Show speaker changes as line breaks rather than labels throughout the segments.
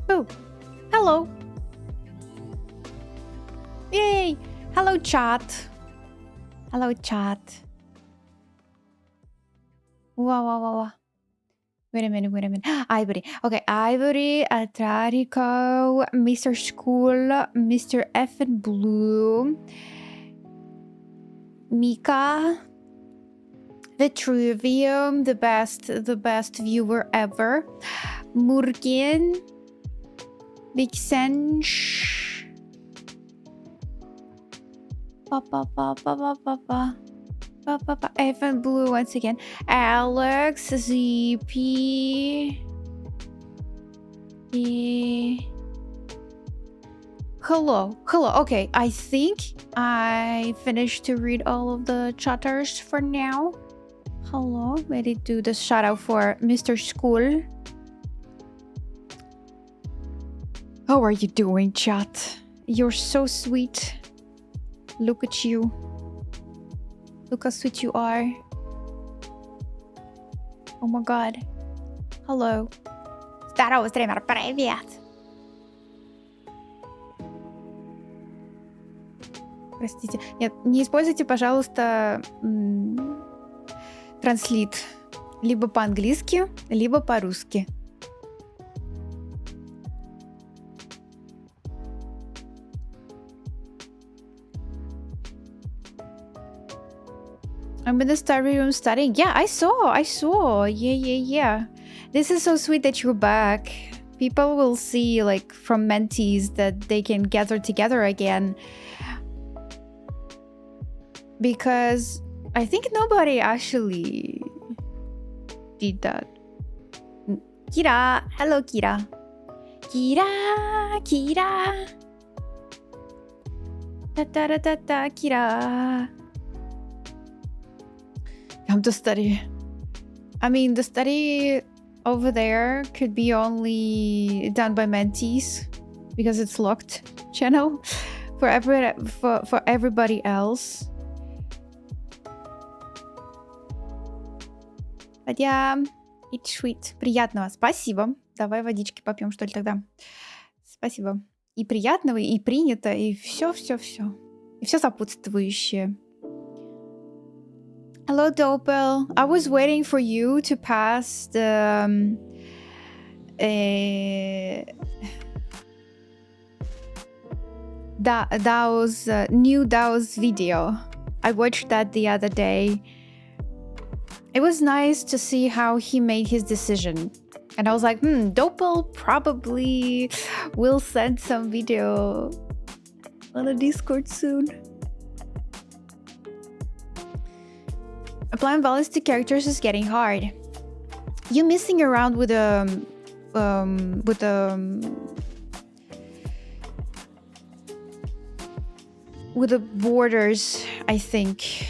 Oh, hello. Yay. Hello, chat. Hello, chat. Wow. Wait a minute. Ivory. Okay, Ivory, Atrarico, Mr. School, Mr. F and Blue, Mika, Vitruvium, the best viewer ever, Murgin, Big Sench, F and Blue once again, Alex, ZP, Hello. Okay, I think I finished to read all of the chatters for now. Hello, ready to do the shout out for Mr. School. How are you doing, chat? You're so sweet. Look at you. Look how sweet you are. Oh my god. Hello. Здорово, стример, привет. Простите. Нет, не используйте, пожалуйста, транслит. Либо по-английски, либо по-русски. I'm in the study room studying. Yeah, I saw. Yeah. This is so sweet that you're back. People will see, like, from mentees that they can gather together again. Because I think nobody actually did that. Kira! Hello, Kira. Kira! Ta-ta-ta-ta-ta, Kira. Come to study. I mean, the study over there could be only done by mentees because it's locked channel for everybody else. But yeah, it's sweet. Приятного. Спасибо. Давай водички попьем, что ли, тогда. Спасибо. И приятного, и принято, и все. И все сопутствующее. Hello, Dopel. I was waiting for you to pass the DAO's new DAO's video. I watched that the other day. It was nice to see how he made his decision. And I was like, Dopel probably will send some video on a Discord soon. Applying values to characters is getting hard. You messing around with the borders, I think.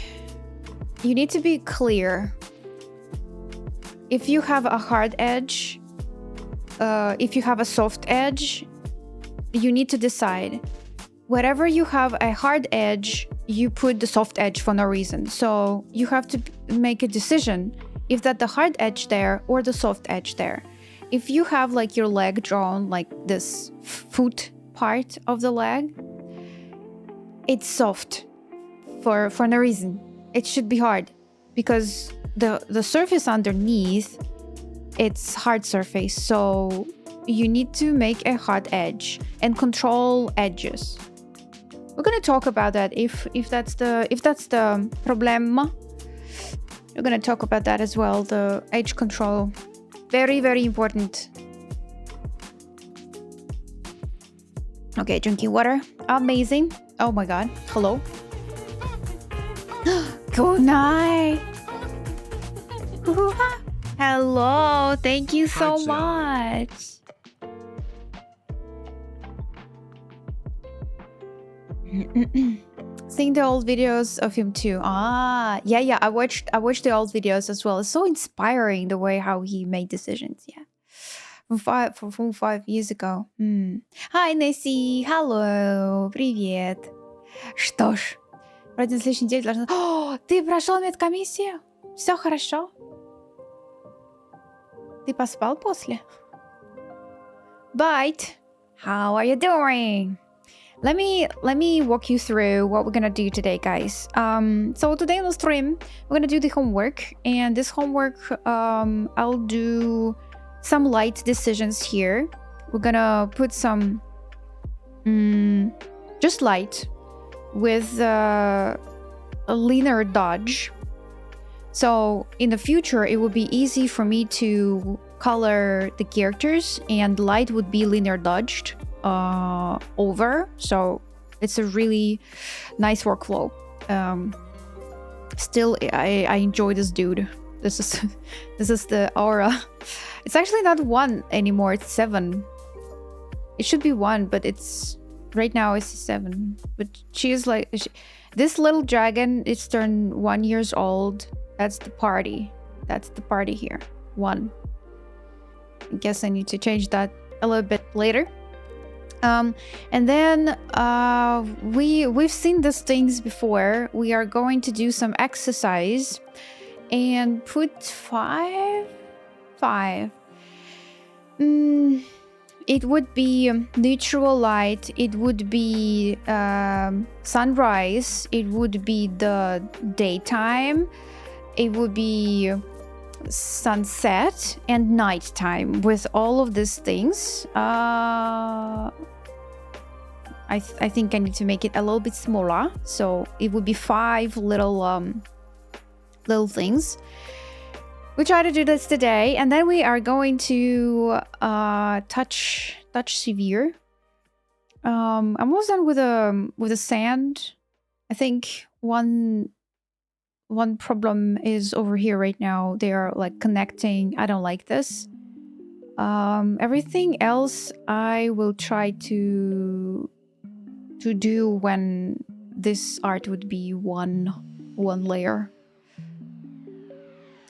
You need to be clear. If you have a hard edge, if you have a soft edge, you need to decide. Wherever you have a hard edge, you put the soft edge for no reason. So you have to make a decision if that the hard edge there or the soft edge there. If you have like your leg drawn like this foot part of the leg, it's soft for no reason. It should be hard because the surface underneath, it's hard surface. So you need to make a hard edge and control edges. We're gonna talk about that if that's the problem. We're gonna talk about that as well. The edge control, very, very important. Okay, drinking water, amazing. Oh my god, hello. Good night. Hello, thank you so much. Seeing the old videos of him too. Yeah, I watched the old videos as well. It's so inspiring the way how he made decisions. Yeah, from 5 years ago. Hi, Nessie. Hello, привет. Что ж, вроде на следующей неделе должна... О, ты прошел медкомиссию? Все хорошо? Ты поспал после? But how are you doing? Let me walk you through what we're gonna do today, guys. So today on the stream, we're gonna do the homework, and this homework, I'll do some light decisions here. We're gonna put some, just light, with a linear dodge. So in the future, it will be easy for me to color the characters, and light would be linear dodged over. So it's a really nice workflow. Still, I enjoy this dude. This is the aura. It's actually not 1 anymore. It's 7. It should be 1, but it's right now it's 7. But she is like this little dragon. It's turned 1 year old. That's the party. That's the party here. 1. I guess I need to change that a little bit later. And then we've seen these things before. We are going to do some exercise and put 5. It would be neutral light. It would be sunrise. It would be the daytime. It would be sunset and nighttime. With all of these things, I think I need to make it a little bit smaller. So it would be 5 little things. We try to do this today, and then we are going to touch Sivir. I'm almost done with the sand. I think one problem is over here right now. They are like connecting. I don't like this. Everything else I will try to do when this art would be one layer.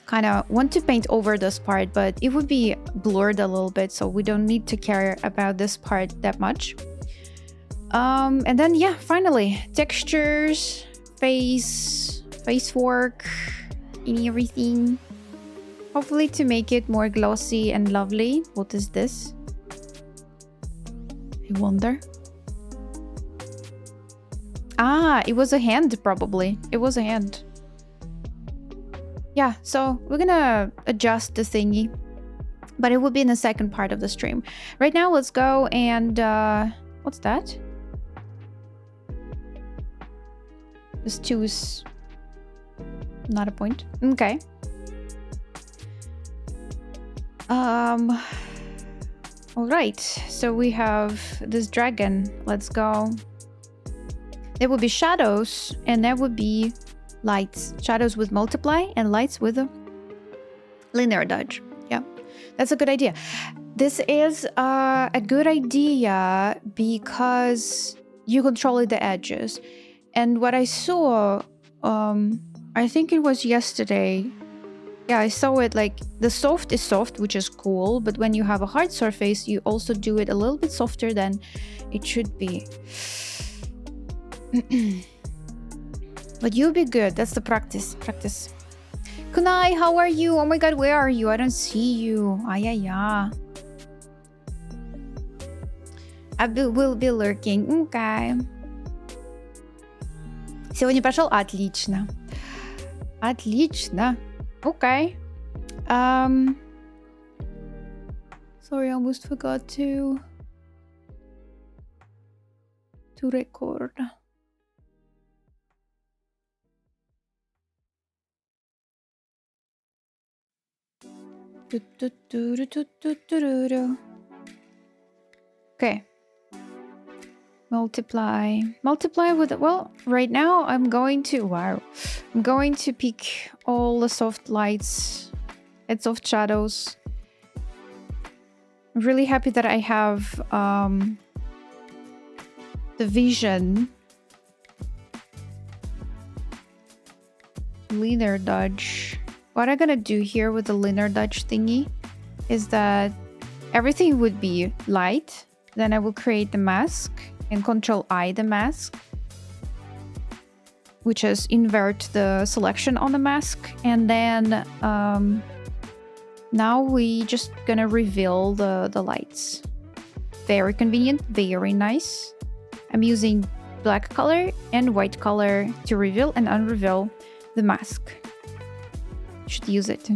Kind of want to paint over this part, but it would be blurred a little bit, so we don't need to care about this part that much. And then yeah, finally textures, face work, and everything. Hopefully to make it more glossy and lovely. What is this? I wonder. It was a hand, probably. It was a hand. Yeah, so we're gonna adjust the thingy, but it will be in the second part of the stream. Right now, let's go and what's that? This 2 is not a point. Okay. All right. So we have this dragon. Let's go. There would be shadows, and there would be lights. Shadows with multiply and lights with a linear dodge. Yeah, that's a good idea. This is a good idea because you control the edges. And what I saw, I think it was yesterday. Yeah, I saw it like the soft is soft, which is cool. But when you have a hard surface, you also do it a little bit softer than it should be. But you'll be good. That's the practice. Kunai, how are you? Oh my god, where are you? I don't see you. Ай-яй-яй. Will be lurking. Okay. Сегодня прошел? Отлично. Отлично. Okay. Sorry, I almost forgot to record. Okay. Multiply with, well, right now I'm going to pick all the soft lights and soft shadows. I'm really happy that I have the vision. Linear dodge. What I'm gonna do here with the linear dodge thingy is that everything would be light. Then I will create the mask and Control I the mask, which is invert the selection on the mask. And then now we just gonna reveal the lights. Very convenient, very nice. I'm using black color and white color to reveal and unreveal the mask. Should use it.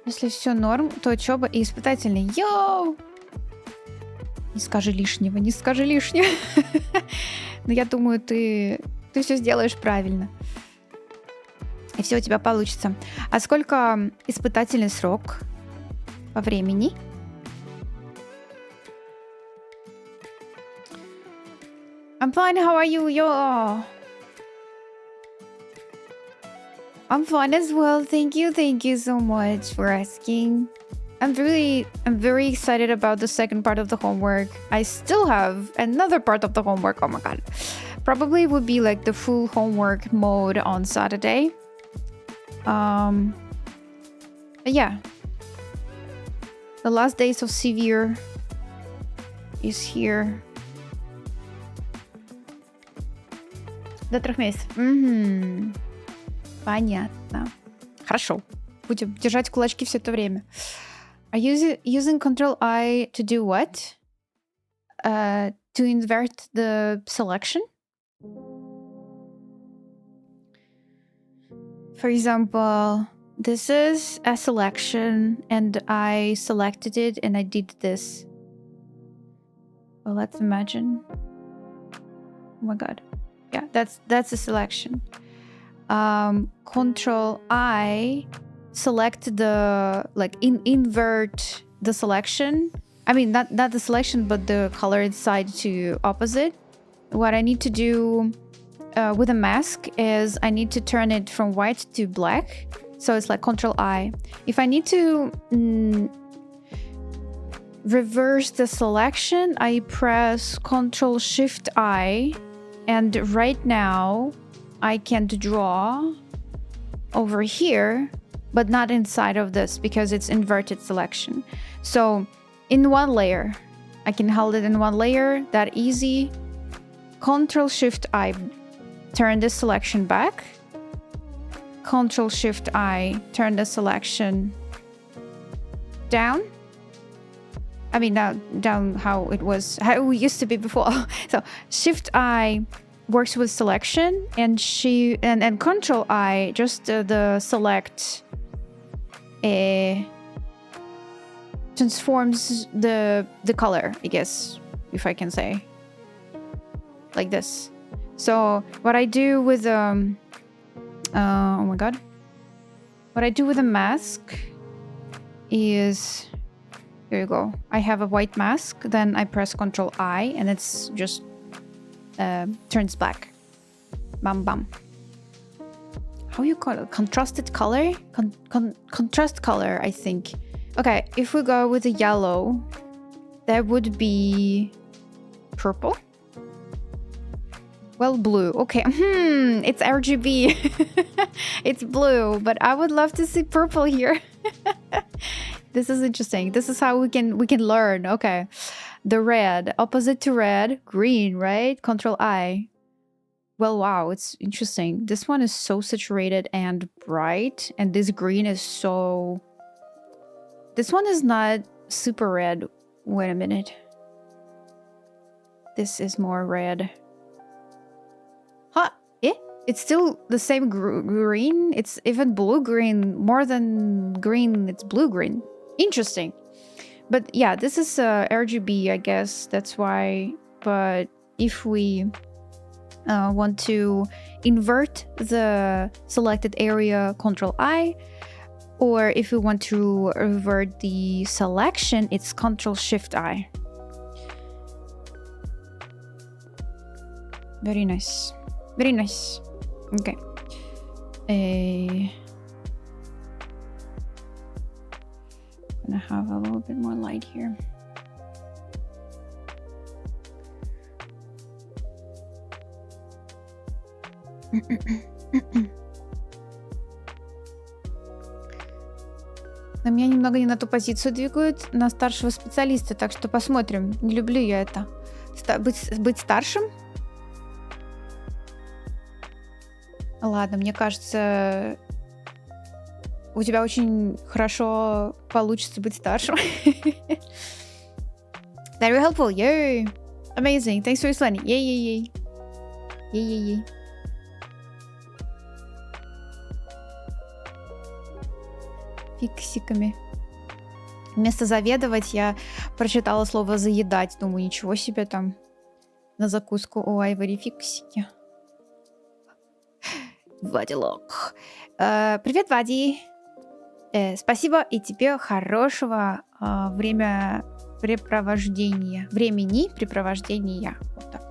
Если все норм, то учеба и испытательный. Йоу! Не скажи лишнего, не скажи лишнего. Но я думаю, ты все сделаешь правильно. И все у тебя получится. А сколько испытательный срок по времени? I'm fine, how are you? Yo! I'm fine as well. Thank you so much for asking. I'm very excited about the second part of the homework. I still have another part of the homework. Oh my god. Probably would be like the full homework mode on Saturday. But yeah. The last days of Sivir is here. До 3 месяцев. Понятно. Хорошо. Будем держать кулачки все это время. Are you using Control I to do what? To invert the selection? For example, this is a selection and I selected it and I did this. Well, let's imagine. Oh my god. Yeah, that's a selection. Control I select the invert the selection. I mean not the selection but the color inside to opposite. What I need to do with a mask is I need to turn it from white to black. So it's like Control I. If I need to reverse the selection, I press Control Shift I, and right now I can draw over here, but not inside of this because it's inverted selection. So in one layer, I can hold it in one layer, that easy. Control Shift I, turn the selection back. Control Shift I, turn the selection down. I mean, down how it used to be before. So Shift I works with selection, and Control I just the select transforms the color, I guess, if I can say, like this. So what I do with oh my god, what I do with a mask is, here you go. I have a white mask, then I press Ctrl I and it's just turns black. Bam bam. How you call it? Contrasted color? Contrast color, I think. Okay, if we go with the yellow, that would be purple. Well, blue. Okay. It's RGB. It's blue, but I would love to see purple here. This is interesting. This is how we can learn. Okay. The red, opposite to red, green, right? Control I. Well, wow, it's interesting. This one is so saturated and bright, and this green is so... This one is not super red. Wait a minute. This is more red. Huh? It's still the same green. It's even blue-green. More than green, it's blue-green. Interesting. But yeah, this is RGB, I guess. That's why. But if we want to invert the selected area, Control I. Or if we want to revert the selection, it's Control Shift I. Very nice. Very nice. Okay. Gonna have a little bit more light here. Но меня немного не на ту позицию двигают, на старшего специалиста, так что посмотрим. Не люблю я это. Быть старшим? Ладно, мне кажется, у тебя очень хорошо получится быть старшим. Very helpful, yay! Amazing, thanks for explaining. Yay, yay, yay. Yay, yay, yay. Фиксиками. Вместо заведовать я прочитала слово заедать. Думаю, ничего себе там на закуску. О, Айвори, фиксики. Вадилок. Привет, Вади. Спасибо и тебе хорошего времени препровождения. Вот так.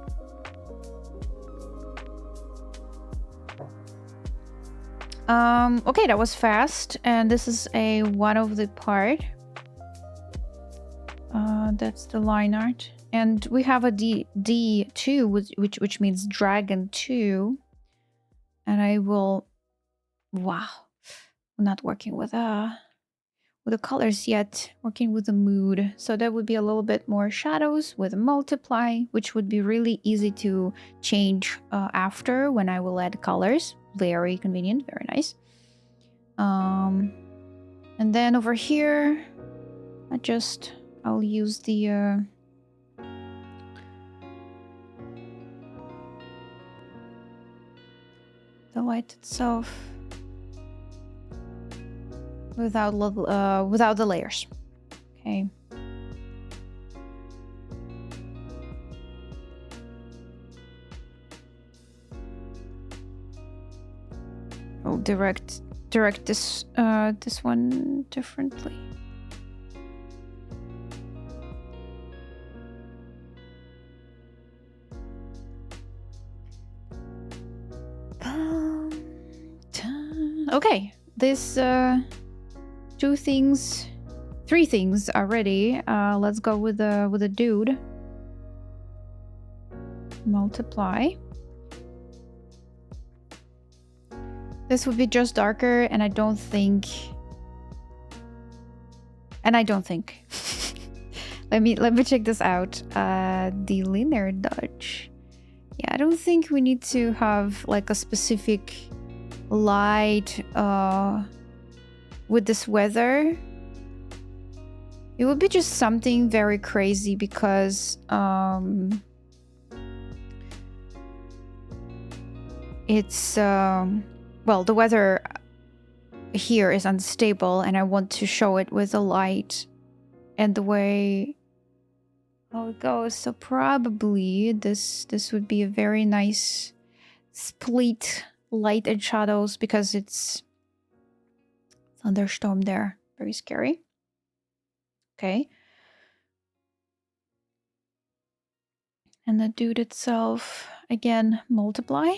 Okay, that was fast, and this is one of the part. That's the line art, and we have a D2, which means dragon 2, and I will. Wow, I'm not working with the colors yet. Working with the mood, so that would be a little bit more shadows with a multiply, which would be really easy to change after when I will add colors. Very convenient, very nice. And then over here, I'll use the light itself without the layers. Okay. I'll direct this one differently. Okay, this three things are ready. Let's go with the dude. Multiply. This would be just darker, and I don't think. let me check this out. The linear dodge. Yeah, I don't think we need to have like a specific light with this weather. It would be just something very crazy because it's well, the weather here is unstable, and I want to show it with the light and the way how it goes. So probably this would be a very nice split light and shadows because it's thunderstorm there. Very scary. Okay. And the dude itself, again, multiply.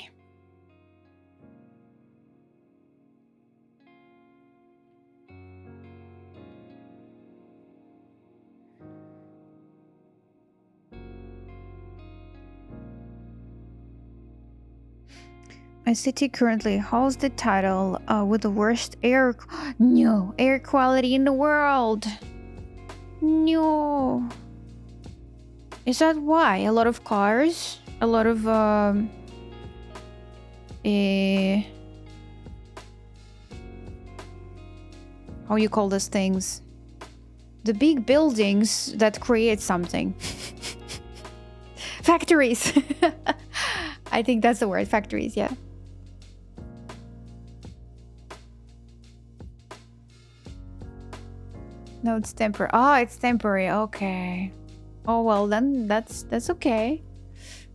My city currently holds the title with the worst air quality in the world. No. Is that why? A lot of cars? A lot of how you call those things? The big buildings that create something. Factories. I think that's the word, factories, yeah. No, it's temporary. Oh, it's temporary. Okay. Oh, well, then that's okay.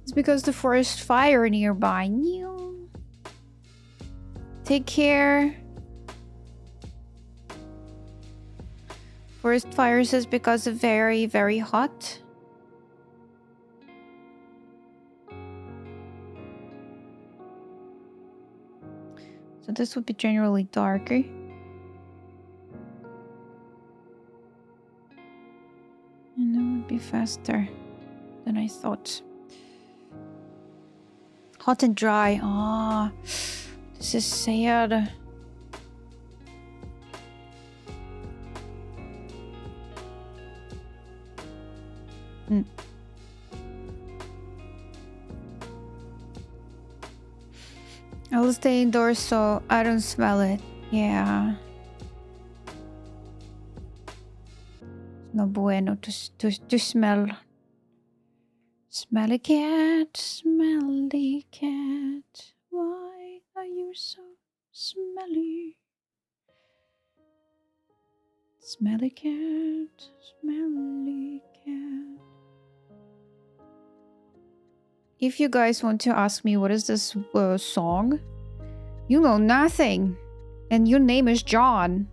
It's because the forest fire nearby. Take care. Forest fires is because of very, very hot. So this would be generally darker. And that would be faster than I thought. Hot and dry. Ah, this is sad. I'll stay indoors so I don't smell it. Yeah. No bueno to smell. Smelly cat, smelly cat. Why are you so smelly? Smelly cat, smelly cat. If you guys want to ask me what is this song, you know nothing. And your name is John.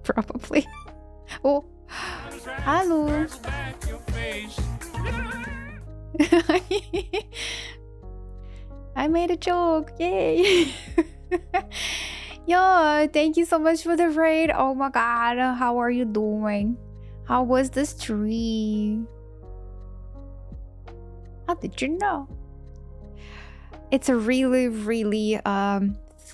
Probably. Oh, hello. I made a joke. Yay. Yo, thank you so much for the raid. Oh my god, how are you doing? How was the stream? How did you know? It's a really, really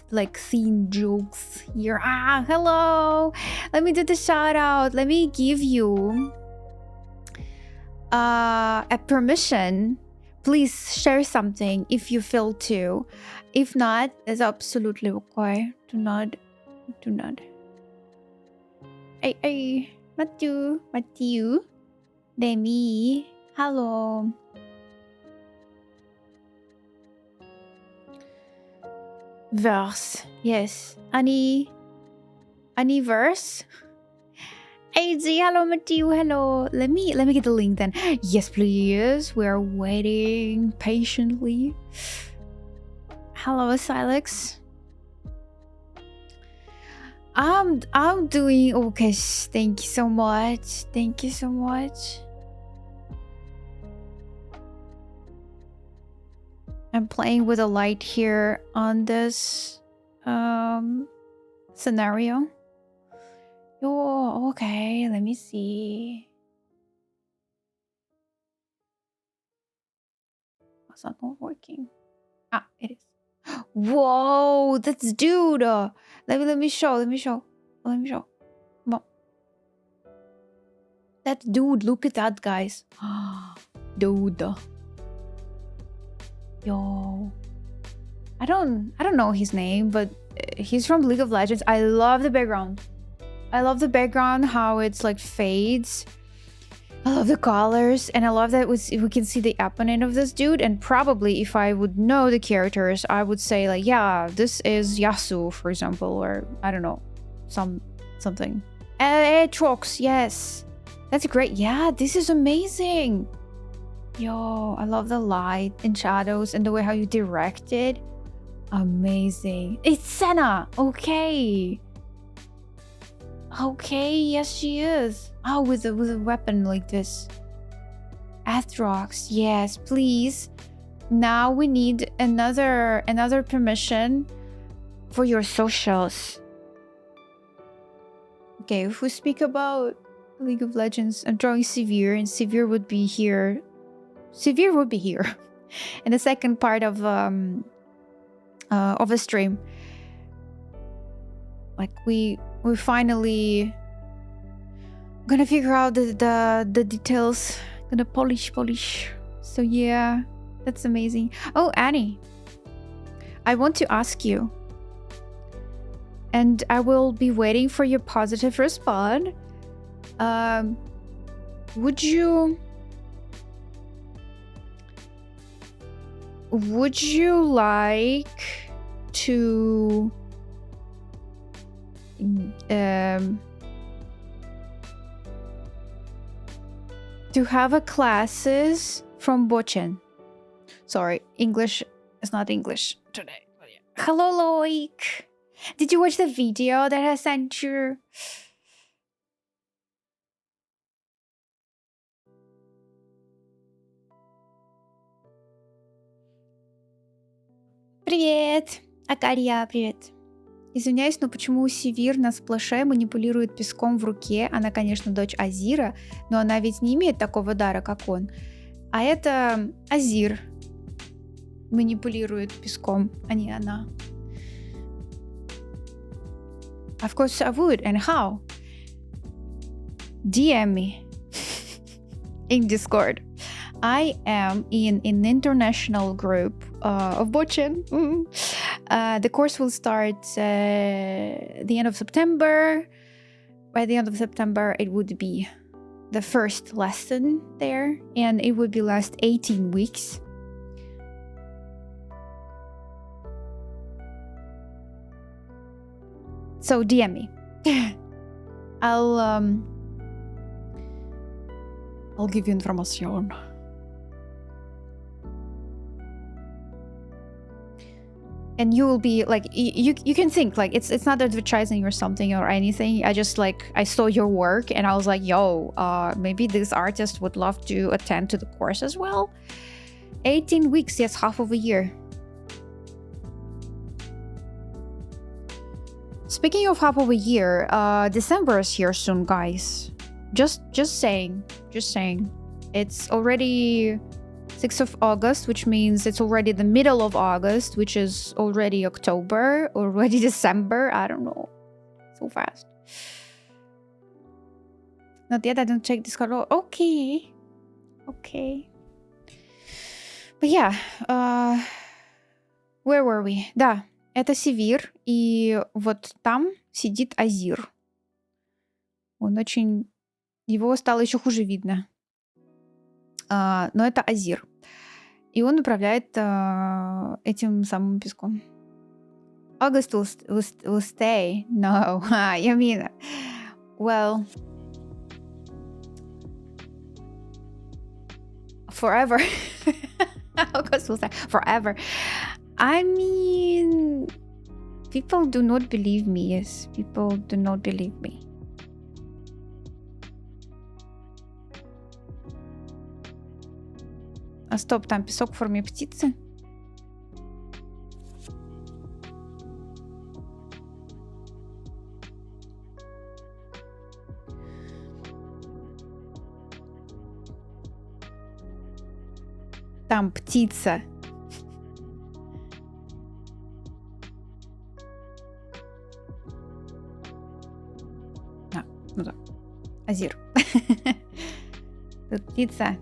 like theme jokes here. Ah, hello. Let me do the shout out. Let me give you a permission. Please share something if you feel to. If not, it's absolutely okay. Do not. Hey, Matthew, Demi, hello. Verse, yes. Any verse? Hey Z, hello Matthew, hello. Let me get the link then. Yes, please. We are waiting patiently. Hello, Silex. I'm doing okay. Thank you so much. Thank you so much. I'm playing with a light here on this scenario. Oh, okay. Let me see. What's that not working? Ah, it is. Whoa, that's dude. Let me show. Come on. That dude. Look at that, guys. Dude. Yo. I don't know his name, but he's from League of Legends. I love the background. How it's like fades. I love the colors, and I love that we can see the opponent of this dude. And probably if I would know the characters, I would say like, yeah, this is Yasuo, for example, or I don't know, something. Trox, yes, that's great. Yeah, this is amazing. Yo, I love the light and shadows and the way how you direct it. Amazing. It's Senna. Okay. Okay, yes, she is. Oh, with a weapon like this. Athrox, yes, please. Now we need another permission for your socials. Okay, if we speak about League of Legends, I'm drawing Sivir, and Sivir would be here. Sivir would be here in the second part of a stream. Like we finally gonna figure out the details. Gonna polish. So yeah, that's amazing. Oh, Annie, I want to ask you, and I will be waiting for your positive response. Would you like to have a classes from Bochen? Sorry, English is not English today. But yeah. Hello, Loic. Did you watch the video that I sent you? Привет! Акария, привет. Извиняюсь, но почему Сивир на сплэше манипулирует песком в руке? Она, конечно, дочь Азира, но она ведь не имеет такого дара, как он. А это Азир манипулирует песком, а не она. Of course I would. And how? DM me in Discord. I am in an international group of Bochen. The course will start the end of September. By the end of September, it would be the first lesson there, and it would be last 18 weeks. So DM me. I'll give you information. And you will be like, you can think like it's not advertising or something or anything. I just like, I saw your work and I was like, yo, maybe this artist would love to attend to the course as well. 18 weeks, yes, half of a year. Speaking of half of a year, December is here soon, guys. Just saying. It's already 6th of August, which means it's already the middle of August, which is already October, already December. I don't know. So fast. Not yet, I don't check Discord. Oh, okay. But yeah, where were we? Да, это Сивир, и вот там сидит Азир. Он очень... Его стало еще хуже видно. Но это Азир. И он управляет этим самым песком. August will stay. No, I mean, well, forever. August will stay forever. I mean, people do not believe me. Yes, people do not believe me. А стоп, там песок в форме птицы? Там птица. Ну да. Азир. Тут птица.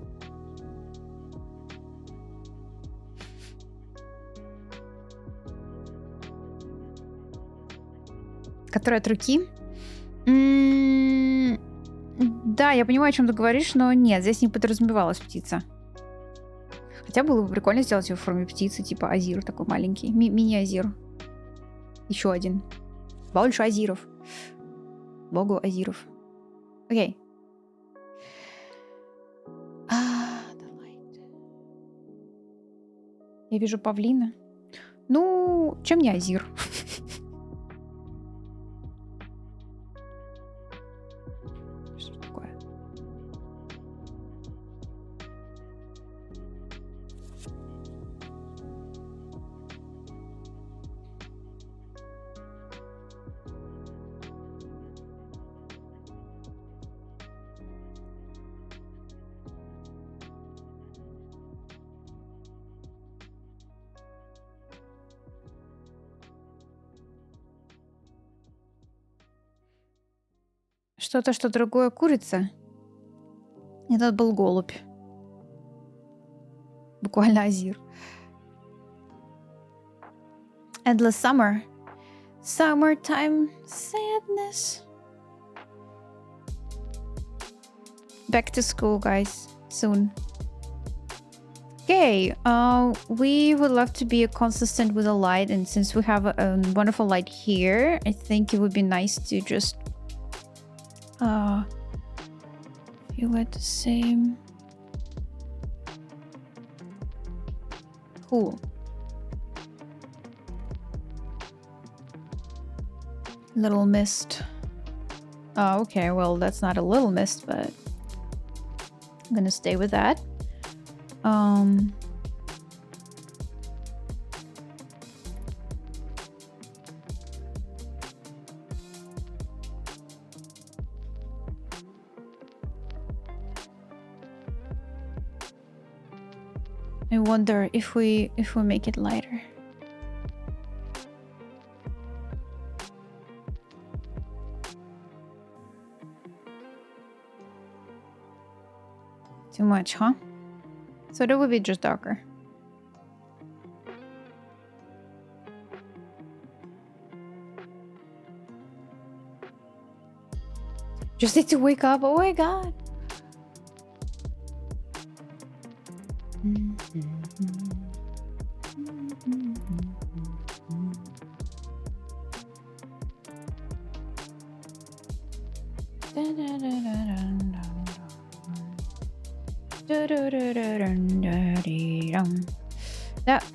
Которая от руки. Да, я понимаю, о чем ты говоришь, но нет, здесь не подразумевалась птица. Хотя было бы прикольно сделать ее в форме птицы, типа Азир такой маленький. Мини-Азир. Еще один. Больше Азиров. Богу Азиров. Окей. Я вижу павлина. Ну, чем не Азир? Что-то, что другое курица. Этот был голубь. Буквально азир. Endless summer. Summertime sadness. Back to school, guys. Soon. Okay, we would love to be consistent with the light, and since we have a wonderful light here, I think it would be nice to just feel it the same. Cool. Little mist. Oh, okay, well, that's not a little mist, but I'm gonna stay with that. I wonder if we make it lighter. Too much, huh? So that would be just darker. Just need to wake up. Oh my god.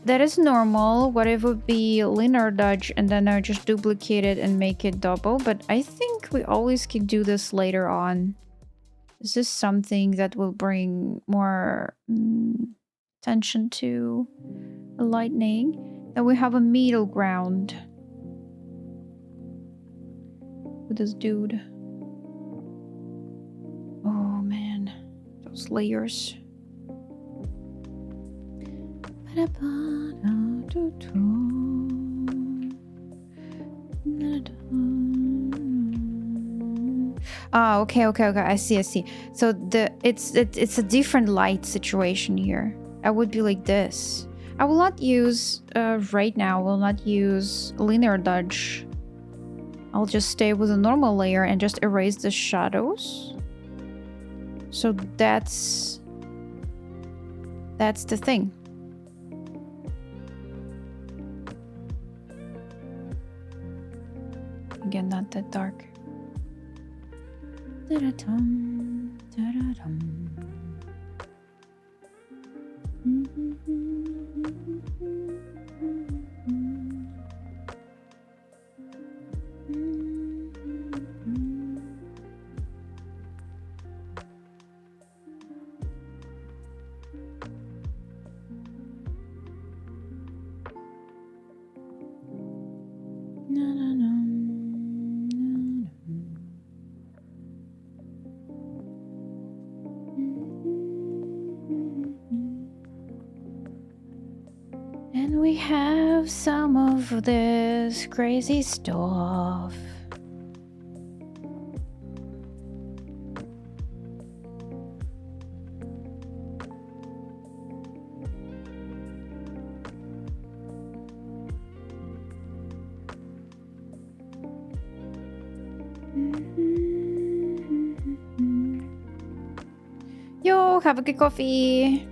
That is normal. What if it would be linear dodge and then I just duplicate it and make it double? But I think we always can do this later on. Is this something that will bring more attention to the lightning? Then we have a middle ground with this dude. Oh man, those layers. Ah, okay. I see. So it's a different light situation here. I would be like this. I will not use right now. I will not use linear dodge. I'll just stay with a normal layer and just erase the shadows. So that's the thing. Again, not that dark. Da-da-dum, da-da-dum. And we have some of this crazy stuff. Yo, have a good coffee.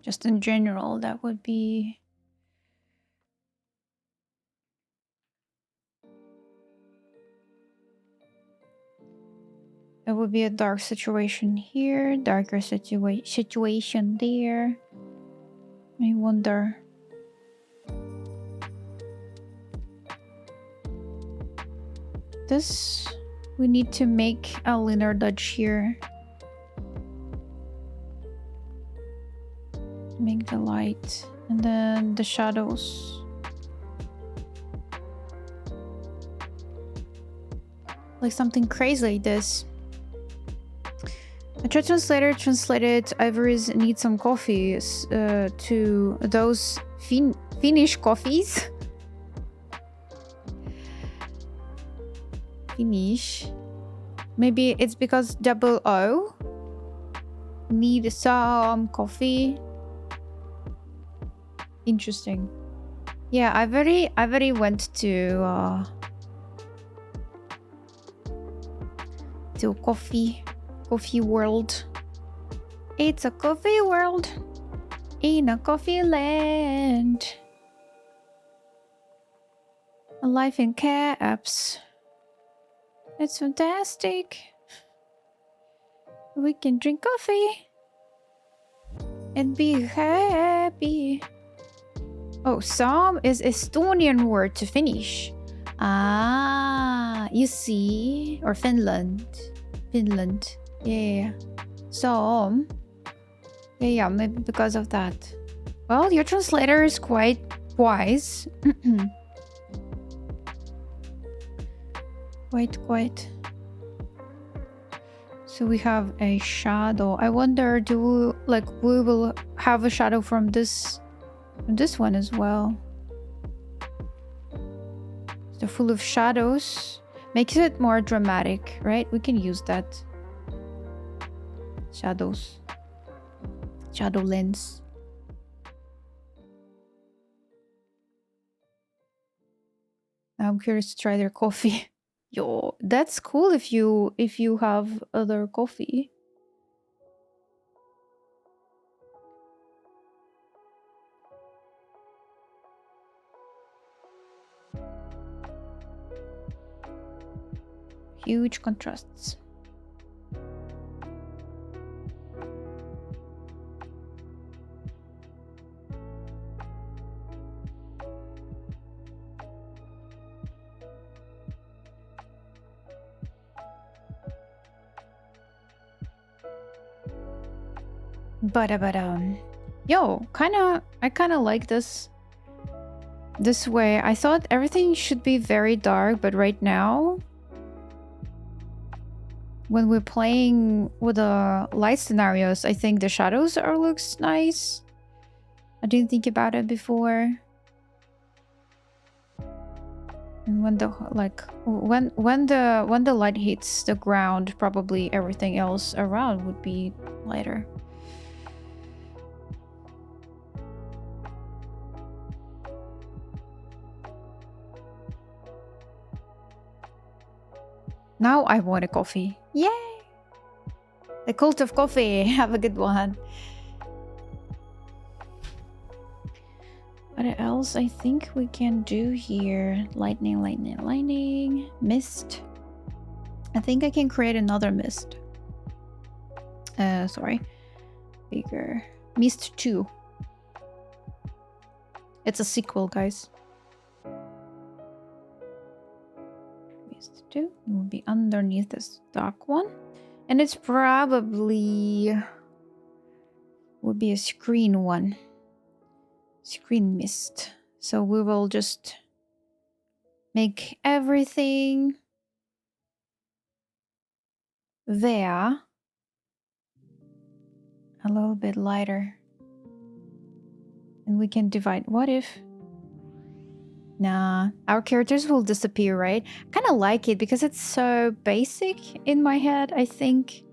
Just in general, that would be... It would be a dark situation here, darker situation there. I wonder. This, we need to make a linear dodge here. Make the light and then the shadows. Like something crazy like this. A chat translator translated Ivory's need some coffee to those Finnish coffees. Finnish. Maybe it's because double O need some coffee. Interesting. Yeah, Ivory went to coffee world. It's a coffee world in a coffee land. A life in caps. It's fantastic. We can drink coffee and be happy. Oh, Sam is Estonian word to Finnish. Ah, you see? Or Finland. Yeah. Sam. Yeah, maybe because of that. Well, your translator is quite wise. Quite. So we have a shadow. I wonder, we will have a shadow from this one as well. So full of shadows makes it more dramatic, right? We can use that. Shadows. Shadow lens. Now I'm curious to try their coffee. Yo, that's cool if you have other coffee. Huge contrasts. But yo, I kinda like this way. I thought everything should be very dark, but right now, when we're playing with the light scenarios, I think the shadows looks nice. I didn't think about it before. And when the when the light hits the ground, probably everything else around would be lighter. Now I want a coffee. Yay! The cult of coffee. Have a good one. What else I think we can do here? Lightning. Mist. I think I can create another mist. Sorry. Bigger. Mist 2. It's a sequel, guys. Mist 2 will be underneath this dark one. And it's probably would be a screen one. Screen mist. So we will just make everything there a little bit lighter. And we can divide. What if? Nah, our characters will disappear, right? Kind of like it because it's so basic in my head, I think.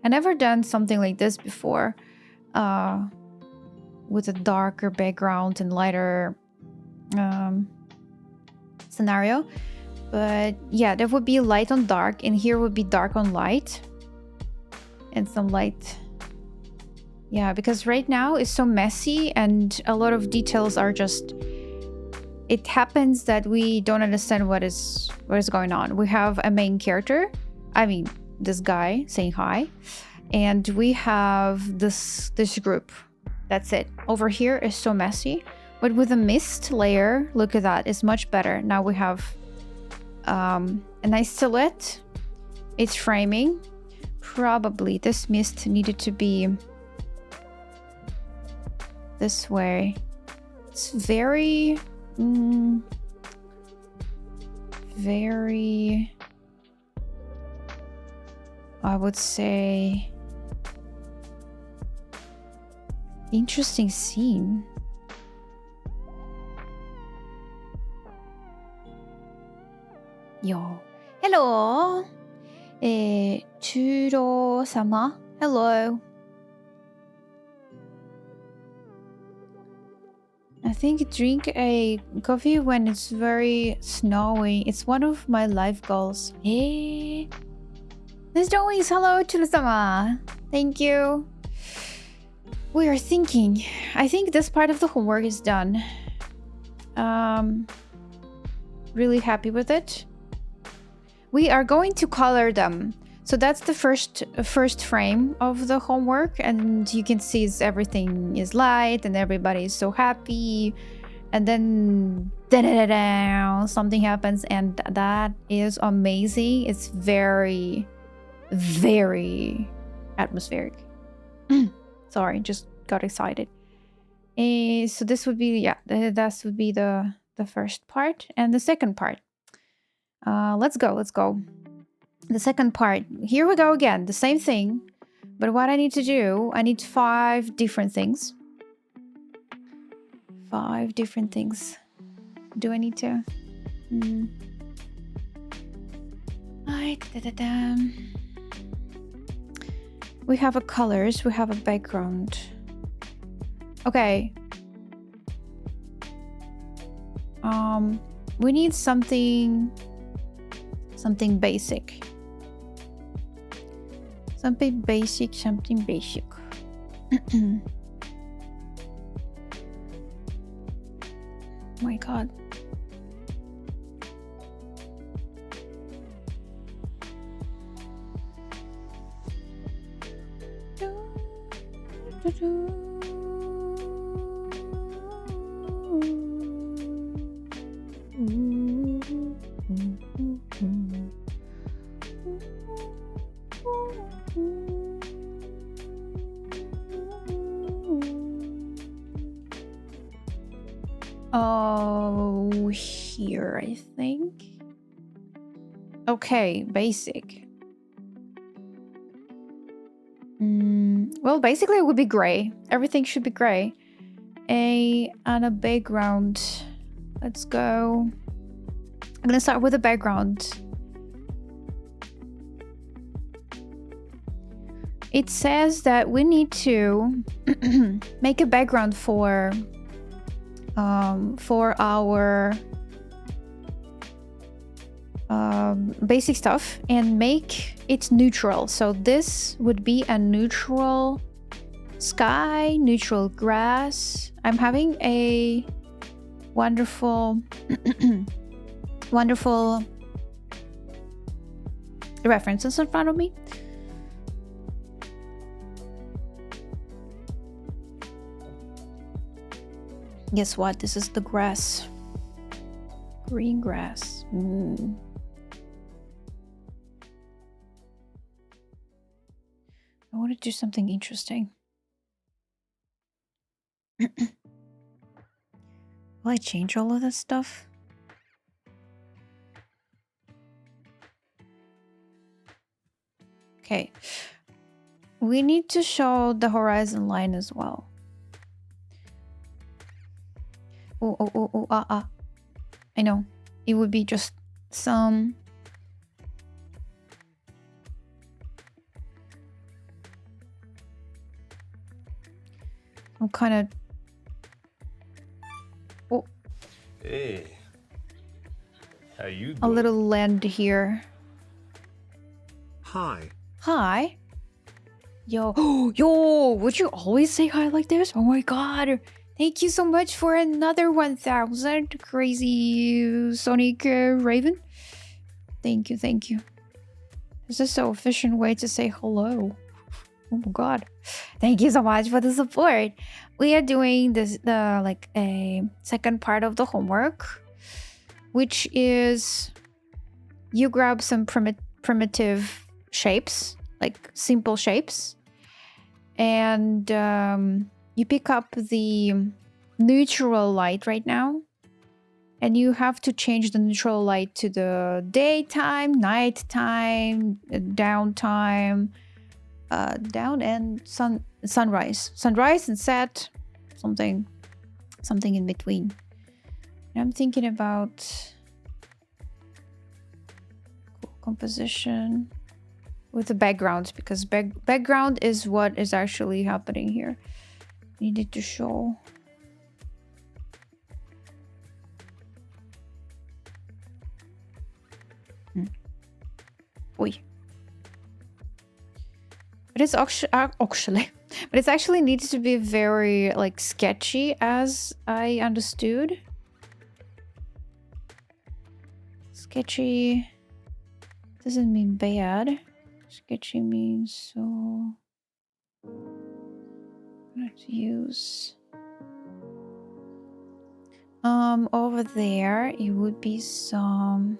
I never done something like this before. With a darker background and lighter scenario. But yeah, there would be light on dark, and here would be dark on light. And some light. Yeah, because right now it's so messy and a lot of details are just... It happens that we don't understand what is going on. We have a main character. I mean, this guy saying hi. And we have this group. That's it. Over here is so messy. But with a mist layer, look at that. It's much better. Now we have a nice silhouette. It's framing. Probably this mist needed to be this way. It's very... very I would say interesting scene. Yo. Hello. Churo-sama. Hello. I think drink a coffee when it's very snowy. It's one of my life goals. Hey. There's always hello, Churo-sama. Thank you. We are thinking. I think this part of the homework is done. Really happy with it. We are going to color them. So that's the first frame of the homework, and you can see everything is light and everybody is so happy. And then something happens, and that is amazing. It's very, very atmospheric. Sorry, just got excited. So this would be, yeah, that would be the first part. And the second part. Let's go. The second part. Here we go again. The same thing. But what I need to do, I need 5 different things. 5 different things. Do I need to? We have a colors. We have a background. Okay. We need something basic. Something basic. Oh my god. Oh, here, I think. Okay, basic. Well, basically it would be gray. Everything should be gray. And a background. Let's go. I'm gonna start with a background. It says that we need to make a background for our basic stuff and make it neutral. So this would be a neutral sky, neutral grass. I'm having a wonderful wonderful references in front of me. Guess what? This is the grass. Green grass. I want to do something interesting. Will I change all of this stuff? Okay. We need to show the horizon line as well. I know. It would be just some... kind of... Oh.
Hey. How you doing?
A little land here.
Hi.
Hi. Yo. Yo, would you always say hi like this? Oh my god. Thank you so much for another 1,000. Crazy Sonic Raven. Thank you, thank you. This is so efficient way to say hello. Oh my god. Thank you so much for the support. We are doing this like a second part of the homework, which is you grab some primitive shapes, like simple shapes, and you pick up the neutral light right now, And you have to change the neutral light to the daytime, nighttime, downtime, down and sunrise and set, something in between. And I'm thinking about composition with the backgrounds, because background is what is actually happening here. Needed to show. Oi. But it's actually but it's actually needs to be very like sketchy, as I understood. Sketchy doesn't mean bad. Sketchy means so. Let's use over there it would be some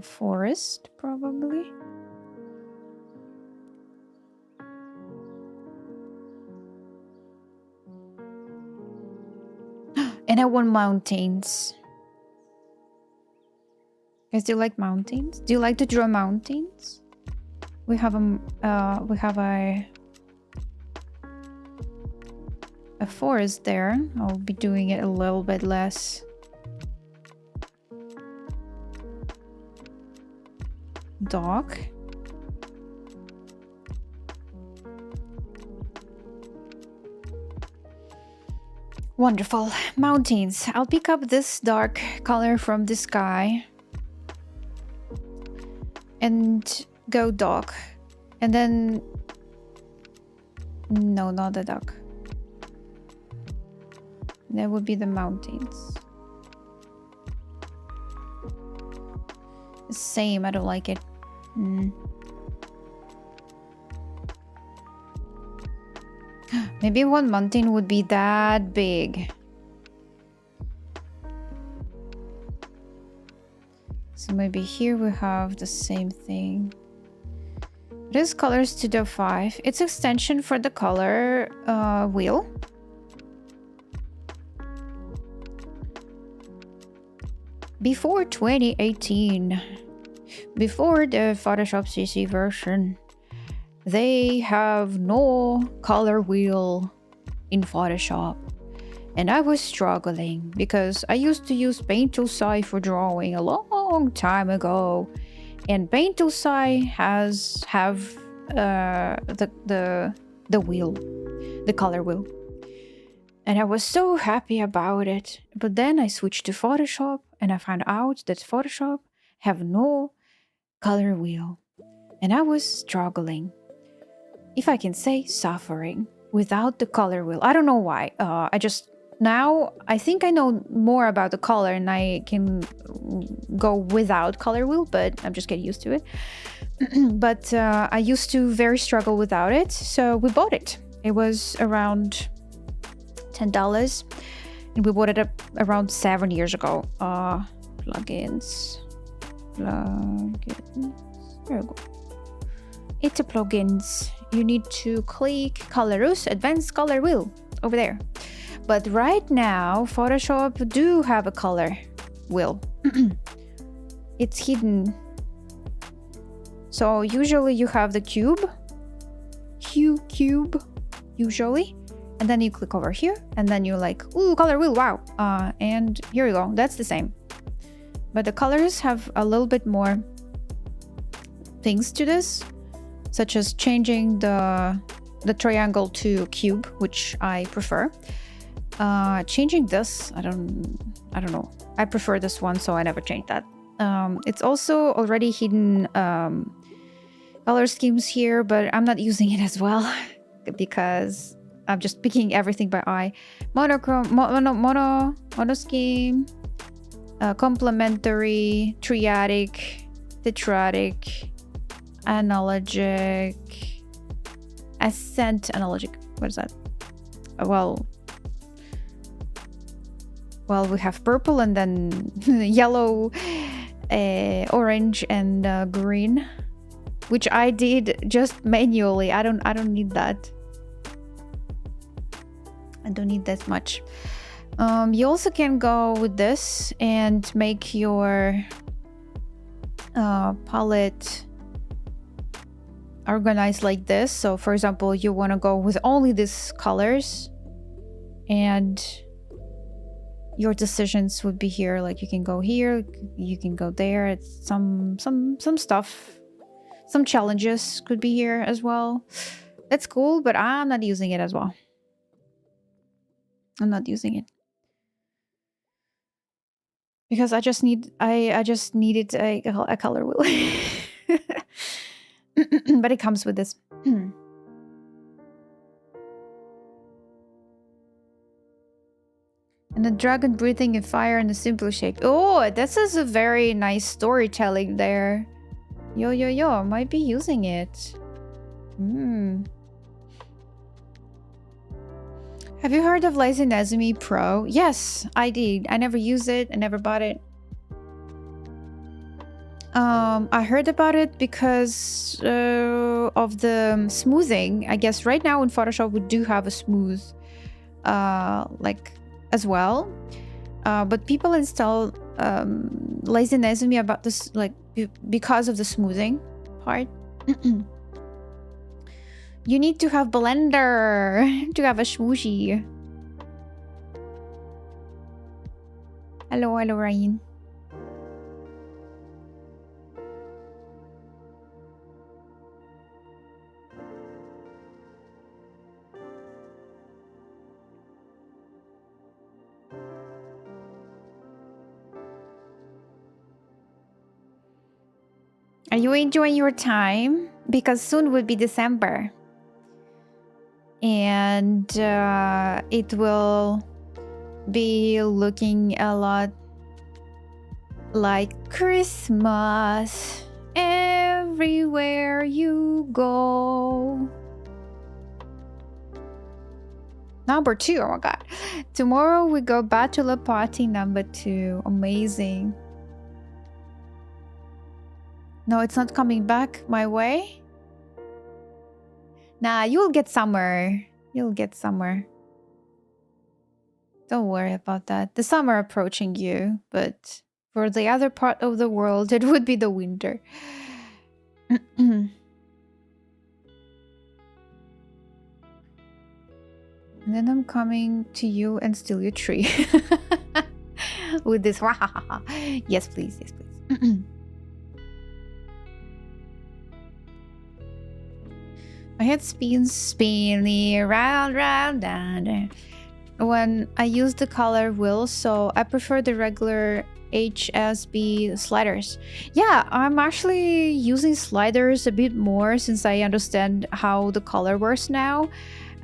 forest probably. And I want mountains. Guys, do you like mountains? Do you like to draw mountains? We have a forest there. I'll be doing it a little bit less. Dark. Wonderful. Mountains. I'll pick up this dark color from the sky and go dark. And then... No, not the dark. That would be the mountains. Same, I don't like it. Maybe one mountain would be that big. So maybe here we have the same thing. This colors to the 5. It's extension for the color wheel. Before 2018, before the Photoshop CC version, they have no color wheel in Photoshop. And I was struggling because I used to use Paint Tool SAI for drawing a long time ago. And Paint Tool SAI have the wheel, the color wheel. And I was so happy about it. But then I switched to Photoshop and I found out that Photoshop have no color wheel. And I was struggling. If I can say, suffering without the color wheel. I don't know why. Now I think I know more about the color and I can go without color wheel, but I'm just getting used to it. But I used to very struggle without it, so we bought it. It was around $10 and we bought it up around 7 years ago. Plugins. There we go. It's a plugins. You need to click Colorus Advanced Color Wheel over there. But right now, Photoshop do have a color wheel. It's hidden. So usually you have the cube usually, and then you click over here, and then you're like, ooh, color wheel, wow. And here you go, that's the same. But the colors have a little bit more things to this, such as changing the triangle to cube, which I prefer. Changing this, I don't know. I prefer this one, so I never changed that. It's also already hidden color schemes here, but I'm not using it as well because I'm just picking everything by eye. Monochrome, mono scheme, complementary, triadic, tetradic, analogic, ascent analogic. What is that? Well, we have purple and then yellow, orange, and green, which I did just manually. I don't need that. I don't need that much. You also can go with this and make your palette organized like this. So for example, you want to go with only these colors, and your decisions would be here. Like you can go here, you can go there. It's some stuff, some challenges could be here as well. That's cool, but I'm not using it as well. I'm not using it because I just needed a color wheel. But it comes with this. And the dragon breathing in fire and the simple shape. Oh, this is a very nice storytelling there. Yo, might be using it. Have you heard of Lazy Pro? Yes, I did. I never used it. I never bought it. I heard about it because of the smoothing. I guess right now in Photoshop we do have a smooth, like as well. But people install Lazy about this, like because of the smoothing part. You need to have Blender to have a smoothie. Hello, Ryan. Are you enjoying your time? Because soon will be December. And it will be looking a lot like Christmas everywhere you go. Number 2, oh my god. Tomorrow we go bachelor party number 2. Amazing. No, it's not coming back my way. Nah, you'll get summer. You'll get summer. Don't worry about that. The summer approaching you, but for the other part of the world, it would be the winter. And then I'm coming to you and steal your tree. With this. Yes, please. Yes, please. My head spinning round, down. When I use the color wheel, so I prefer the regular HSB sliders. Yeah, I'm actually using sliders a bit more since I understand how the color works now.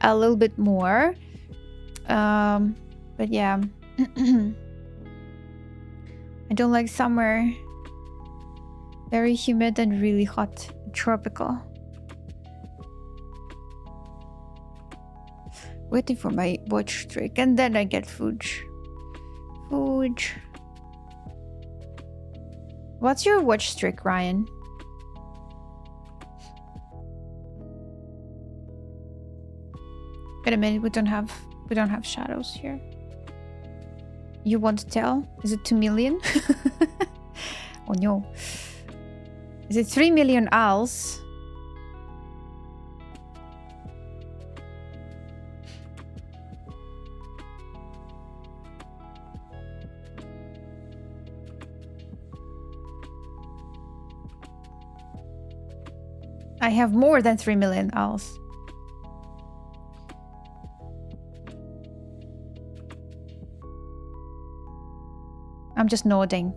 A little bit more. But yeah. I don't like summer. Very humid and really hot. Tropical. Waiting for my watch streak, and then I get food. What's your watch streak, Ryan? Wait a minute, we don't have shadows here. You want to tell? Is it 2 million? Oh no. Is it 3 million owls? I have more than 3 million owls. I'm just nodding.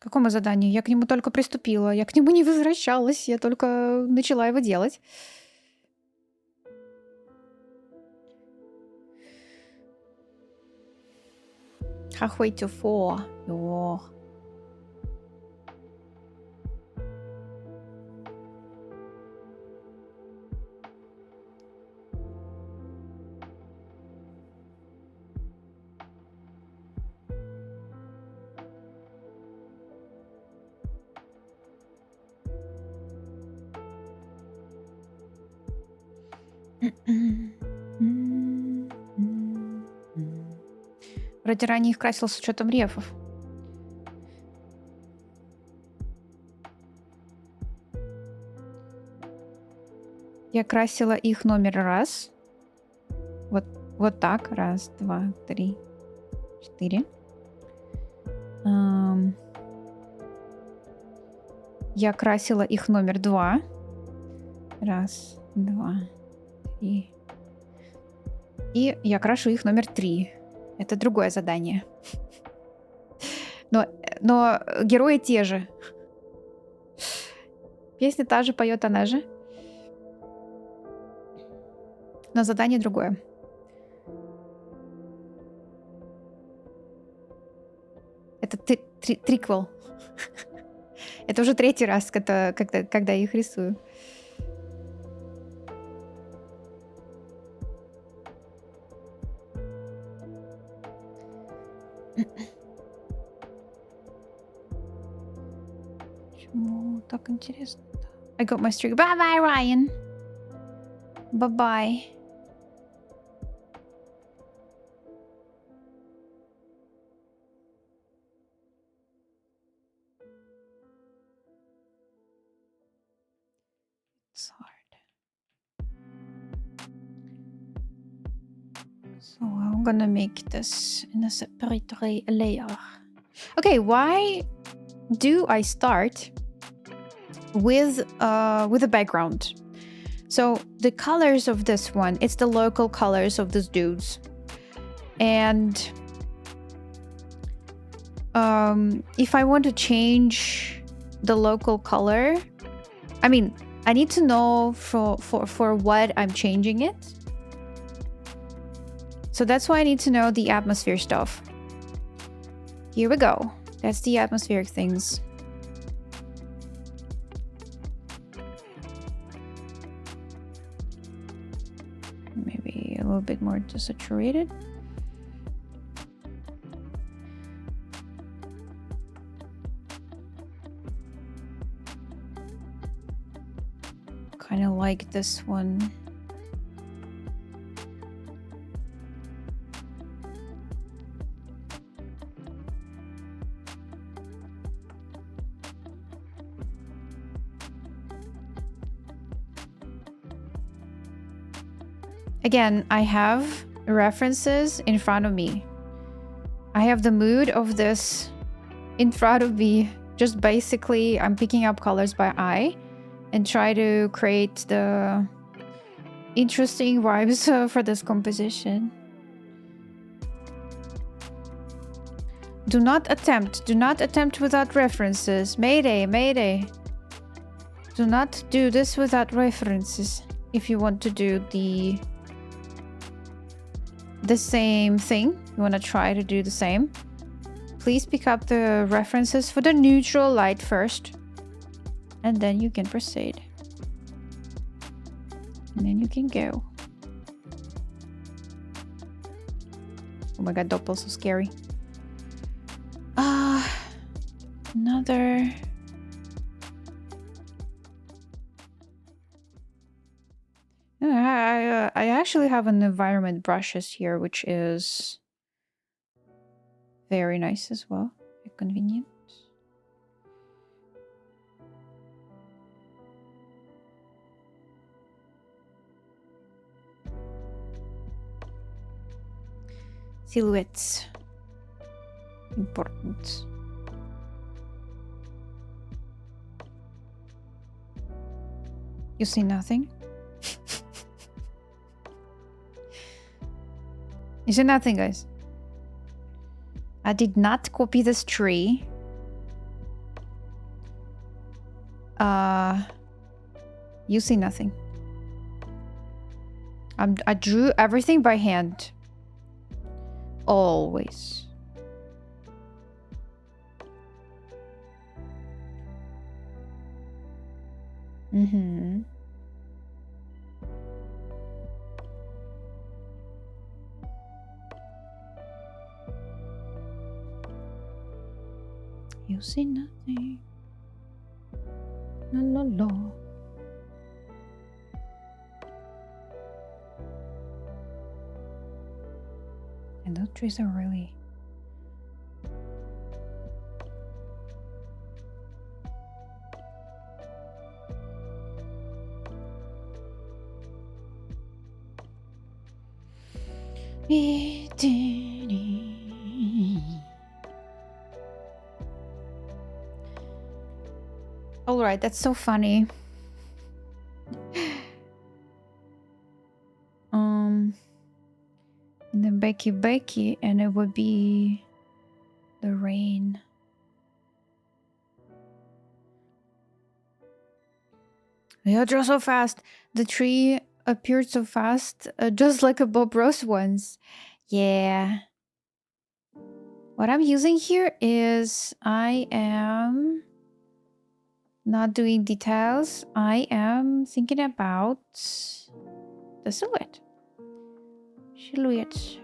Какому заданию? Я к нему только приступила. Я к нему не возвращалась. Я только начала его делать. Halfway to 4. О. Вроде ранее их красил с учетом рефов. Я красила их номер раз. Вот так. Раз, два, три, 4. Я красила их номер 2. Раз, два, 3. И я крашу их номер 3. Это другое задание. Но герои те же. Песня та же, поет она же. Но задание другое. Это триквел. Это уже 3-й раз, когда я их рисую. Почему так интересно? I got my streak. Bye-bye, Ryan. Bye-bye. It's hard. So I'm gonna make this in a separate layer. Okay, why do I start with a background? So the colors of this one, it's the local colors of these dudes. And if I want to change the local color, I mean, I need to know for what I'm changing it. So that's why I need to know the atmosphere stuff. Here we go. That's the atmospheric things. Maybe a little bit more desaturated. Kind of like this one. Again, I have references in front of me. I have the mood of this in front of me. Just basically, I'm picking up colors by eye and try to create the interesting vibes for this composition. Do not attempt without references. Mayday, mayday. Do not do this without references if you want to do the same thing. You want to try to do the same. Please pick up the references for the neutral light first. And then you can proceed. And then you can go. Oh my god, doppels so scary. Another. I actually have an environment brushes here, which is very nice as well. Very convenient. Silhouettes. Important. You see nothing? You see nothing, guys. I did not copy this tree. You see nothing. I drew everything by hand. Always. Mm-hmm. You see nothing. La la la. trees are really... All right, that's so funny. And then Becky, and it would be the rain. Yeah, draw so fast. The tree appeared so fast, just like a Bob Ross once. Yeah. What I'm using here is I am not doing details. I am thinking about the silhouette. Silhouette.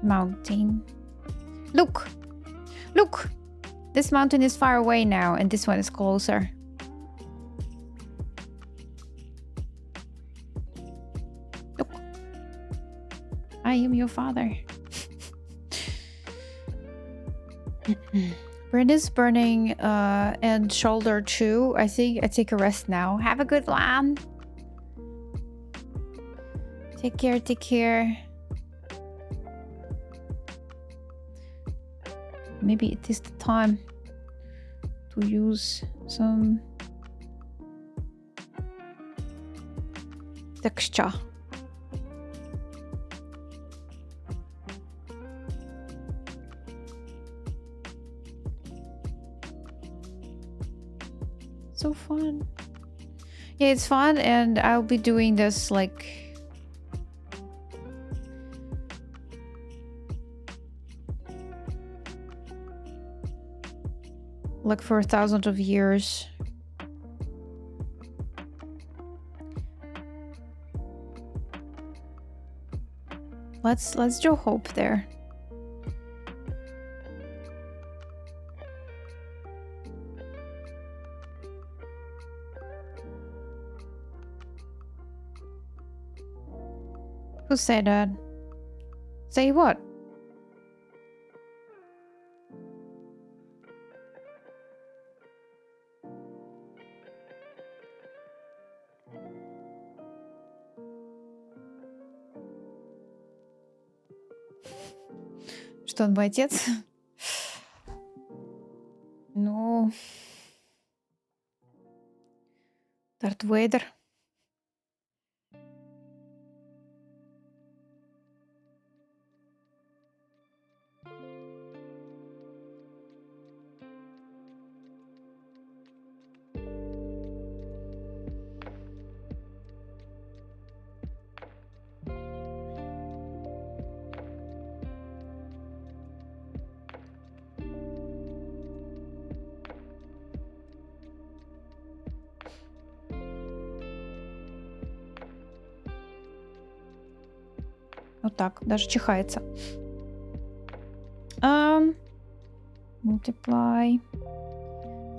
Mountain. Look! Look! This mountain is far away now, and this one is closer. Look. I am your father. Brain is burning and shoulder too. I think I take a rest now. Have a good one. Take care, take care. Maybe it is the time to use some texture. So fun. Yeah, it's fun, and I'll be doing this like for thousands of years. Let's draw hope there. Who said that? Say what? Что он мой отец? Ну... Дарт Вейдер. Вот так, даже чихается. Multiply.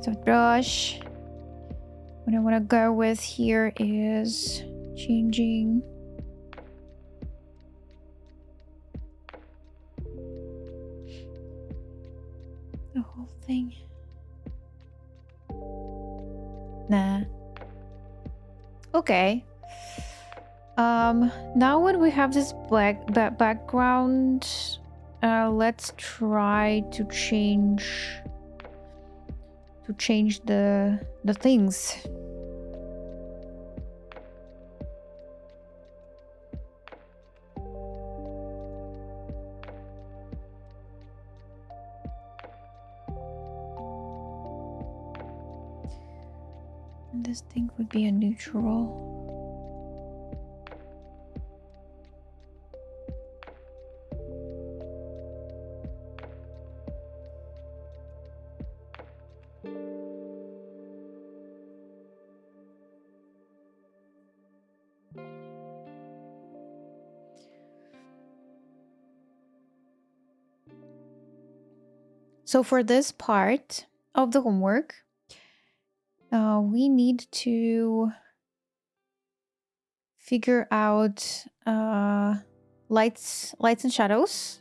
So brush. What I want to go with here is changing the whole thing. Nah. Okay. Now when we have this black background, let's try to change the things. And this thing would be a neutral. So for this part of the homework, we need to figure out lights and shadows.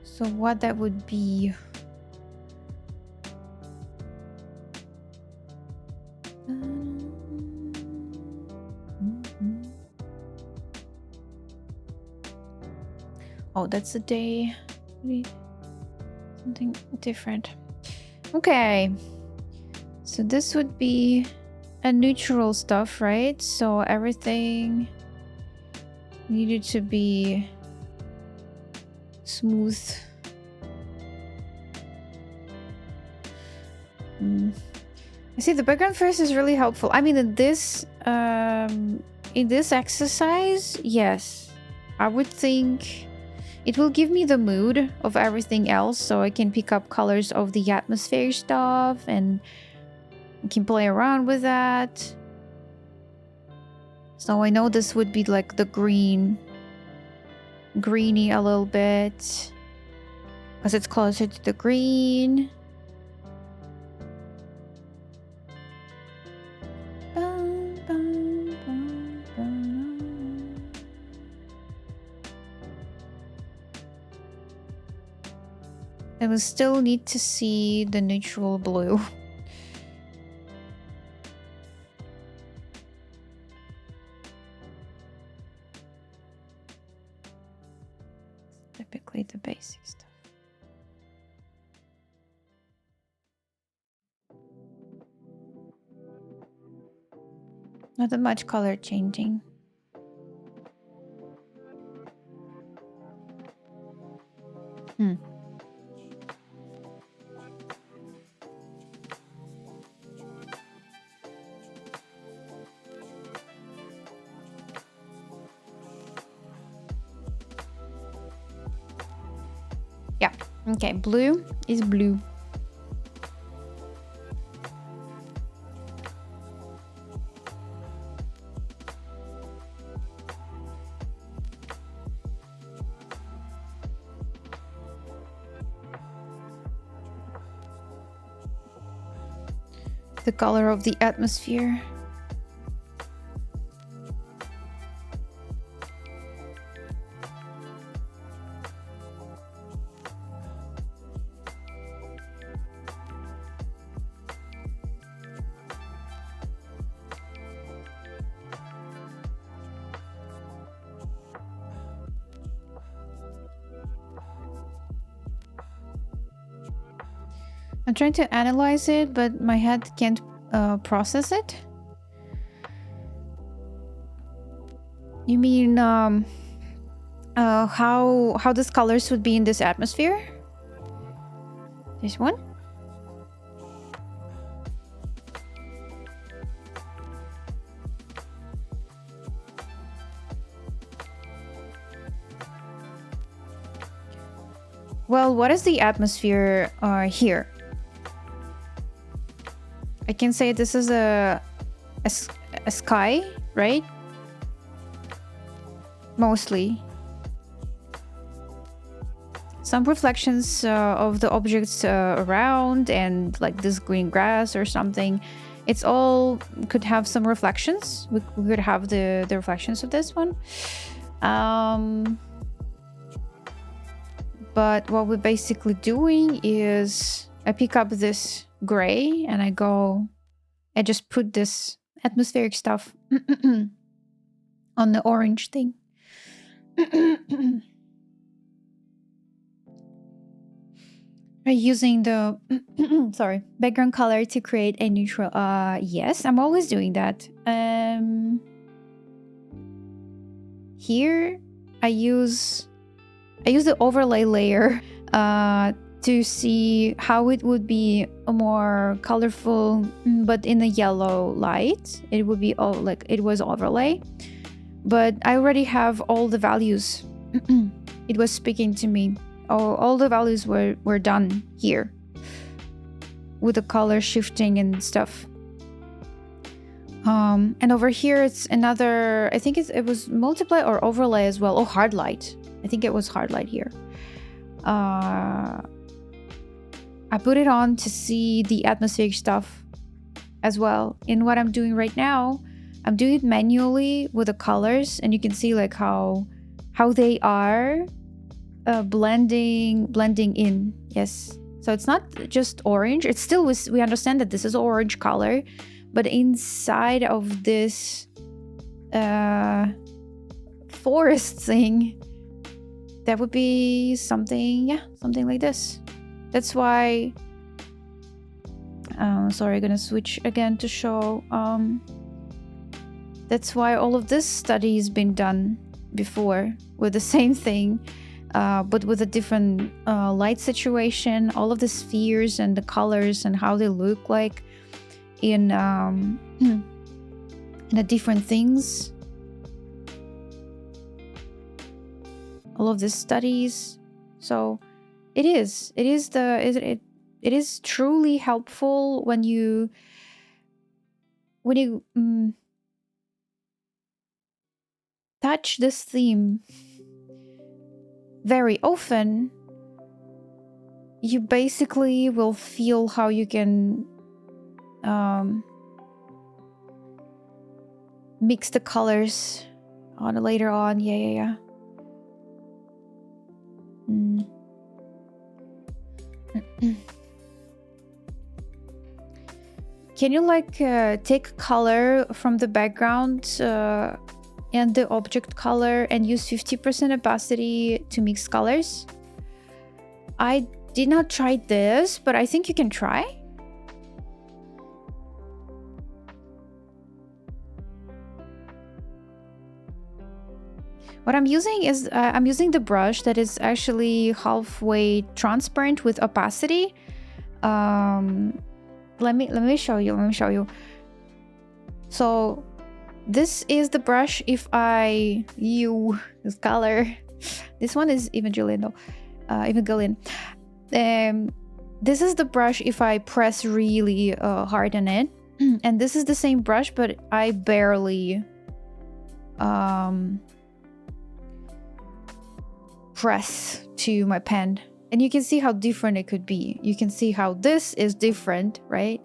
So what that would be? Oh, that's a day. Something different. Okay. So this would be a neutral stuff, right? So everything needed to be smooth. I see the background first is really helpful. I mean, in this exercise, yes, I would think it will give me the mood of everything else, so I can pick up colors of the atmosphere stuff and I can play around with that. So I know this would be like the greeny a little bit because it's closer to the green. I will still need to see the neutral blue. Typically the basic stuff. Not that much color changing. Yeah, okay, blue is blue. The color of the atmosphere. I'm trying to analyze it, but my head can't process it. You mean how these colors would be in this atmosphere? This one? Well, what is the atmosphere here? I can say this is a sky, right? Mostly. Some reflections of the objects around and like this green grass or something. It's all could have some reflections. We could have the reflections of this one. But what we're basically doing is I pick up this gray and I just put this atmospheric stuff on the orange thing. Using the background color to create a neutral. Yes, I'm always doing that. Here I use the overlay layer to see how it would be a more colorful, but in a yellow light. It would be all like it was overlay, but I already have all the values. It was speaking to me. All the values were done here with the color shifting and stuff. And over here it's another, I think it was multiply or overlay as well. Oh, hard light. I think it was hard light here. I put it on to see the atmospheric stuff as well. In what I'm doing right now, I'm doing it manually with the colors, and you can see like how they are blending in. Yes. So it's not just orange. It's still, we understand that this is orange color, but inside of this forest thing, that would be something, yeah, something like this. That's why, sorry, I'm gonna switch again to show. That's why all of this study has been done before with the same thing, but with a different light situation, all of the spheres and the colors and how they look like in the different things. All of these studies. So it is truly helpful when you touch this theme very often. You basically will feel how you can mix the colors on later on. Yeah. Can you like take color from the background and the object color and use 50% opacity to mix colors? I did not try this, but I think you can try. What I'm using is I'm using the brush that is actually halfway transparent with opacity. Let me show you. So this is the brush. If I use this color, this one is Evangelion though, Evangelion. This is the brush if I press really hard on it, and this is the same brush, but I barely press to my pen, and you can see how different it could be. You can see how this is different, right?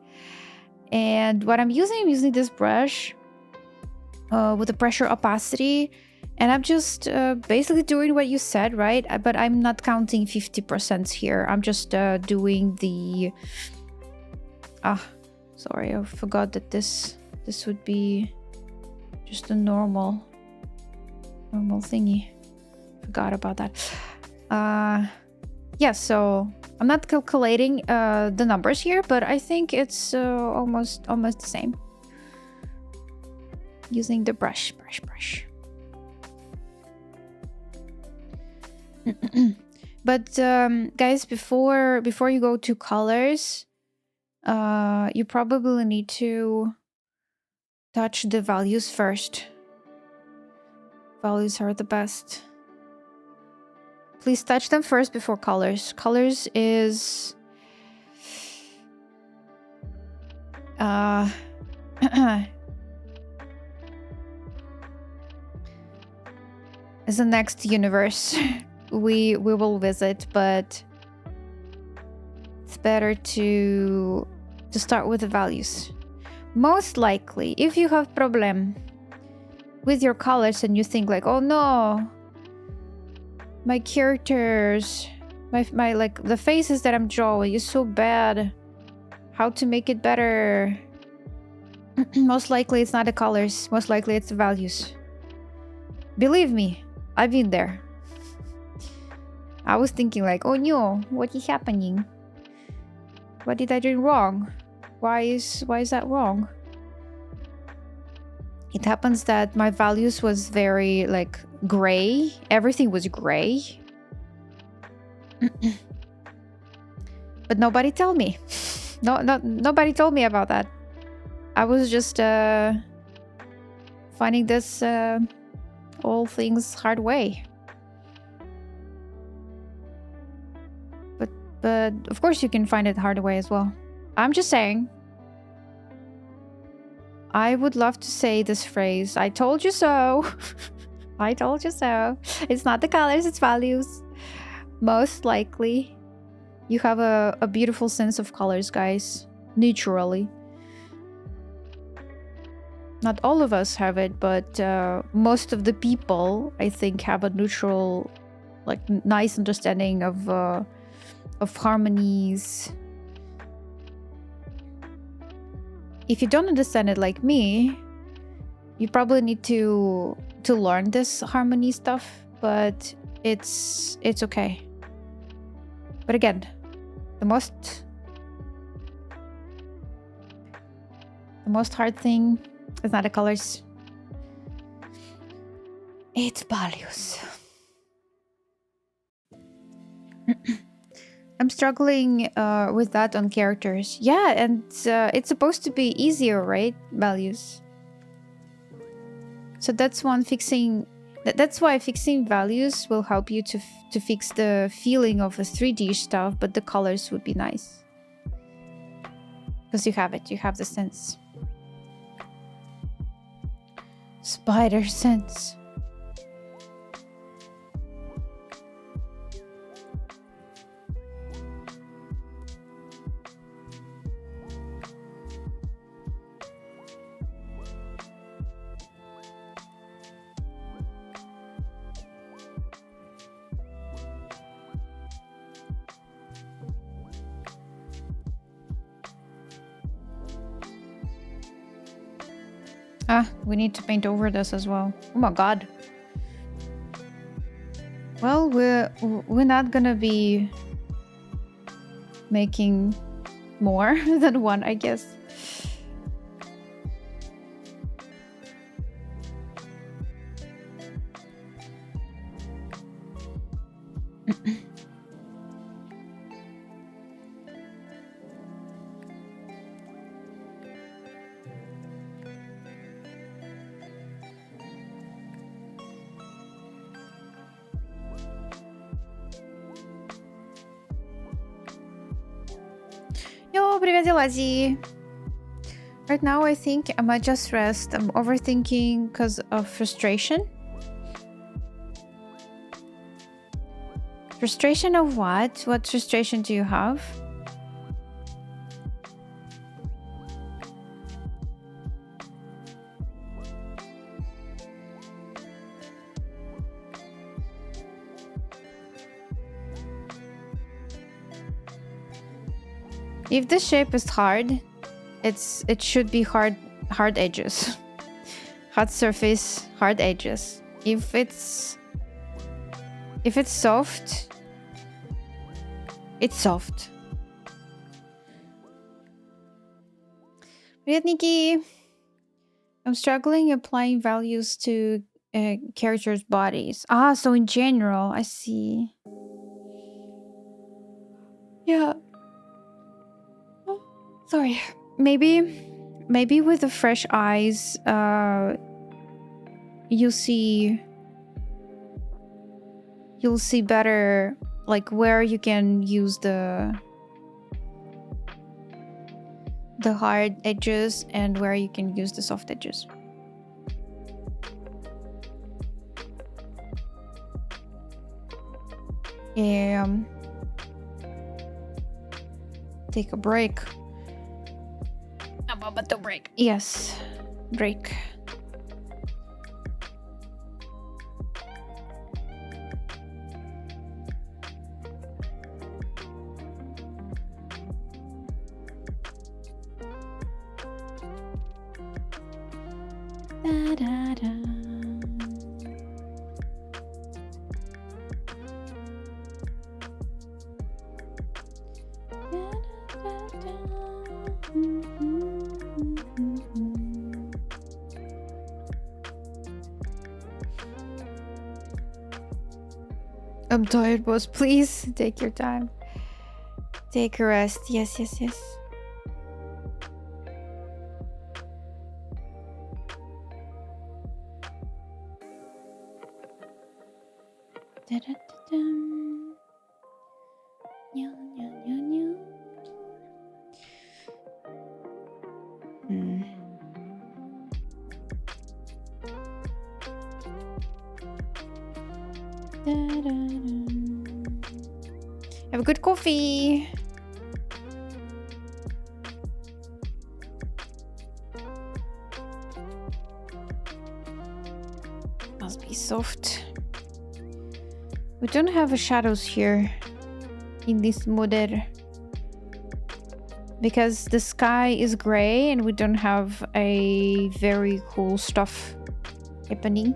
And what I'm using this brush with the pressure opacity, and I'm just basically doing what you said, right? But I'm not counting 50% here. I'm just doing the sorry, I forgot that this would be just a normal thingy. Forgot about that. Yeah, so I'm not calculating the numbers here, but I think it's almost the same. Using the brush. But guys, before you go to colors, you probably need to touch the values first. Values are the best. Please touch them first before colors. Colors is is the next universe we will visit, but it's better to start with the values. Most likely, if you have problem with your colors and you think like, oh no, my characters, my like the faces that I'm drawing is so bad, how to make it better? Most likely it's not the colors, most likely it's the values. Believe me, I've been there. I was thinking like, oh no, what is happening? What did I do wrong? Why is that wrong? It happens that my values was very like gray. Everything was gray. But nobody told me. Nobody told me about that. I was just finding this all things hard way. But of course you can find it hard way as well. I'm just saying. I would love to say this phrase, I told you so. I told you so. It's not the colors, it's values. Most likely, you have a beautiful sense of colors, guys. Naturally. Not all of us have it, but most of the people, I think, have a neutral, like, nice understanding of harmonies. If you don't understand it like me, you probably need to learn this harmony stuff, but it's okay. But again, the most hard thing is not the colors. It's values. I'm struggling with that on characters. Yeah, and it's supposed to be easier, right? Values. So that's one fixing. That's why fixing values will help you to fix the feeling of a 3D stuff, but the colors would be nice. Because you have it, you have the sense. Spider sense. We need to paint over this as well. Oh my god. Well, we're not gonna be making more than one, I guess. Yo, привет, Elazi. Right now, I think I might just rest. I'm overthinking because of frustration. Frustration of what? What frustration do you have? If the shape is hard, it should be hard edges. Hard surface, hard edges. If it's soft, it's soft. Привет, Nikki. I'm struggling applying values to characters' bodies. So in general, I see. Yeah. Oh, sorry. Maybe with the fresh eyes, you'll see better, like, where you can use the hard edges and where you can use the soft edges. Take a break. I'm about to break. Yes, break. Da, da, da. I'm tired, boss. Please take your time. Take a rest. Yes, yes, yes. Da-da-da-dum. Nya, nya, nya, nya. Da-da-dum. Have a good coffee. Must be soft. We don't have a shadows here in this model because the sky is gray and we don't have a very cool stuff happening.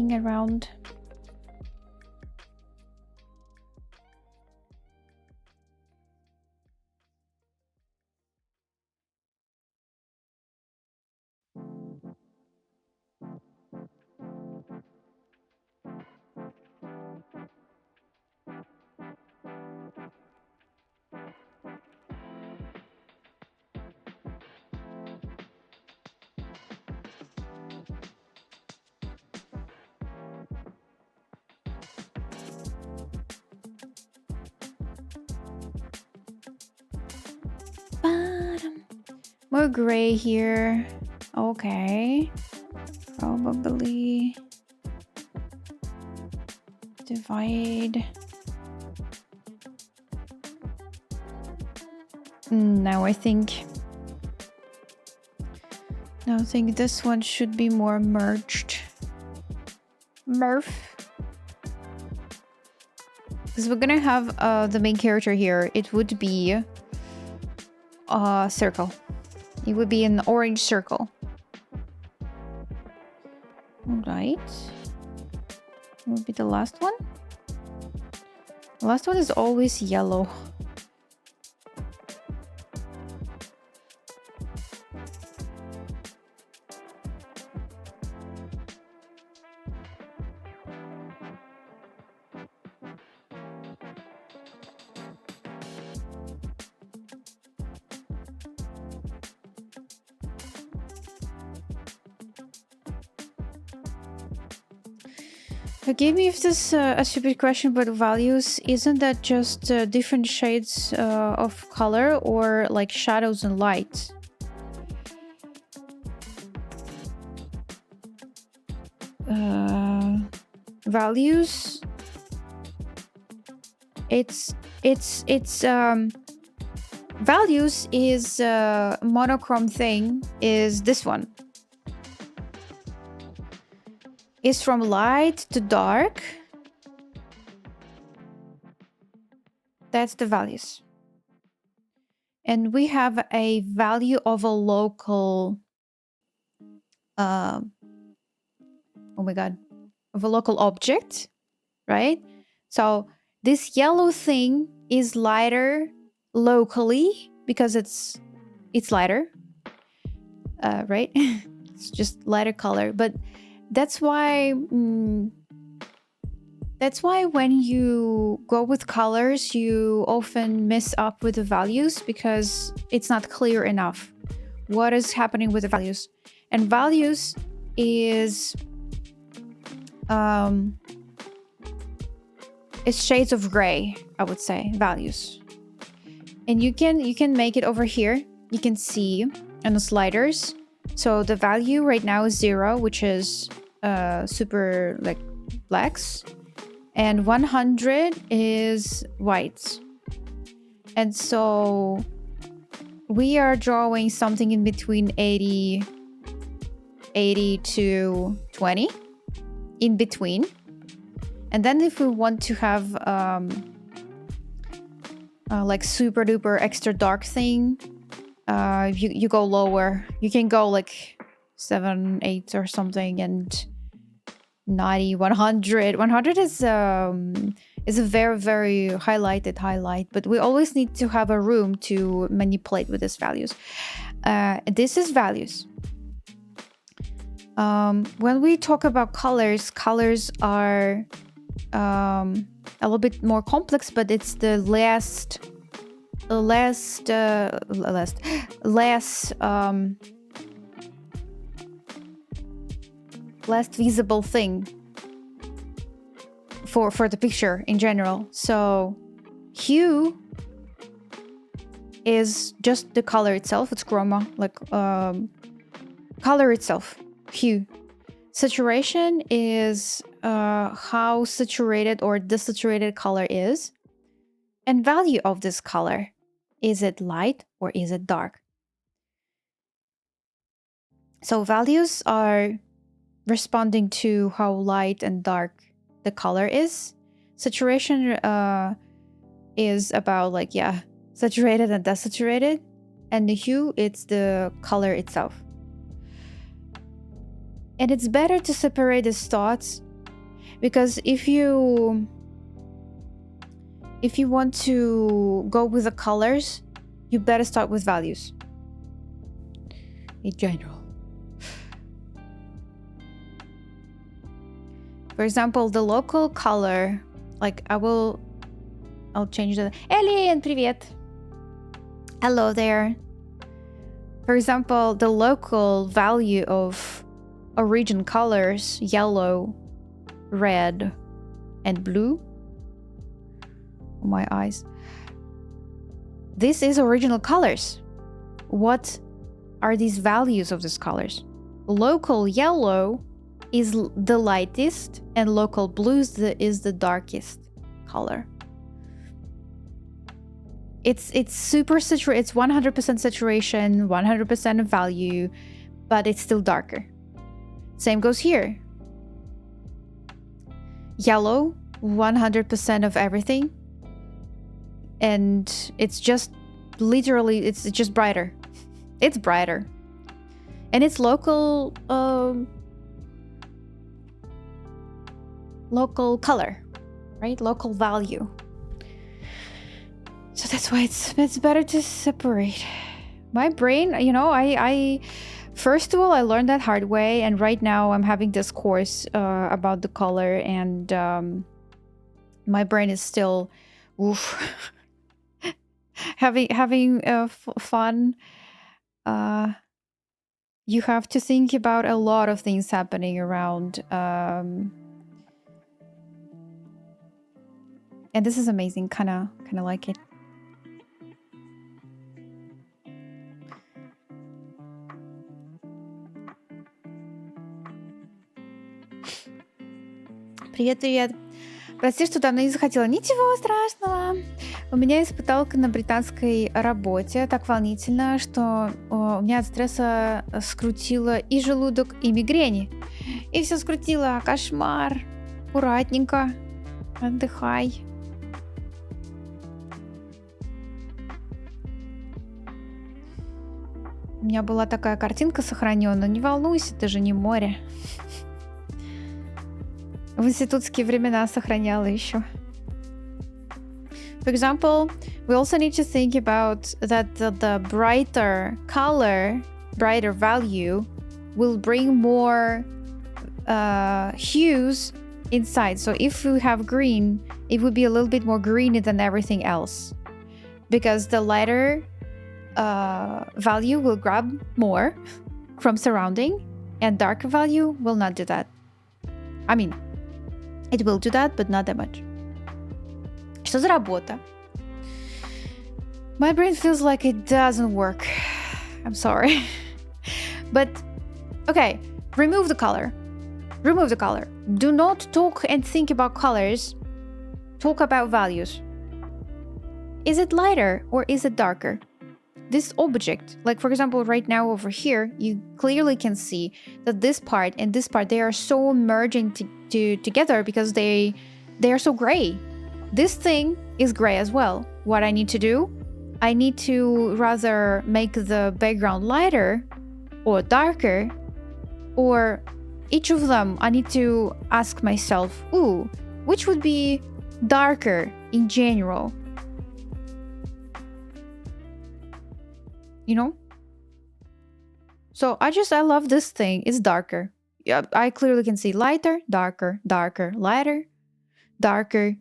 Around. More gray here. Okay. Probably divide. Now I think this one should be more merged. Murph. Because we're gonna have the main character here. It would be a circle. It would be an orange circle. Alright. Would be the last one. The last one is always yellow. Forgive me if this is a stupid question, but values, isn't that just different shades of color or like shadows and light? Values, values is monochrome thing is this one. Is from light to dark. That's the values. And we have a value of a local oh my god, of a local object, right? So this yellow thing is lighter locally because it's lighter, right? It's just lighter color, but that's why when you go with colors, you often mess up with the values because it's not clear enough what is happening with the values. And values is it's shades of gray, I would say, values. And you can make it over here. You can see on the sliders. So the value right now is 0, which is super like blacks, and 100 is whites. And so we are drawing something in between 80 to 20 in between. And then if we want to have like super duper extra dark thing, you go lower. You can go like 7, 8 or something, and 90, 100. 100 is a very, very highlight, but we always need to have a room to manipulate with these values. This is values. When we talk about colors are a little bit more complex, but it's the less visible thing for the picture in general. So hue is just the color itself. It's chroma, like color itself. Hue. Saturation is how saturated or desaturated color is, and value of this color. Is it light or is it dark? So values are responding to how light and dark the color is. Saturation is about like, yeah, saturated and desaturated. And the hue, it's the color itself. And it's better to separate these thoughts, because if you want to go with the colors, you better start with values in general. For example, the local color, like I'll change the... Alien, привет! Hello there. For example, the local value of origin colors, yellow, red, and blue. Oh, my eyes. This is original colors. What are these values of these colors? Local yellow is the lightest, and local blue is the darkest color. It's super saturated. It's 100% saturation, 100% of value, but it's still darker. Same goes here. Yellow, 100% of everything, and it's just literally, it's just brighter. It's brighter, and it's local color, right? Local value. So that's why it's better to separate. My brain, I first of all, I learned that hard way, and right now I'm having this course about the color, and my brain is still having fun. You have to think about a lot of things happening around, and this is amazing. Kind of like it. Привет. Прости, что давно не заходила. Ничего страшного. У меня испыталка на британской работе так волнительно, что у меня от стресса скрутило и желудок, и мигрени. И все скрутило. Кошмар. Аккуратненько. Отдыхай. У меня была такая картинка сохранена. Не волнуйся, ты же не море. В институтские времена сохраняла еще. For example, we also need to think about that the brighter color, brighter value will bring more hues inside. So if we have green, it would be a little bit more greeny than everything else, because the lighter value will grab more from surrounding, and darker value will not do that. I mean, it will do that, but not that much. Что за работа? My brain feels like it doesn't work. I'm sorry. But, okay, remove the color. Remove the color. Do not talk and think about colors. Talk about values. Is it lighter or is it darker? This object, like for example, right now over here, you clearly can see that this part and this part, they are so merging together because they are so gray. This thing is gray as well. What I need to do, I need to rather make the background lighter or darker, or each of them I need to ask myself, ooh, which would be darker in general? You know? So I love this thing. It's darker. I clearly can see lighter, darker, darker, lighter, darker.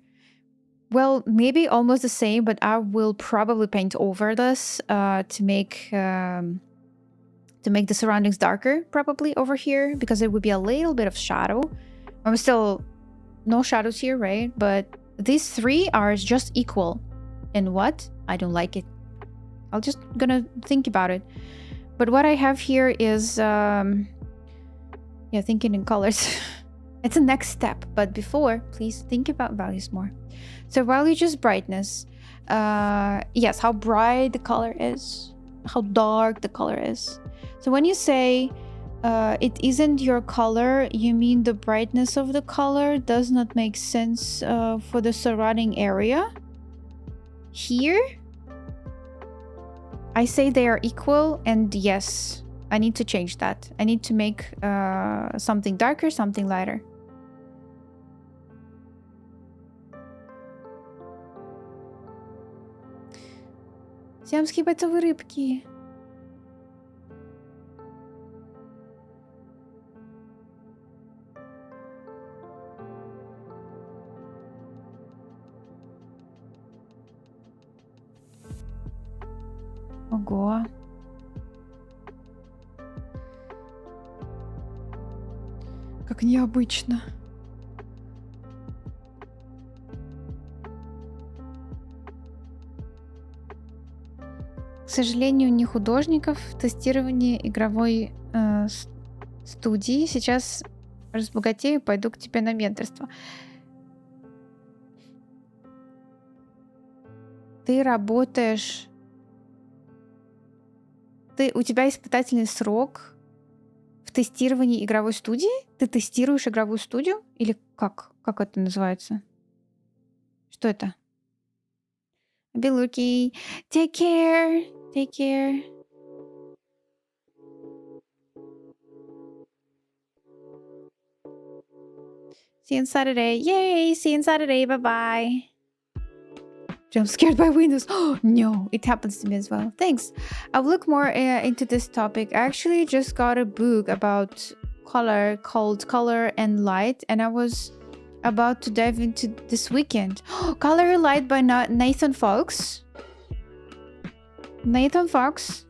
Well, maybe almost the same, but I will probably paint over this to make the surroundings darker, probably over here, because it would be a little bit of shadow. I'm still no shadows here, right? But these three are just equal. And what? I don't like it. I'll just gonna think about it. But what I have here is thinking in colors. It's a next step, but before, please think about values more. So value just brightness. Yes, how bright the color is, how dark the color is. So when you say it isn't your color, you mean the brightness of the color does not make sense for the surrounding area. Here, I say they are equal, and yes, I need to change that. I need to make something darker, something lighter. Сиамские бойцовые рыбки. Ого. Как необычно. К сожалению, не художников в тестировании игровой студии. Сейчас разбогатею, пойду к тебе на менторство. Ты работаешь... У тебя испытательный срок в тестировании игровой студии? Ты тестируешь игровую студию? Или как? Как это называется? Что это? Белуки. Take care. Take care. See you on Saturday. Yay! See you on Saturday. Bye-bye. I'm scared by windows. Oh, no. It happens to me as well. Thanks. I'll look more into this topic. I actually just got a book about color called Color and Light, and I was about to dive into this weekend. Color and Light by Nathan Fox. Nathan Fox.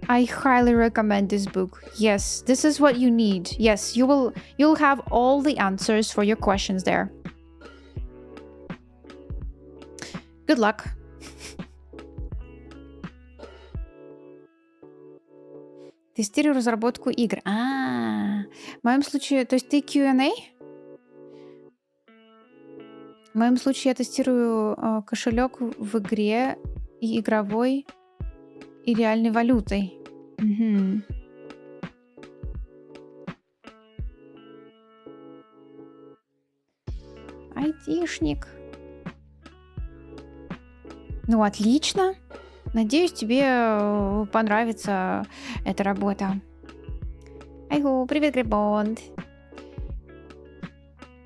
I highly recommend this book. Yes, this is what you need. Yes, you'll have all the answers for your questions there. Good luck. Тестирую разработку игр. В моем случае, то есть ты Q&A? В моем случае я тестирую кошелек в игре и игровой, и реальной валютой. Угу. Айтишник. Ну, отлично. Надеюсь, тебе понравится эта работа. Айгу, привет, Грибонд.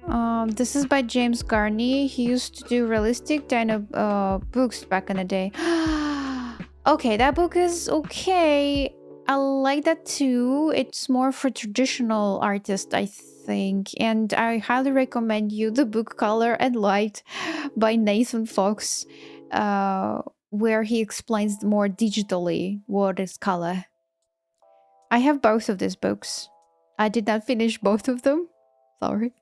This is by James Garney. He used to do realistic kind of books back in the day. Okay, that book is okay. I like that too. It's more for traditional artists, I think. And I highly recommend you the book Color and Light by Nathan Fox. Where he explains more digitally what is color. I have both of these books. I did not finish both of them. Sorry.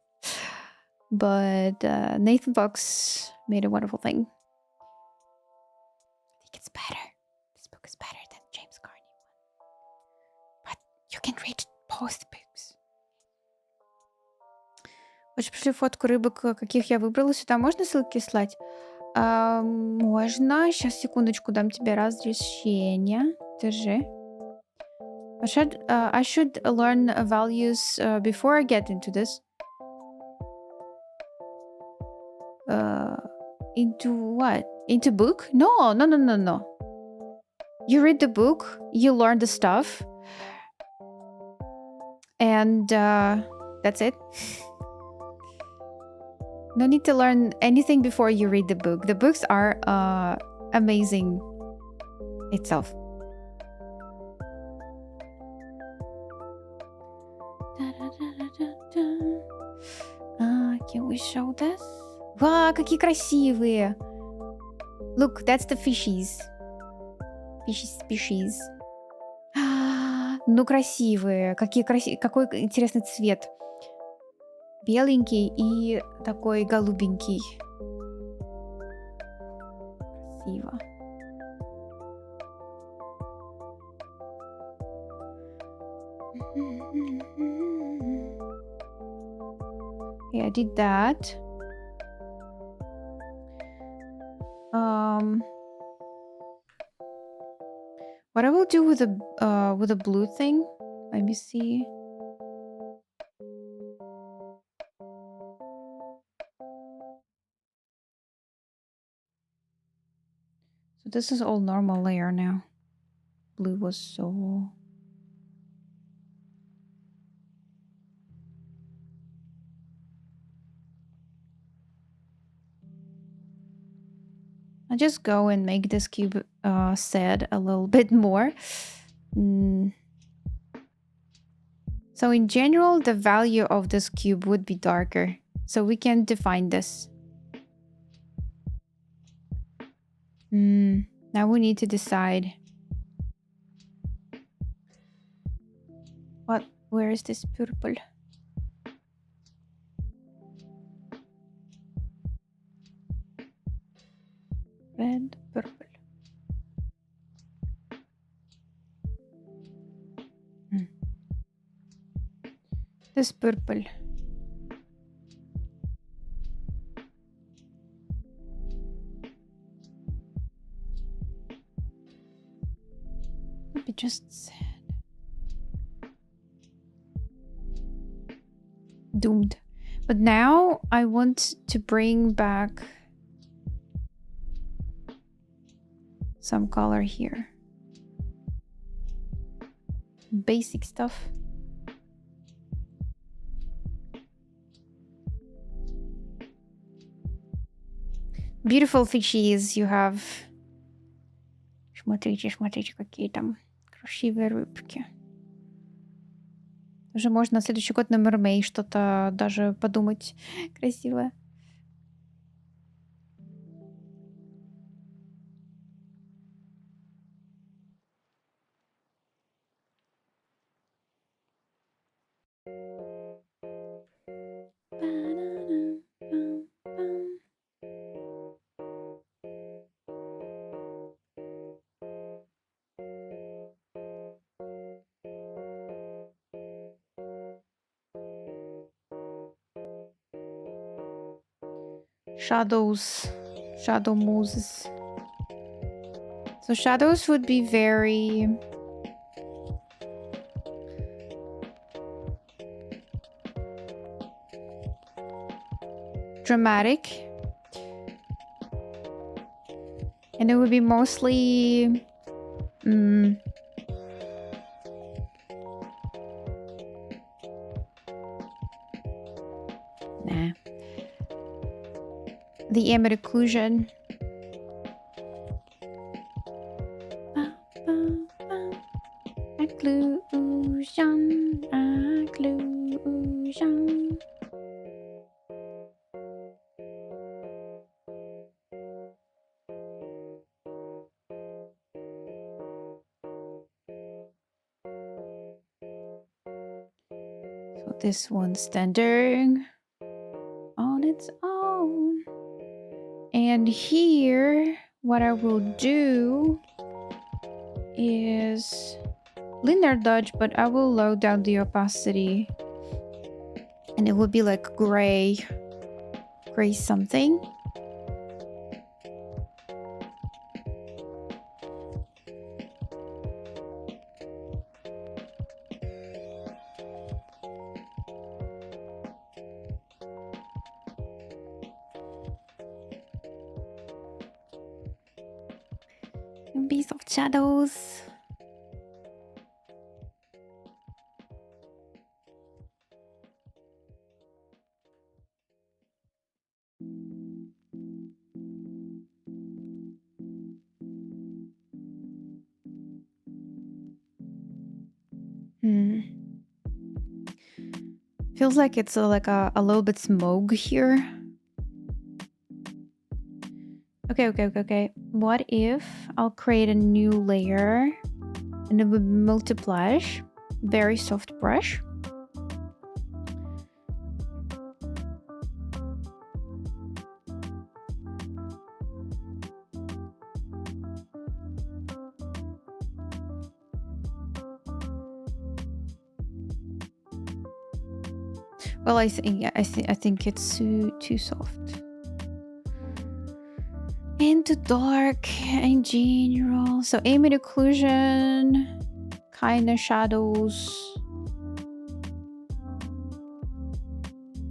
But Nathan Fox made a wonderful thing. I think it's better. This book is better than James Garney one. But you can read both books. Хочешь, пришли фотку рыбок, каких я выбрала сюда? Можно ссылки слать? Можно. Сейчас, секундочку, дам тебе разрешение. Держи. I should learn values before I get into this. Into what? Into book? No. You read the book, you learn the stuff, and that's it. No need to learn anything before you read the book. The books are amazing itself. we show this? Wow, какие красивые! Look, that's the fishies. Species. Ну, красивые. Какой интересный цвет. Беленький и такой голубенький. Красиво. Okay, I did that. What I will do with the blue thing? Let me see. So this is all normal layer now. Blue was so... I'll just go and make this cube sad a little bit more. So in general, the value of this cube would be darker. So we can define this. Now we need to decide. Where is this purple? Red, purple. This purple. Maybe just sad. Doomed. But now I want to bring back some color here. Basic stuff. Beautiful fishies you have. Смотрите, смотрите, какие там красивые рыбки. Уже можно на следующий год на Мермей что-то даже подумать красивое. Shadows. Shadow mooses. So shadows would be very... dramatic. And it would be mostly... Nah. The ambient occlusion. Occlusion. So this one's standing on its own. And here, what I will do is linear dodge, but I will lower down the opacity. And it will be like gray something. Be soft shadows. Feels like it's like a little bit smoke here. Okay. What if I'll create a new layer and it will multiply? Very soft brush. Well, I think it's too soft. Into dark in general. So ambient occlusion, kind of shadows.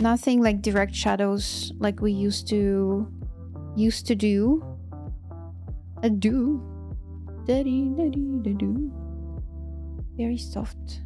Nothing like direct shadows like we used to do. Daddy. Very soft.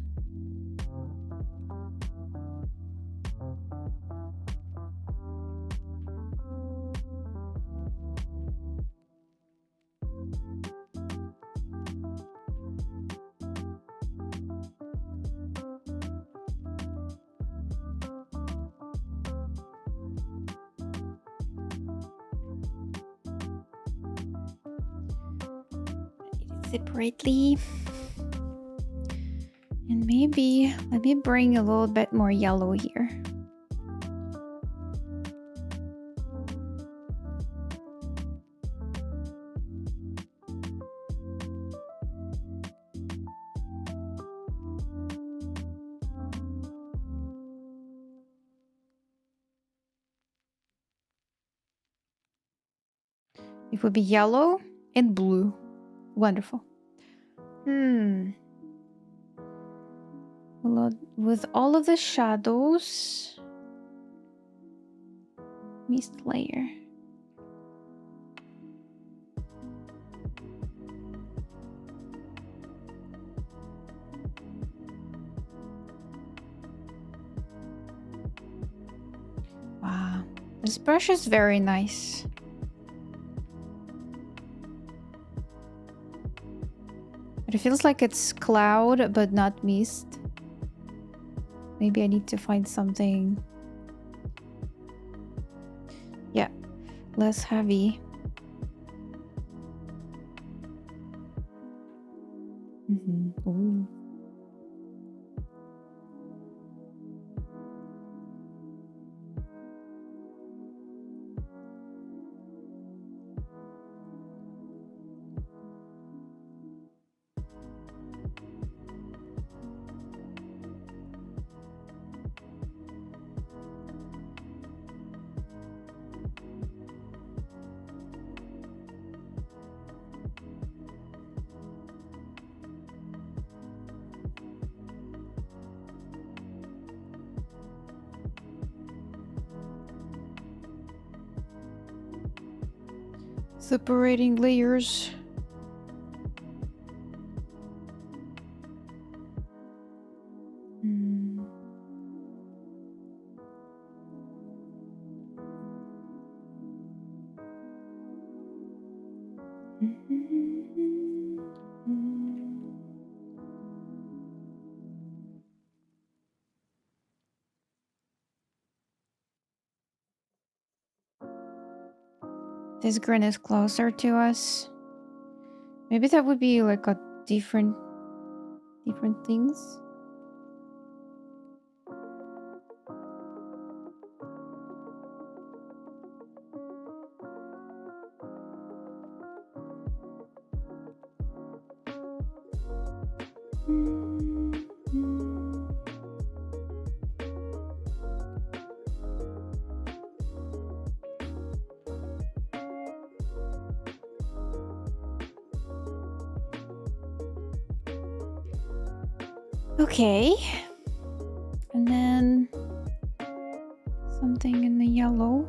Separately. And maybe let me bring a little bit more yellow here. It would be yellow and blue. Wonderful. With all of the shadows, mist layer. Wow, this brush is very nice. It feels like it's cloud, but not mist. Maybe I need to find something, yeah, less heavy. Ooh. Separating layers. This green is closer to us. Maybe that would be like a different things. Okay, and then something in the yellow.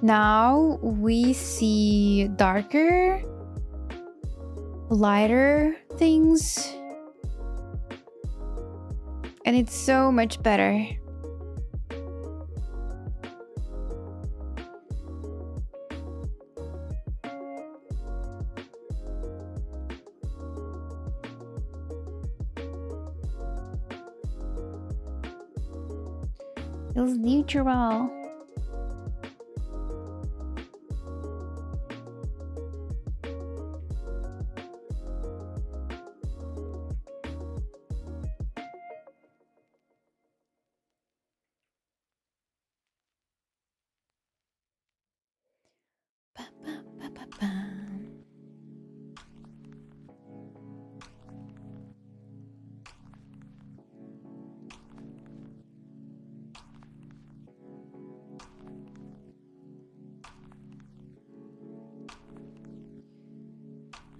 Now we see darker lighter things. And it's so much better. Feels neutral.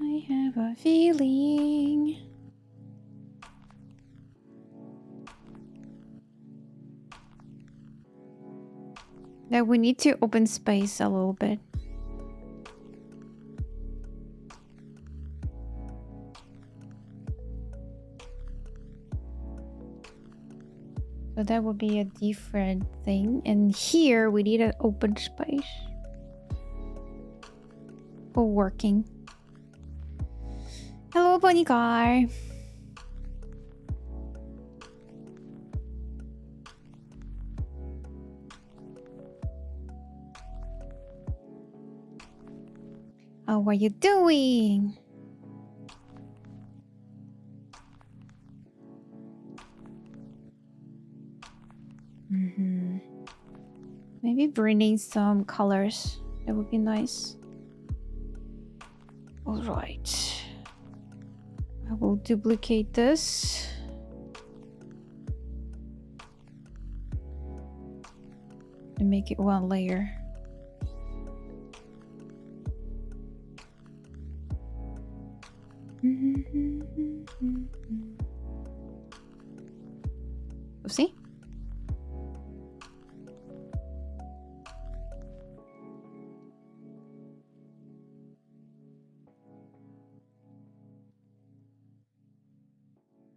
I have a feeling. That we need to open space a little bit. So that would be a different thing. And here we need an open space for working. Hello, Bunny Car. How are you doing? Maybe bringing some colors. That would be nice. All right. I will duplicate this. And make it one layer. See?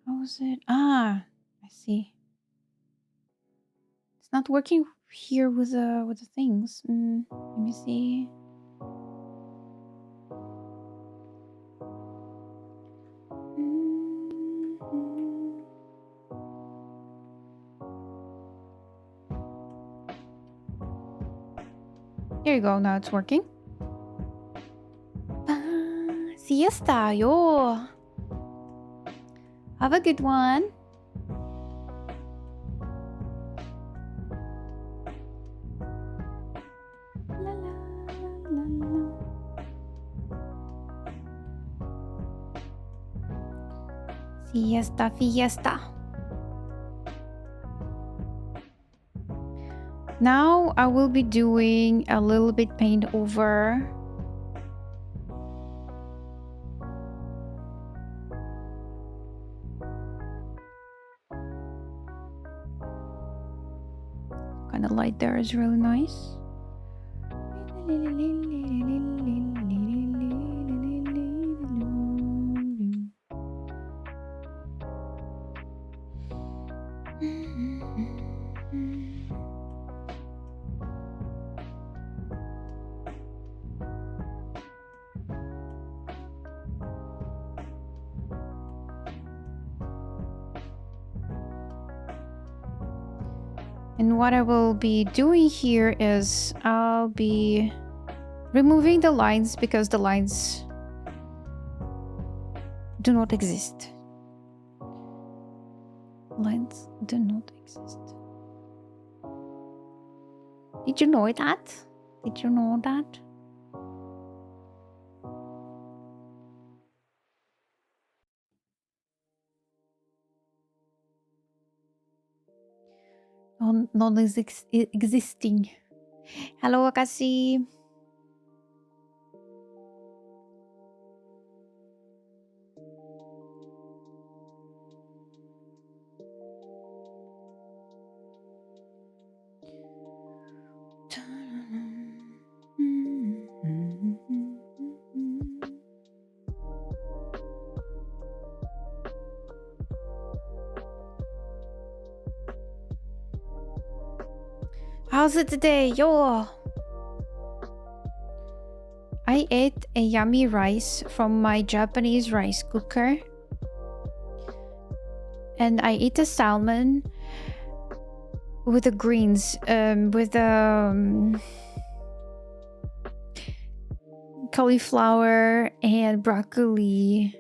How is it? Ah, I see. It's not working here with the things. Let me see. There you go. Now it's working. Siesta, yo. Have a good one. La, la, la, la. Fiesta, fiesta. Now I will be doing a little bit paint over. Kind of light there is really nice. And what I will be doing here is I'll be removing the lines because the lines do not exist. Lines do not exist. Did you know that? Did you know that? Non-existing. Hello, Akashi. How's it today? Yo! I ate a yummy rice from my Japanese rice cooker. And I ate a salmon with the greens, with cauliflower and broccoli.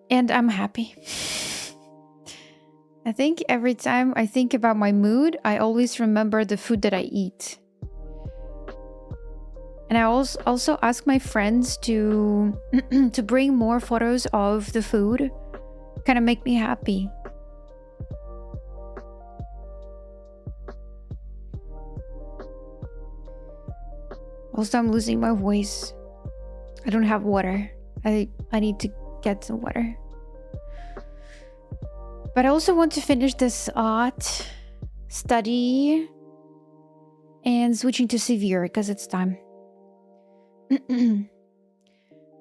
And I'm happy. I think every time I think about my mood, I always remember the food that I eat. And I also ask my friends to to bring more photos of the food. Kind of make me happy. Also, I'm losing my voice. I don't have water. I need to get some water. But I also want to finish this art study and switching to Sivir because it's time.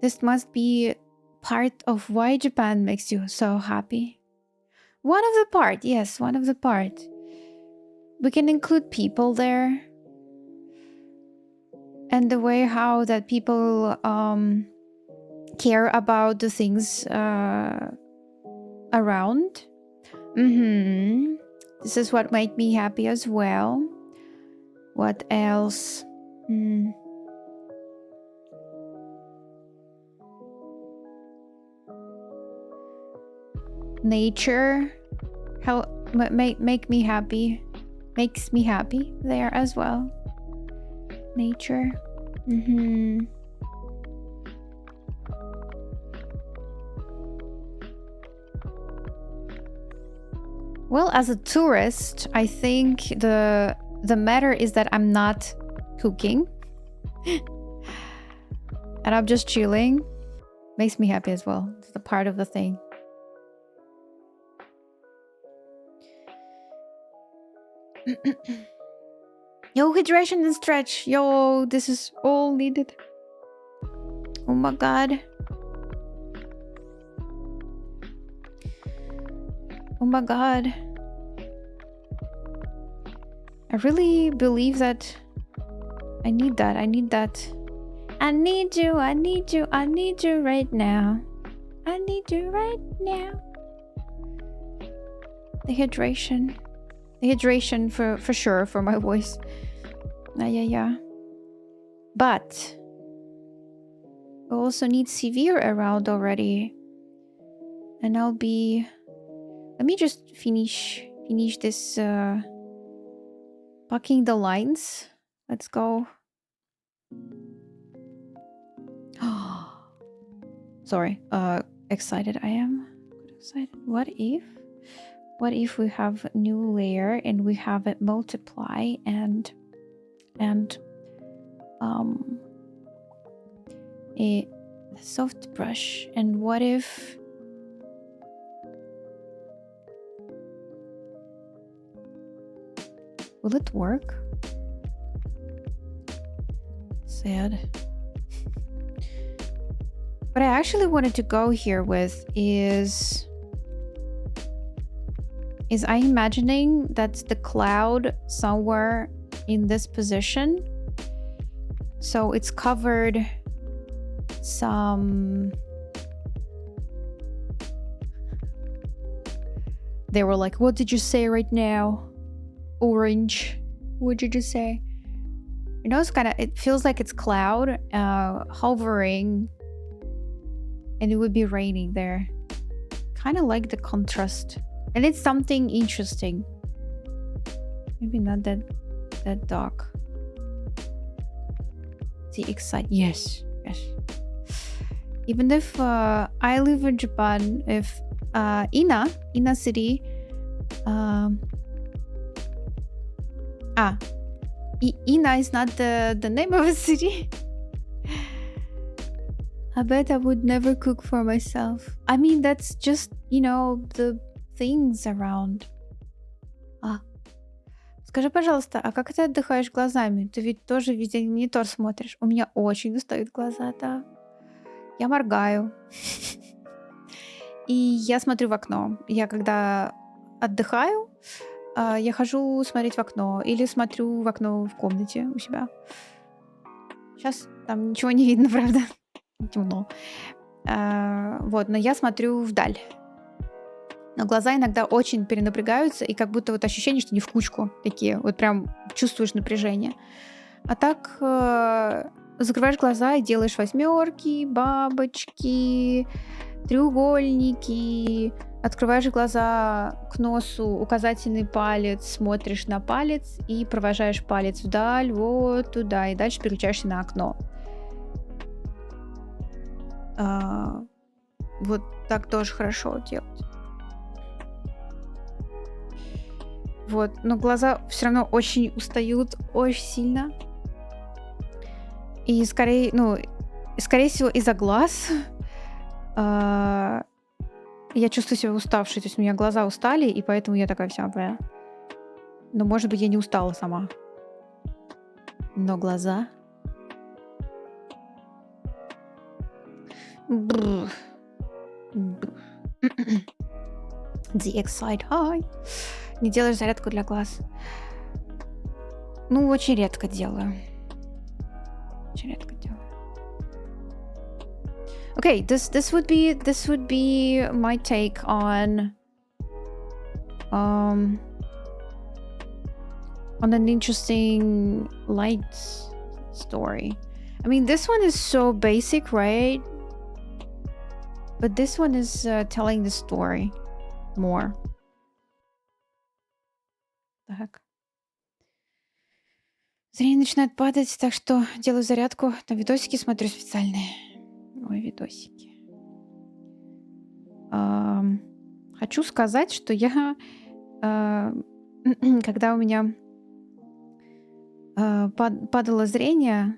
This must be part of why Japan makes you so happy. One of the part, yes, one of the part. We can include people there. And the way how that people care about the things around. This is what made me happy as well. What else? Nature make me happy. Makes me happy there as well. Nature. Well, as a tourist, I think the matter is that I'm not cooking. And I'm just chilling. Makes me happy as well. It's the part of the thing. Yo, hydration and stretch. Yo, this is all needed. Oh my god. Oh my god. I really believe that I need that. I need that. I need you. I need you. I need you right now. I need you right now. The hydration. The hydration for sure for my voice. Yeah. But I also need Sivir around already. And I'll be... Let me just finish this packing the lines. Let's go. Sorry. Excited I am. Excited. What if we have a new layer and we have it multiply and a soft brush, and what if will it work? Sad. What I actually wanted to go here with is I imagining that's the cloud somewhere in this position. So it's covered some... They were like, what did you say right now? Orange. What did you say? You know, it feels like it's cloud hovering, and it would be raining there. Kind of like the contrast. And it's something interesting. Maybe not that dark. The excitement. Yes. Even if I live in Japan, if Ina city, Ina is not the name of a city. I bet I would never cook for myself. I mean, that's just, the things around. Скажи, пожалуйста, а как ты отдыхаешь глазами? Ты ведь тоже везде в монитор смотришь. У меня очень устают глаза, да. Я моргаю. И я смотрю в окно. Я когда отдыхаю, я хожу смотреть в окно или смотрю в окно в комнате у себя. Сейчас там ничего не видно, правда. Темно. Вот, но я смотрю вдаль. Но глаза иногда очень перенапрягаются, и как будто вот ощущение, что не в кучку такие. Вот прям чувствуешь напряжение. А так закрываешь глаза и делаешь восьмерки, бабочки, треугольники. Открываешь глаза к носу, указательный палец, смотришь на палец и провожаешь палец вдаль, вот туда. И дальше переключаешься на окно. Вот так тоже хорошо делать. Вот, но глаза все равно очень устают, очень сильно. И скорее всего, из-за глаз я чувствую себя уставшей. То есть у меня глаза устали, и поэтому я такая вся бля. Но, может быть, я не устала сама. Но глаза... Бррр. The Excite High. Не делаешь зарядку для глаз? Ну, очень редко делаю. Очень редко делаю. Okay, this would be my take on an interesting light story. I mean, this one is so basic, right? But this one is telling the story more. Так. Зрение начинает падать, так что делаю зарядку. Там видосики смотрю специальные. Ой, видосики. Хочу сказать, что я, когда у меня падало зрение,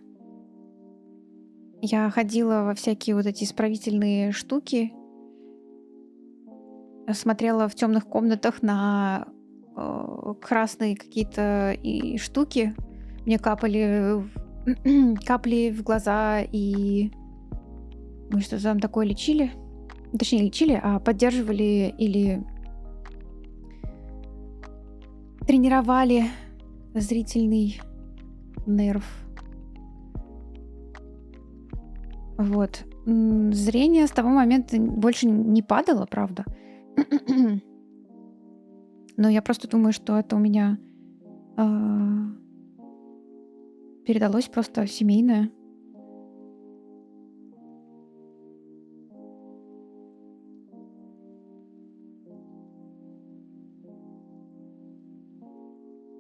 я ходила во всякие вот эти исправительные штуки, смотрела в темных комнатах на красные какие-то и штуки. Мне капли в глаза, и мы что-то там такое лечили. Точнее, не лечили, а поддерживали или тренировали зрительный нерв. Вот. Зрение с того момента больше не падало, правда. Но я просто думаю, что это у меня передалось просто семейное.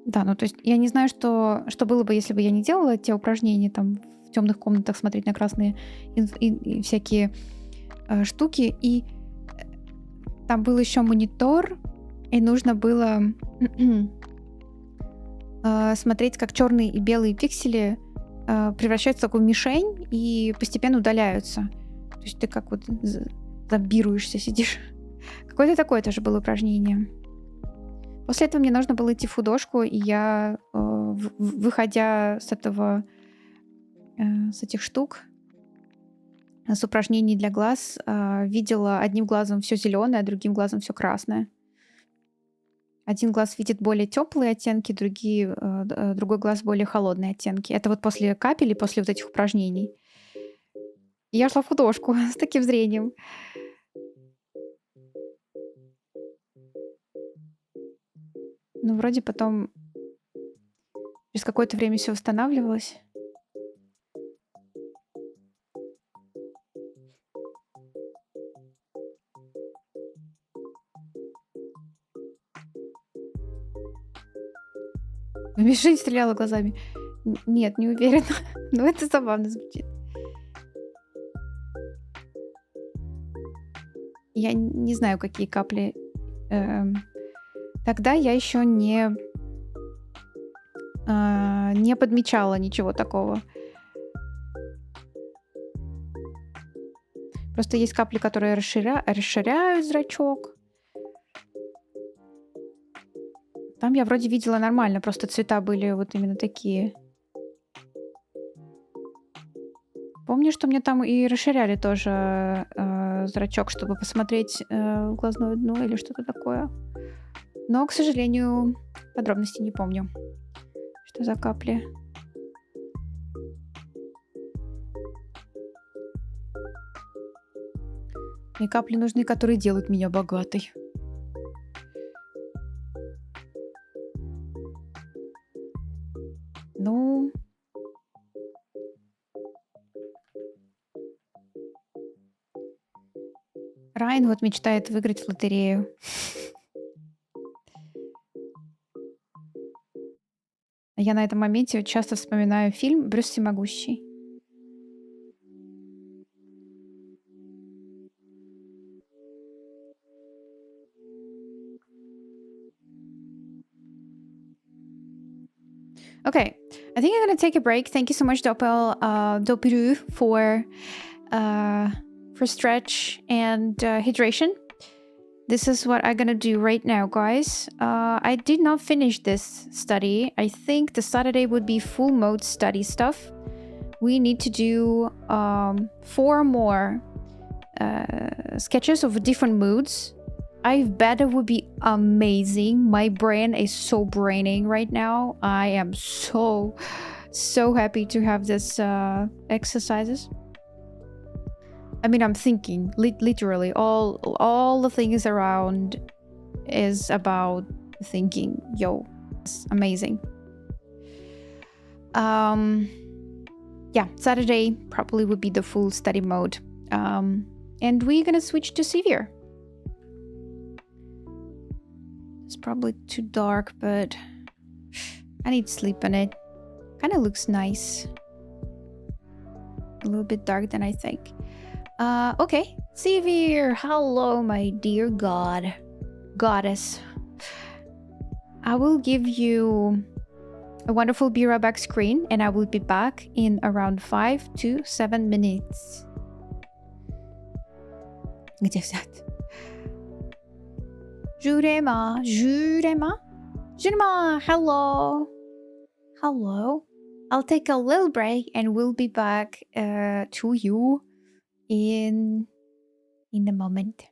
Да, ну то есть я не знаю, что было бы, если бы я не делала те упражнения, там в темных комнатах смотреть на красные и всякие штуки. И там был еще монитор, и нужно было смотреть, как черные и белые пиксели превращаются в такую мишень и постепенно удаляются. То есть ты как вот зомбируешься, сидишь. Какое-то такое тоже было упражнение. После этого мне нужно было идти в художку, и я, выходя с этих штук, с упражнений для глаз, видела одним глазом все зеленое, а другим глазом все красное. Один глаз видит более теплые оттенки, другой глаз более холодные оттенки. Это вот после капель и после вот этих упражнений. И я шла в художку с таким зрением. Ну, вроде потом через какое-то время все восстанавливалось. Мишень стреляла глазами. Нет, не уверена. Но это забавно звучит. Я не знаю, какие капли. Тогда я еще не подмечала ничего такого. Просто есть капли, которые расширяют зрачок. Там я вроде видела нормально, просто цвета были вот именно такие. Помню, что мне там и расширяли тоже зрачок, чтобы посмотреть глазное дно или что-то такое. Но, к сожалению, подробностей не помню. Что за капли? Мне капли нужны, которые делают меня богатой. Ну... Райан вот мечтает выиграть в лотерею. Я на этом моменте часто вспоминаю фильм «Брюс Всемогущий». Okay, I think I'm gonna take a break. Thank you so much, Dopiru, for stretch and hydration. This is what I'm gonna do right now, guys. I did not finish this study. I think the Saturday would be full mode study stuff. We need to do 4 more sketches of different moods. I bet it would be amazing. My brain is so braining right now. I am so happy to have this exercises. I mean, I'm thinking literally all the things around is about thinking. Yo, it's amazing. Yeah, Saturday probably would be the full study mode. And we're gonna switch to Sivir. It's probably too dark, but I need sleep in it. Kind of looks nice. A little bit dark than I think. Okay. Sivir, hello, my dear goddess. I will give you a wonderful Be back screen, and I will be back in around 5 to 7 minutes. Где взять? Jurema, hello. I'll take a little break and we'll be back to you in a moment.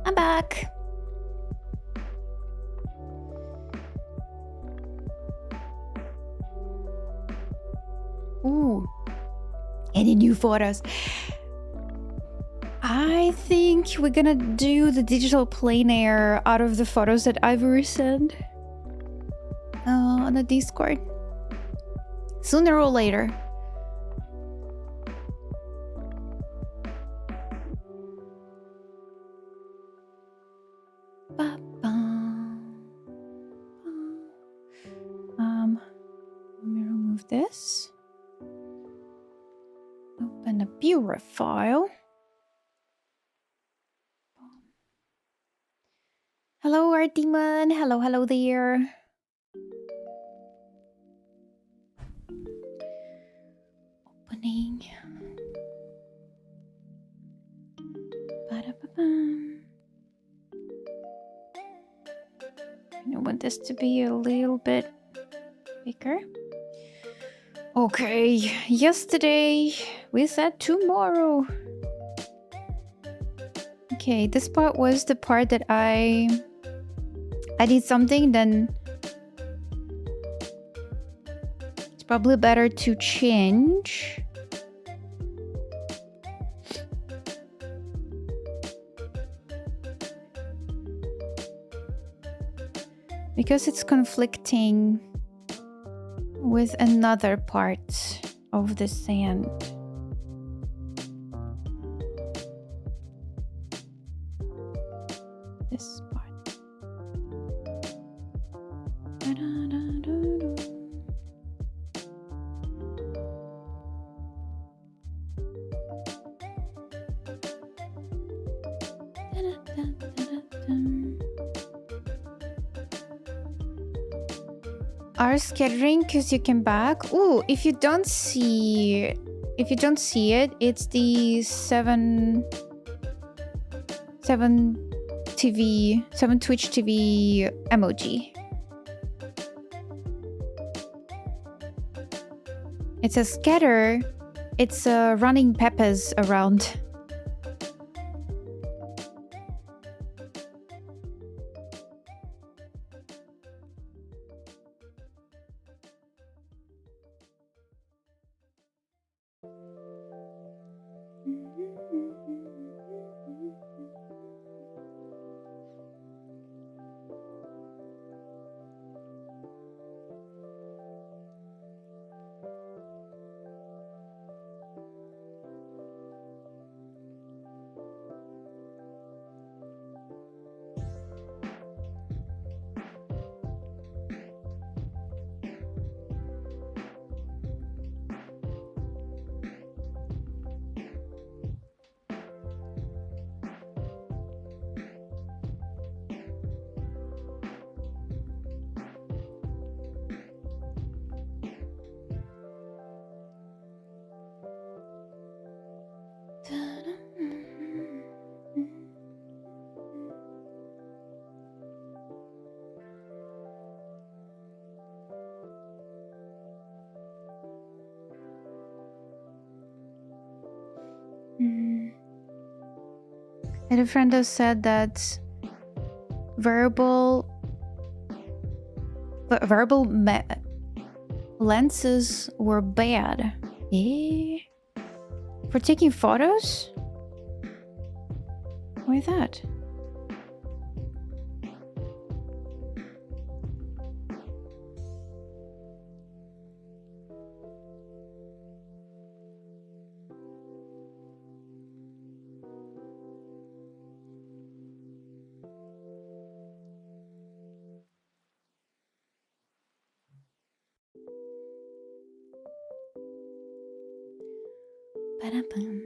I'm back. Ooh. Any new photos? I think we're gonna do the digital plein air out of the photos that Ivory sent on the Discord. Sooner or later. Let me remove this. Open the Bureau file. Hello, Art Demon. Hello there. Opening. Ba-da-ba-bum. I want this to be a little bit bigger. Okay, yesterday we said tomorrow. Okay, this part was the part that I did something, then it's probably better to change. Because it's conflicting with another part of the sand. This part. Are scattering because you came back. Ooh, if you don't see it, it's the 7 Twitch TV emoji. It's a scatter. It's running peppers around. And a friend has said that verbal lenses were bad. For taking photos? Why that? Ba-da-bum.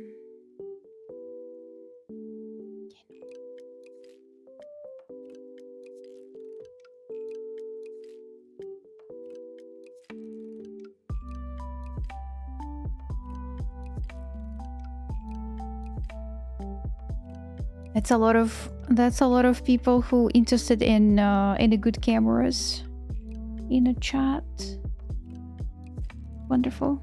That's a lot of people who interested in the good cameras in a chat. Wonderful.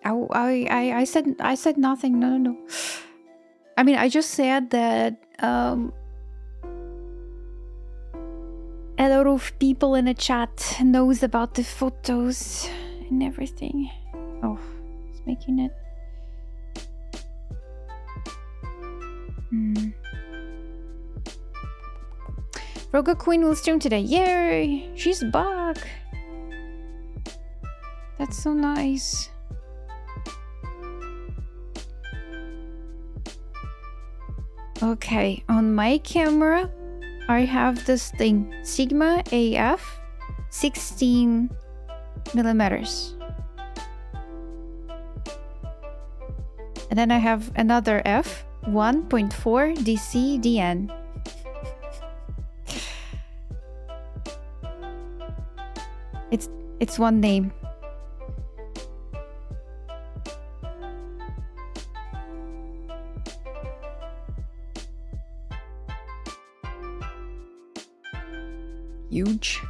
I said nothing. No. I mean, I just said that a lot of people in the chat knows about the photos and everything. Oh, it's making it. Roga Queen will stream today. Yay! She's back. That's so nice. Okay, on my camera, I have this thing, Sigma AF 16 millimeters. And then I have another F 1.4 DC DN. It's one name. Huge.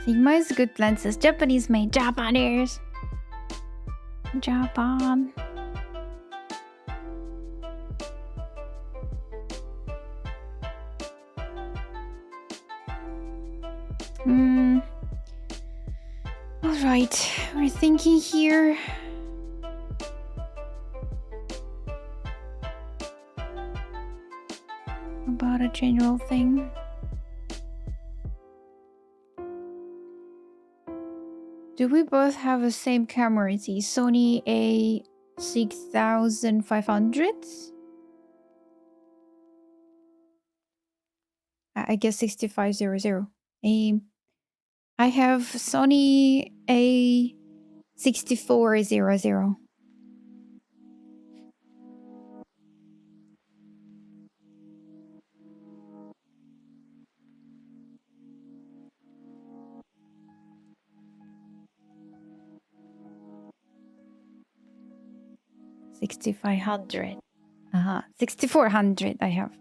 Sigma is good lenses. Japanese made. Japanese. Japan. Alright, we're thinking here. About a general thing. Do we both have the same camera? The Sony A6500? I guess 6500. I have Sony A6400. $6,500. 6,400 I have.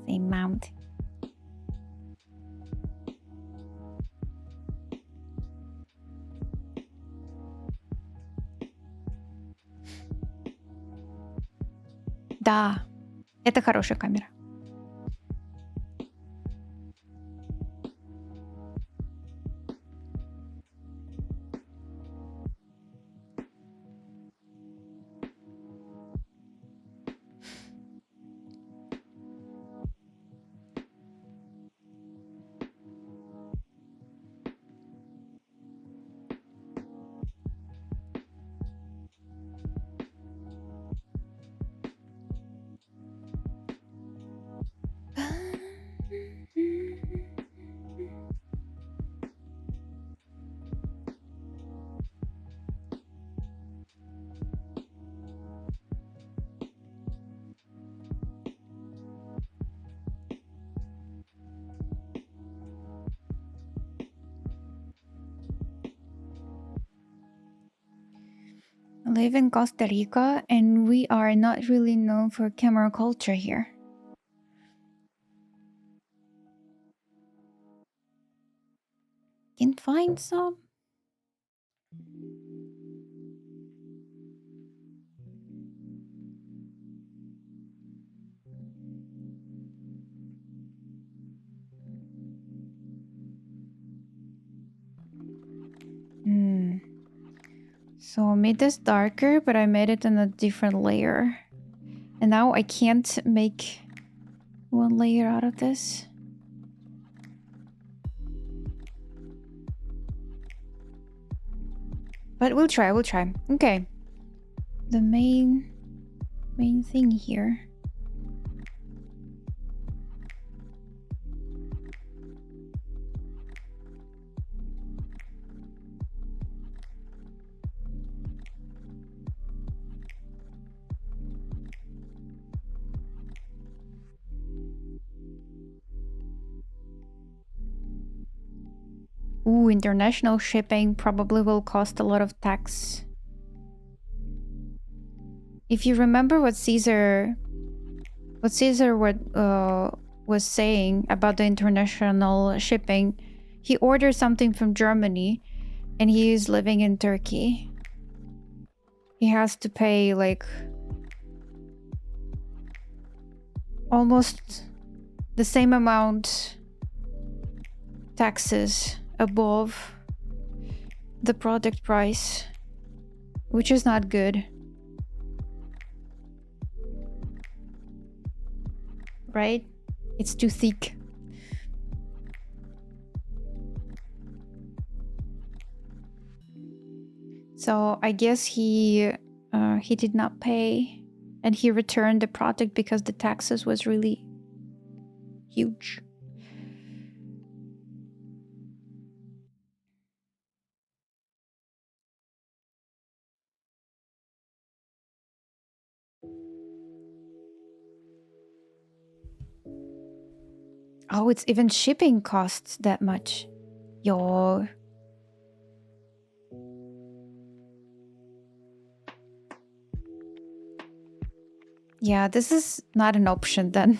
Same mount. Да, это хорошая камера. I live in Costa Rica and we are not really known for camera culture here. Can find some. So I made this darker, but I made it in a different layer. And now I can't make one layer out of this. But we'll try. Okay. The main thing here. Ooh, international shipping probably will cost a lot of tax. If you remember what Caesar was saying about the international shipping, he ordered something from Germany and he is living in Turkey. He has to pay like almost the same amount taxes above the product price, which is not good. Right? It's too thick. So I guess he did not pay and he returned the product because the taxes was really huge. Oh, it's even shipping costs that much. Yo. Yeah, this is not an option then.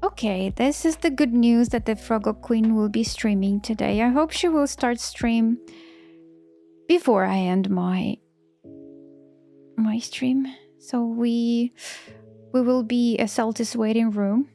Okay, this is the good news that the Froggle Queen will be streaming today. I hope she will start stream before I end my stream. So we will be a Celtis waiting room.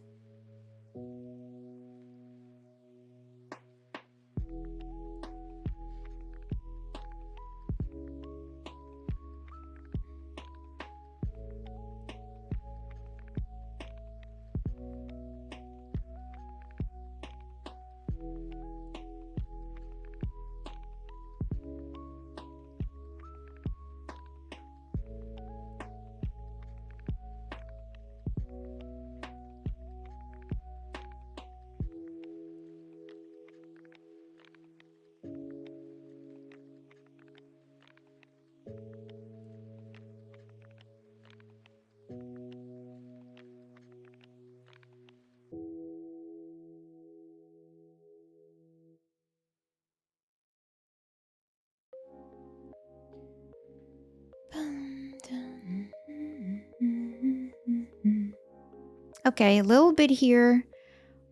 Okay, a little bit here,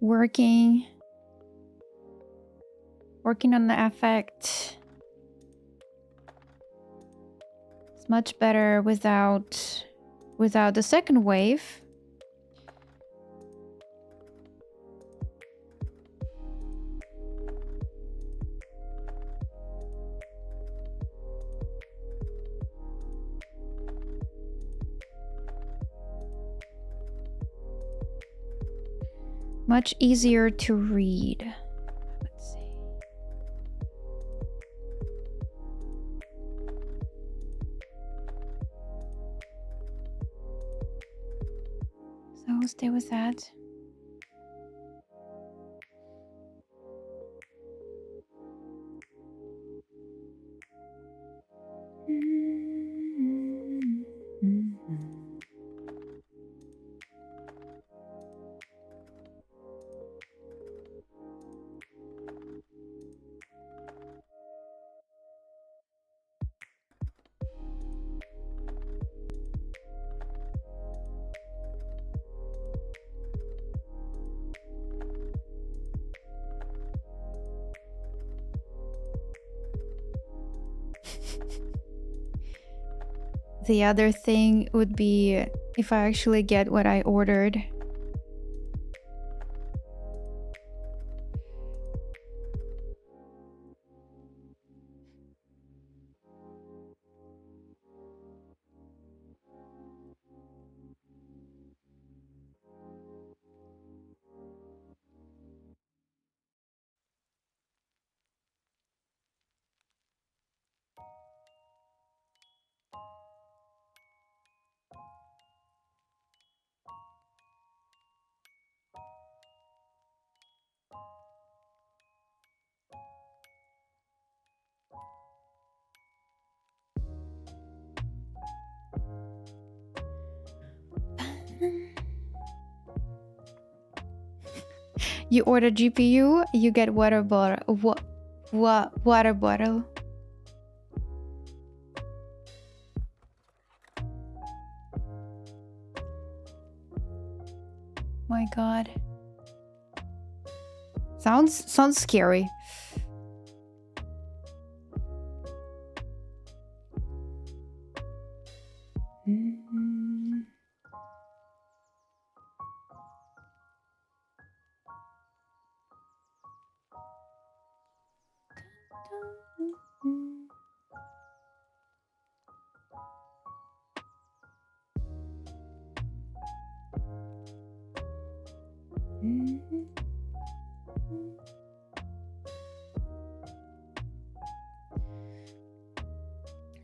working on the effect. It's much better without the second wave. Much easier to read. Let's see. So stay with that. The other thing would be if I actually get what I ordered. You order GPU, you get water bottle. Water bottle. My god. Sounds scary.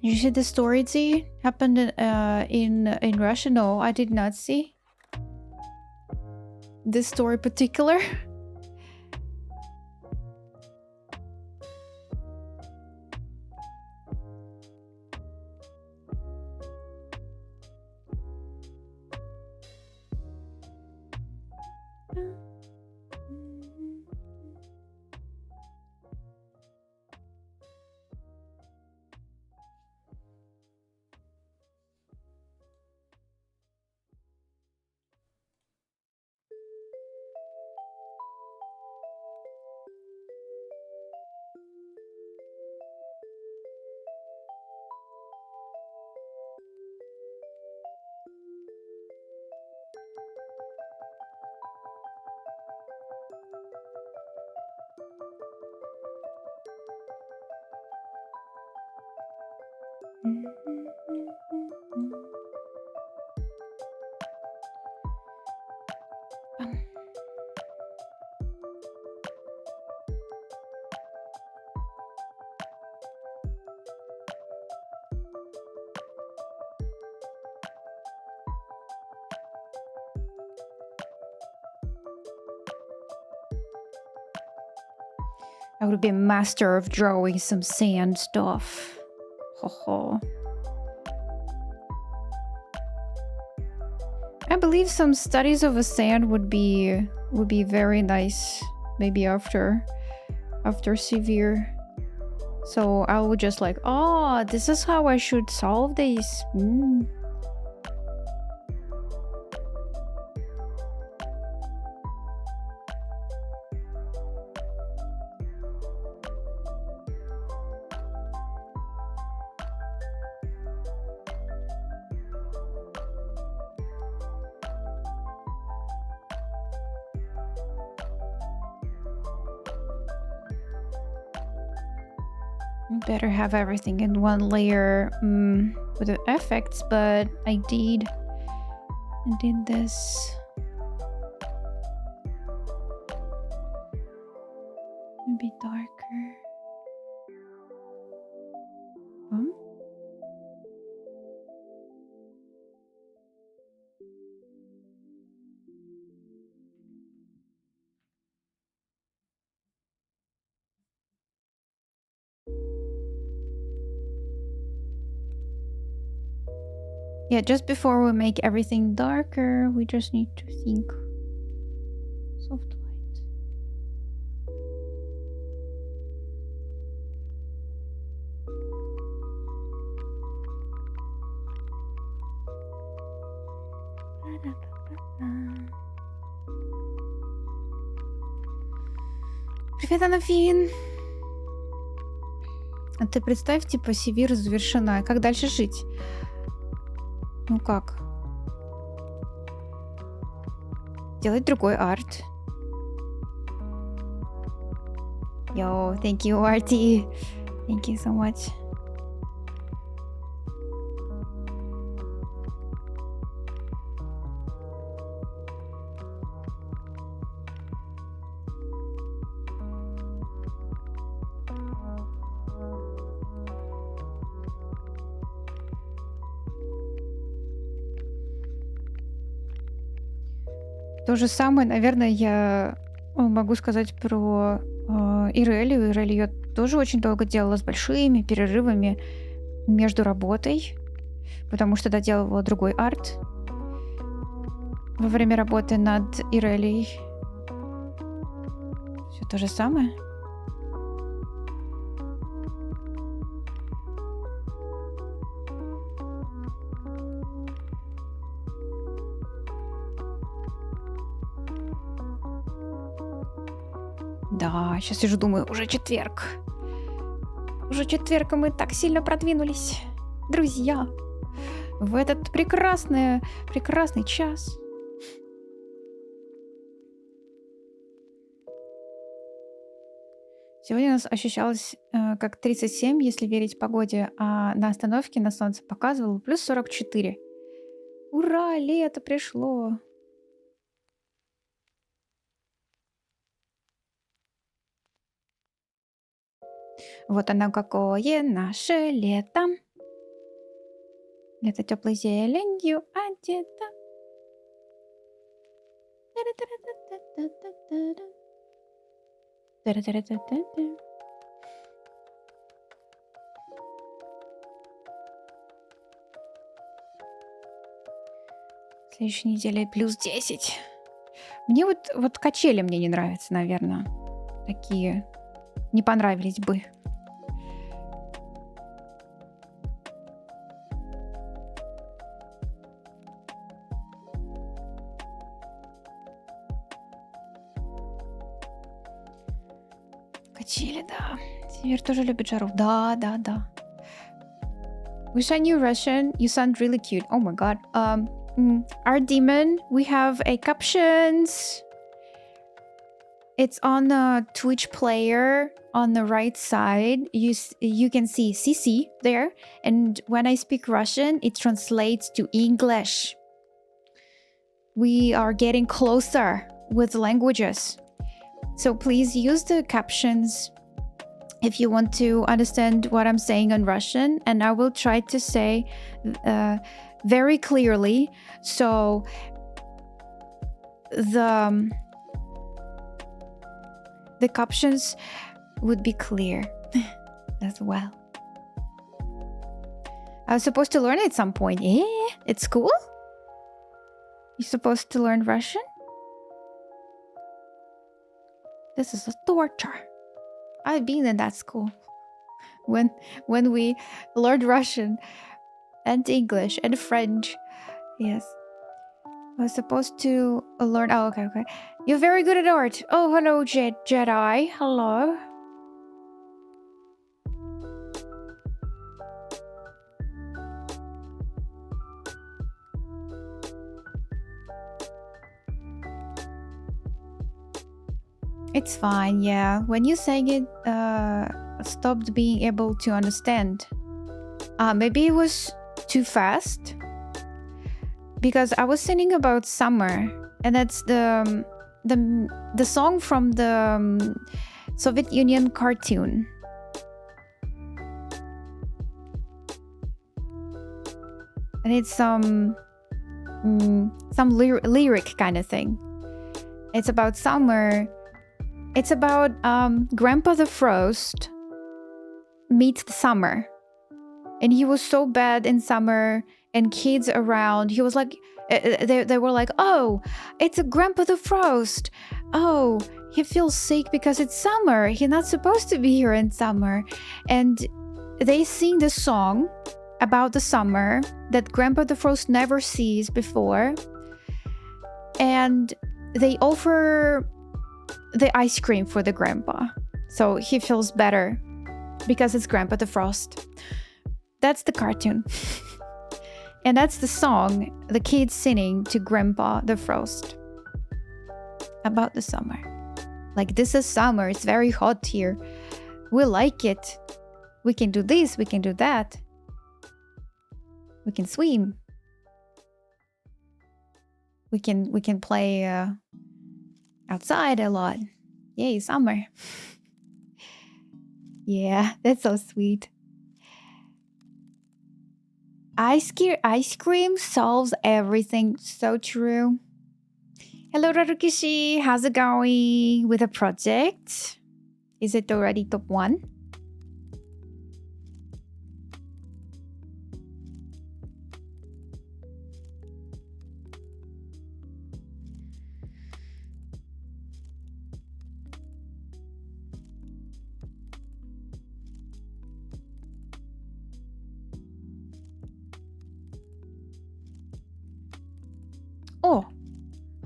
You see the story Z happened in Russia? No, I did not see this story particular. I would be a master of drawing some sand stuff. Ho ho. I believe some studies of a sand would be very nice. Maybe after Sivir. So I would just like, oh, this is how I should solve this. Better have everything in one layer with the effects, but I did this. Maybe darker. Yeah, just before we make everything darker, we just need to think soft light. Привет, Анафин! А ты представь, типа, Сивир завершена. Как дальше жить? Ну как? Делать другой арт. Yo, thank you, RT. Thank you so much. То же самое, наверное, я могу сказать про Ирелию. Ирелию я тоже очень долго делала с большими перерывами между работой, потому что доделывала другой арт во время работы над Ирелией. То же самое? Да, сейчас сижу, думаю, уже четверг. Уже четверг, и мы так сильно продвинулись. Друзья, в этот прекрасный час. Сегодня у нас ощущалось как 37, если верить погоде, а на остановке на солнце показывало плюс 44. Ура, лето пришло! Вот оно какое наше лето. Лето теплой зеленью одето. Следующей неделе плюс 10. Мне вот качели мне не нравятся, наверное. Такие не понравились бы. Качели, да. Север тоже любит жару. Да. Wish I knew Russian. You sound really cute. Oh my god. Our demon, we have a captions. It's on the Twitch player on the right side. You can see CC there. And when I speak Russian, it translates to English. We are getting closer with languages. So please use the captions if you want to understand what I'm saying in Russian. And I will try to say very clearly. So the captions would be clear as well. I was supposed to learn it at some point. Yeah, it's cool. You're supposed to learn Russian? This is a torture. I've been in that school. When we learned Russian and English and French. Yes. I was supposed to learn... Oh, okay. You're very good at art. Oh, hello, Jedi. Hello. It's fine, yeah. When you sang it, stopped being able to understand. Maybe it was too fast. Because I was singing about summer, and that's the song from the Soviet Union cartoon. And it's some lyric kind of thing. It's about summer. It's about Grandpa the Frost meets the summer. And he was so bad in summer, and kids around, he was like, they were like, oh, it's a Grandpa the Frost. Oh, he feels sick because it's summer. He's not supposed to be here in summer. And they sing this song about the summer that Grandpa the Frost never sees before. And they offer the ice cream for the grandpa. So he feels better because it's Grandpa the Frost. That's the cartoon. And that's the song the kids singing to Grandpa the Frost about the summer. Like, this is summer, it's very hot here. We like it. We can do this, we can do that. We can swim. We can play outside a lot. Yay, summer. Yeah, that's so sweet. Ice cream solves everything. So true. Hello, Rarukishi. How's it going with the project? Is it already top 1?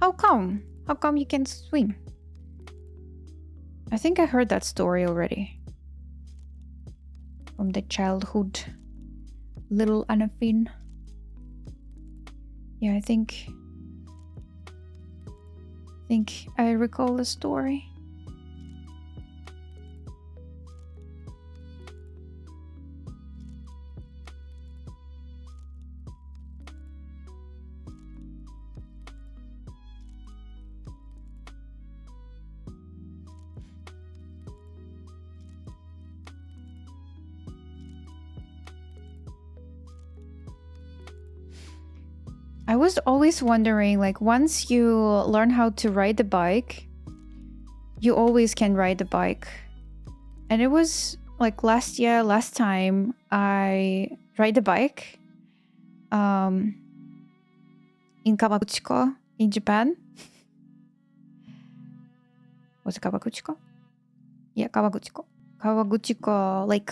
How come? How come you can't swim? I think I heard that story already. From the childhood. Little Anafin. Yeah, I think I recall the story. I was always wondering, like, once you learn how to ride the bike, you always can ride the bike. And it was like last time I ride the bike in Kawaguchiko in Japan. Was it Kawaguchiko? Yeah, Kawaguchiko Lake.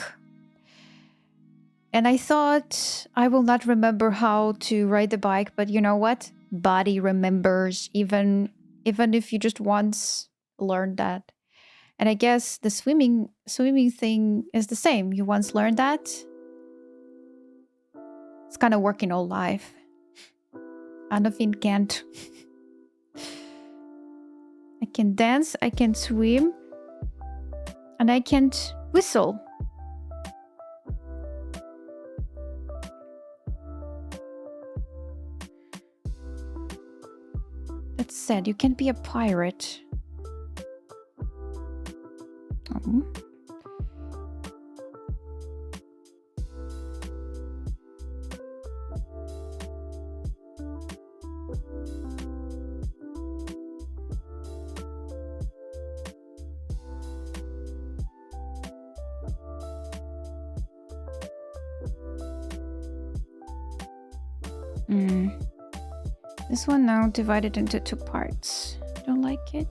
And I thought I will not remember how to ride the bike, but you know what? Body remembers, even if you just once learned that. And I guess the swimming thing is the same. You once learned that. It's kind of working all life. Anafin can't. I can dance, I can swim, and I can't whistle. That's sad. You can't be a pirate. Oh. This one now divided into 2 parts. Don't like it.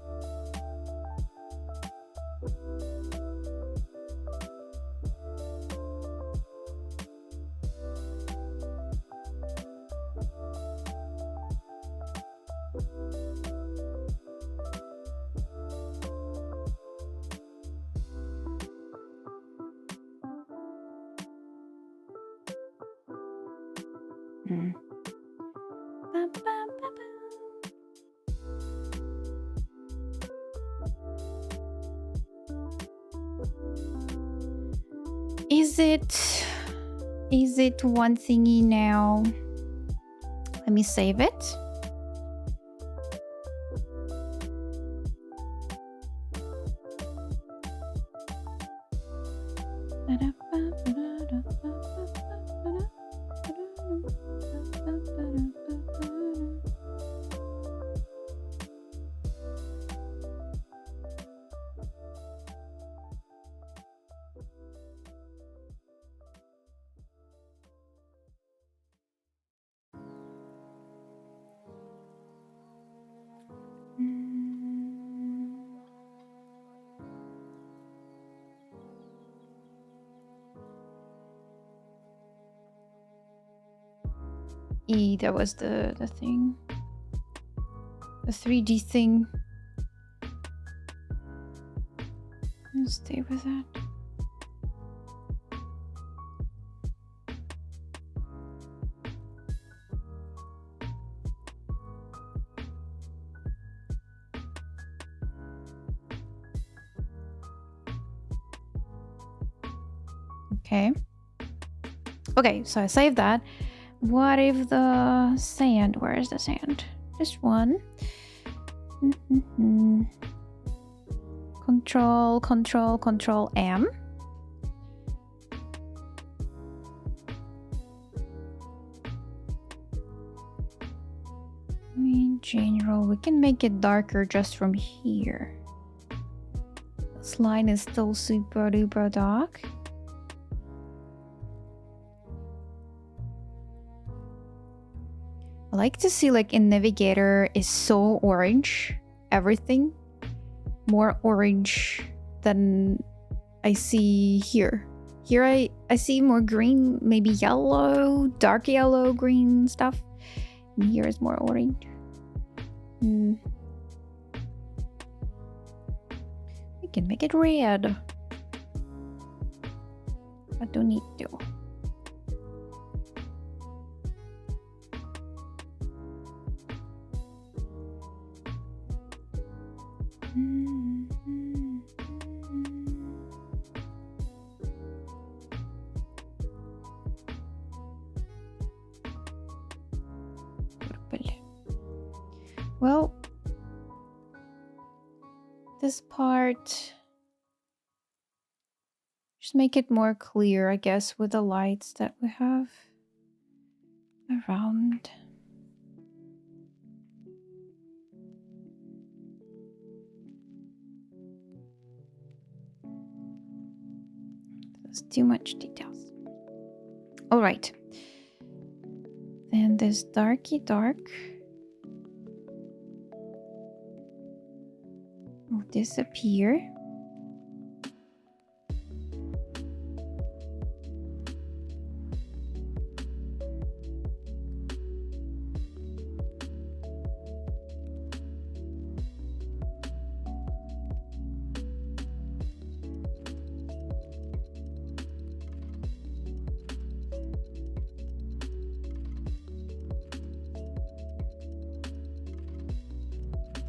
Is it one thingy now? Let me save it. That was the thing. The 3D thing. I'll stay with that. Okay, so I saved that. What if the sand? Where is the sand? This one. Control M. In general, we can make it darker just from here. This line is still super duper dark. I like to see, like, in Navigator is so orange. Everything more orange than I see here. Here I see more green, maybe yellow, dark yellow, green stuff. And here is more orange. We can make it red. I don't need to. Well, this part, just make it more clear, I guess, with the lights that we have around. There's too much details. All right. Then this darky dark will disappear.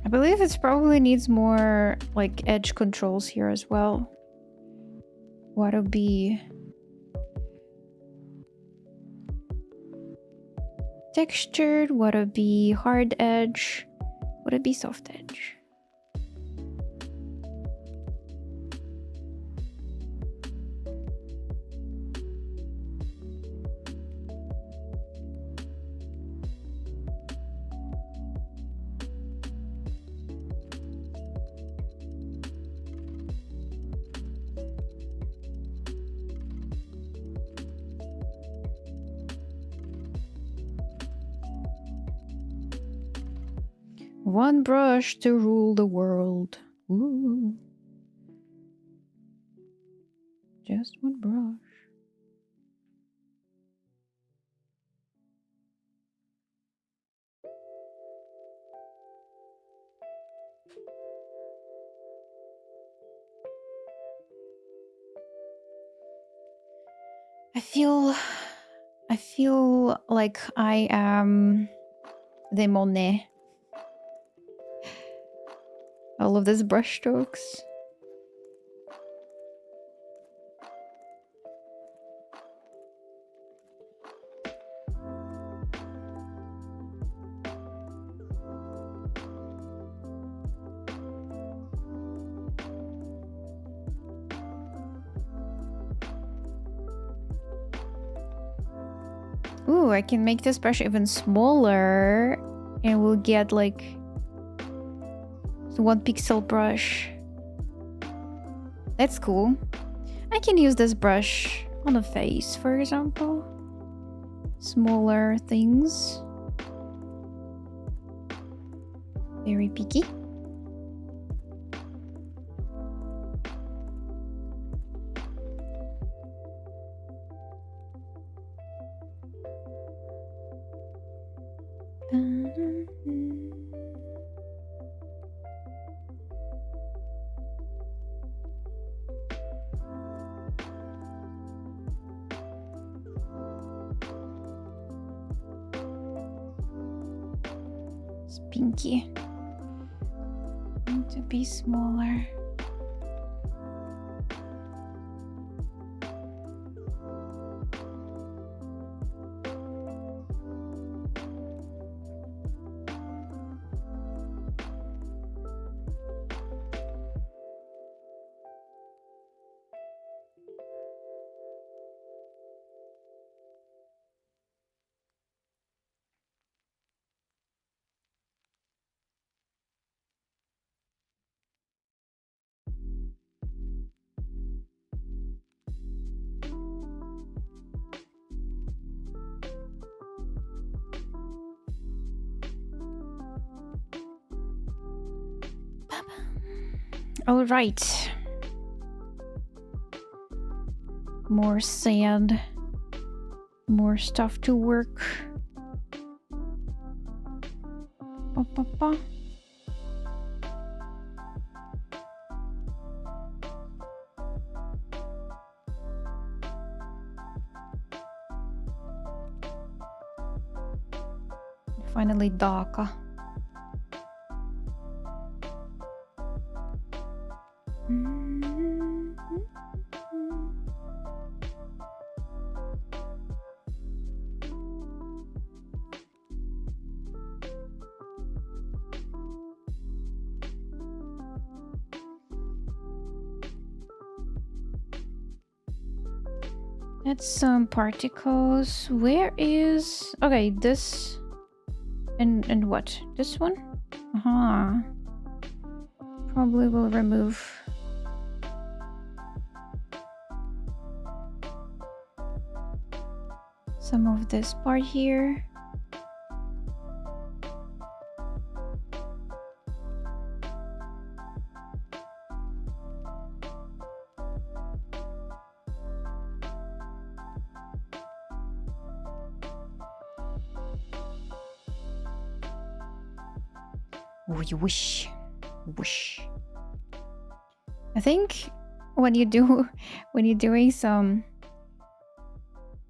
I believe it probably needs more like edge controls here as well. What'll be textured? What'll be hard edge? What'll be soft edge? One brush to rule the world. Ooh. Just one brush. I feel like I am the Monet. All of these brush strokes. Ooh, I can make this brush even smaller and we'll get like 1 pixel brush. That's cool. I can use this brush on a face, for example. Smaller things. Very picky. It's pinky. Need to be smaller. All right. More sand. More stuff to work. finally darker. That's some particles. Where is... Okay, this... And what? This one? Uh-huh. Probably will remove... some of this part here. Whoosh, whoosh. I think when you're doing some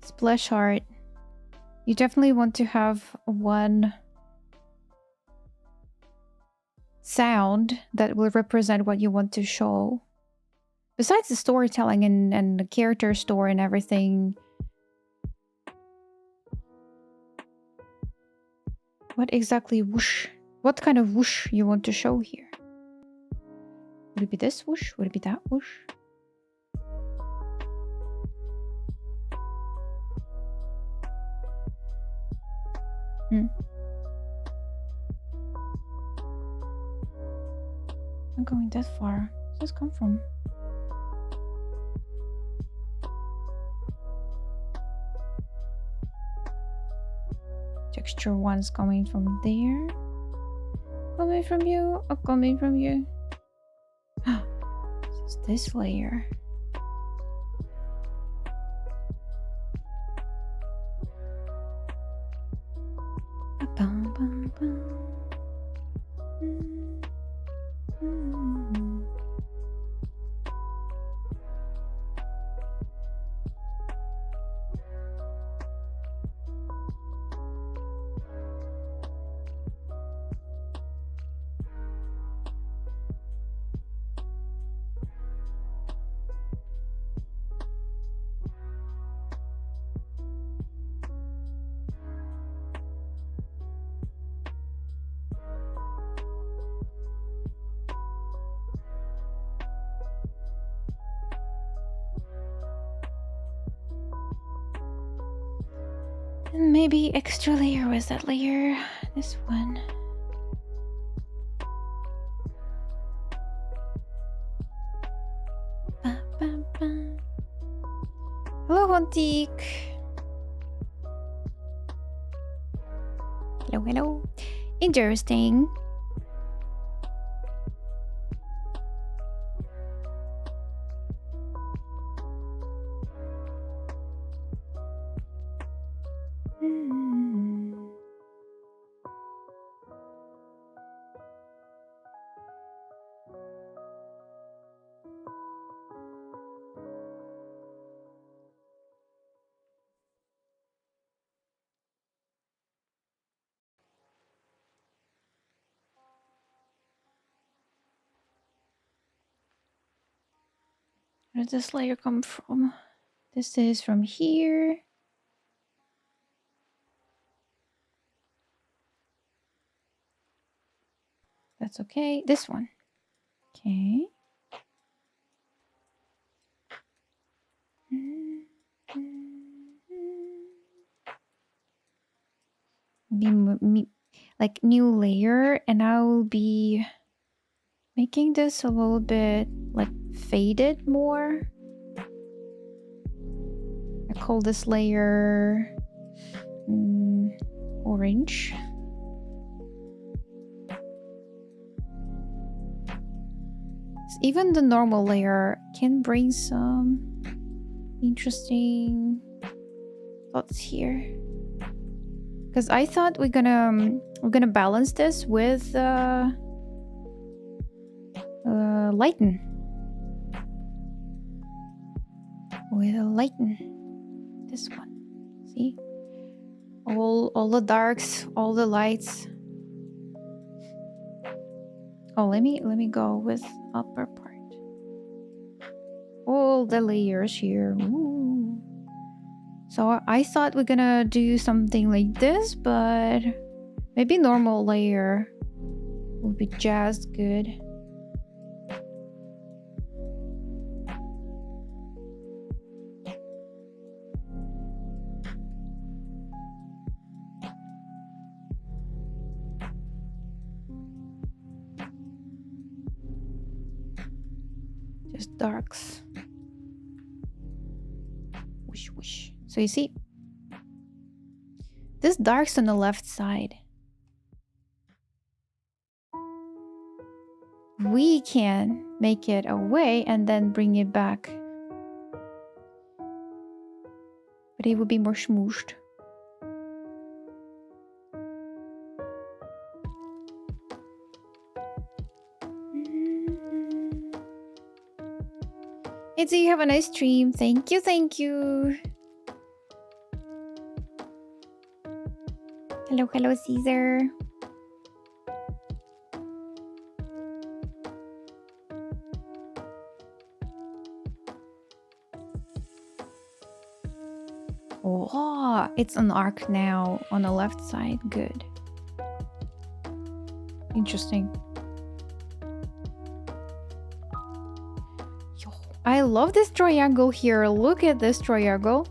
splash art, you definitely want to have one sound that will represent what you want to show. Besides the storytelling and the character story and everything. What exactly whoosh? What kind of whoosh you want to show here? Would it be this whoosh? Would it be that whoosh? Not going that far. Where does this come from? Texture one's coming from there. Coming from you, or coming from you. It's this layer. And maybe extra layer. Was that layer? This one. Hello, Hontik. Hello, hello. Interesting. Where does this layer come from? This is from here. That's okay. This one. Okay. Like new layer, and I will be making this a little bit like faded more. I call this layer orange. Even the normal layer can bring some interesting thoughts here. Because I thought we're gonna balance this with lighten. With a lighten. This one. See? All the darks, all the lights. Oh, let me go with upper part. All the layers here. Ooh. So I thought we're gonna do something like this, but maybe normal layer would be just good. Just darks. Whoosh, whoosh. So you see, this dark's on the left side. We can make it away and then bring it back. But it would be more smooshed. Itzy, you have a nice stream. Thank you, thank you. Hello, hello, Caesar. Oh, it's an arc now on the left side. Good. Interesting. Yo, I love this triangle here. Look at this triangle.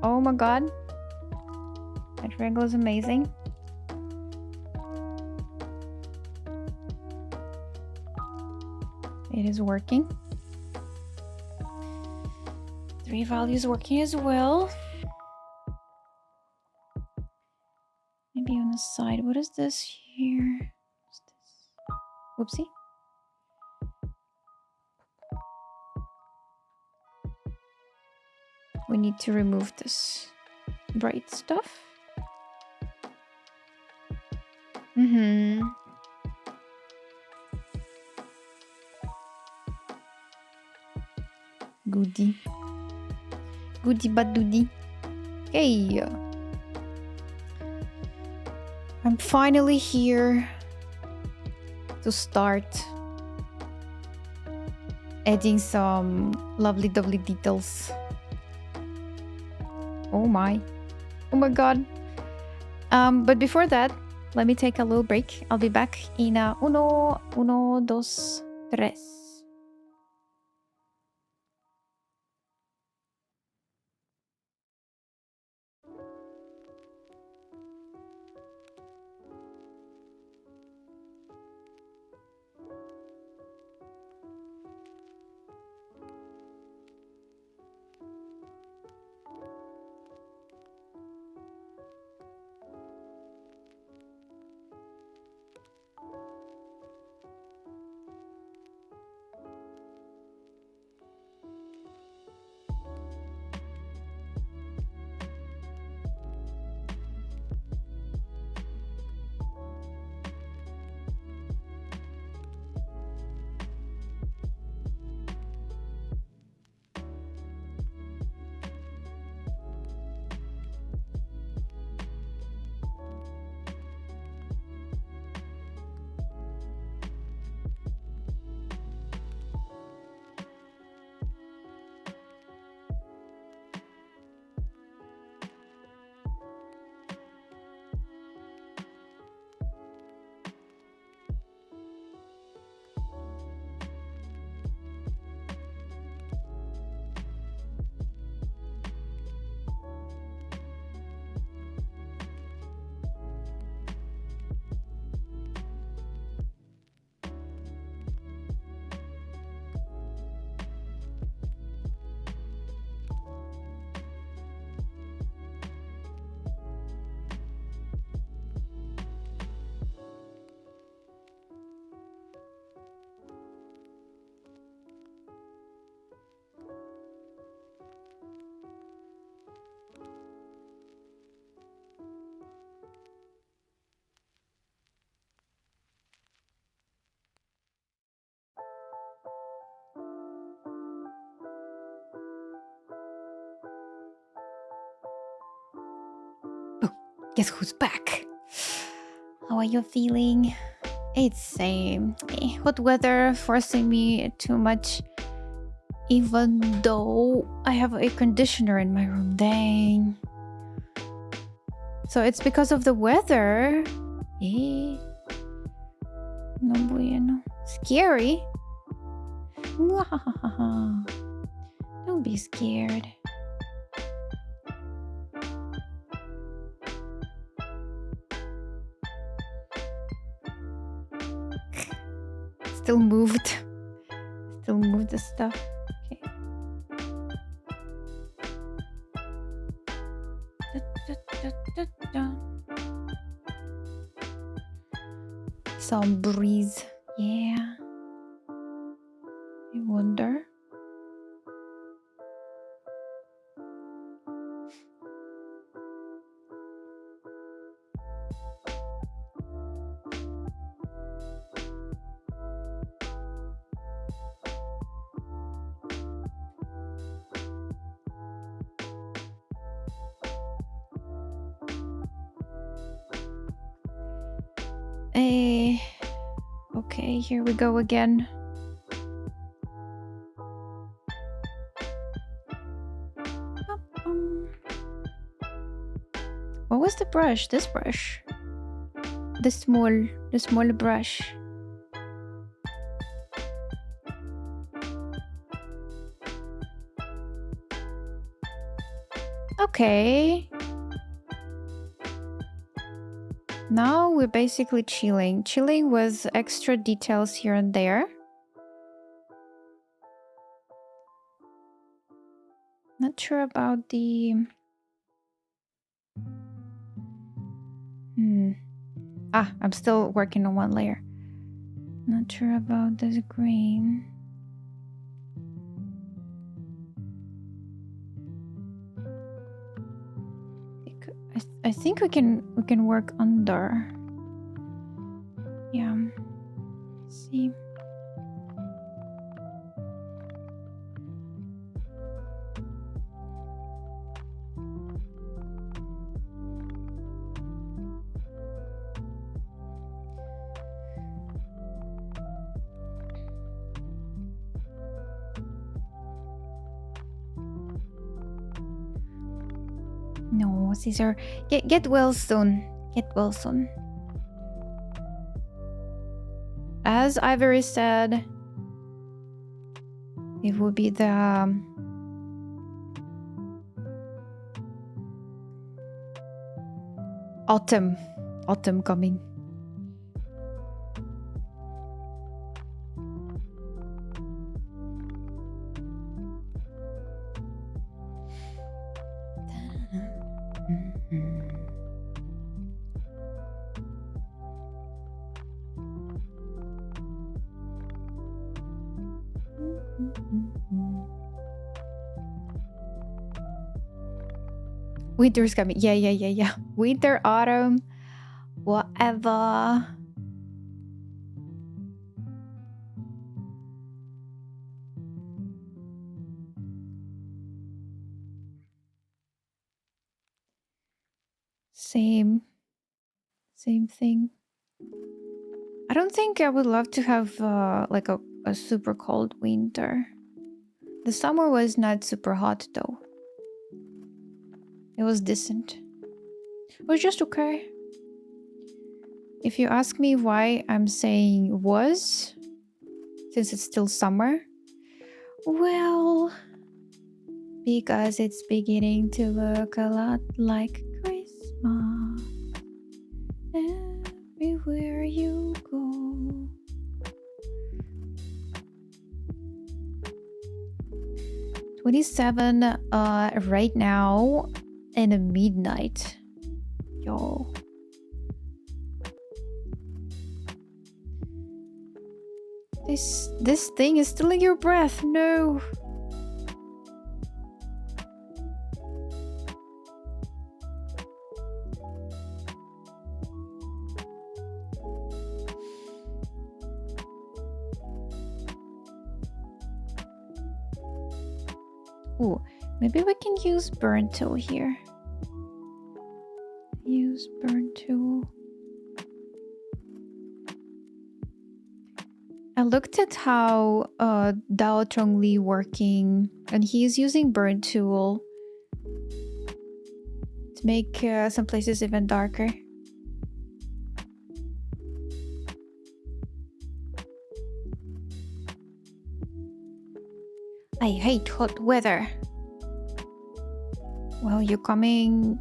Oh my god. That triangle is amazing. It is working. 3 values working as well. Maybe on the side. What is this here? What's this? Whoopsie. We need to remove this bright stuff. Goody. Goody but doody. Hey. I'm finally here to start adding some lovely dovely details. Oh my god. But before that, let me take a little break. I'll be back in uno, dos, tres. Guess who's back? How are you feeling? It's same. Hot weather forcing me too much. Even though I have a conditioner in my room. Dang. So it's because of the weather. No bueno. Scary. Don't be scared. Still moved. Still moved the stuff. Okay. Some breeze. Yeah. I wonder. Okay, here we go again. What was the brush? This brush. The small brush. Okay. Now we're basically chilling. Chilling with extra details here and there. Not sure about the... I'm still working on one layer. Not sure about this green. I think we can work under. Yeah. Let's see. No, Caesar. Get well soon. Get well soon. As Ivory said, it will be the autumn coming. Winter's coming. Yeah. Winter, autumn, whatever. Same thing. I don't think I would love to have like a super cold winter. The summer was not super hot though. It was decent. It was just okay. If you ask me why I'm saying was, since it's still summer, well, because it's beginning to look a lot like Christmas everywhere you go. $27 right now in the midnight. Yo. This thing is stealing your breath. No. Ooh, maybe we can use burnt tool here. Use use burn tool. I looked at how Dao Chongli working, and he's using burn tool to make some places even darker. I hate hot weather. Well, you're from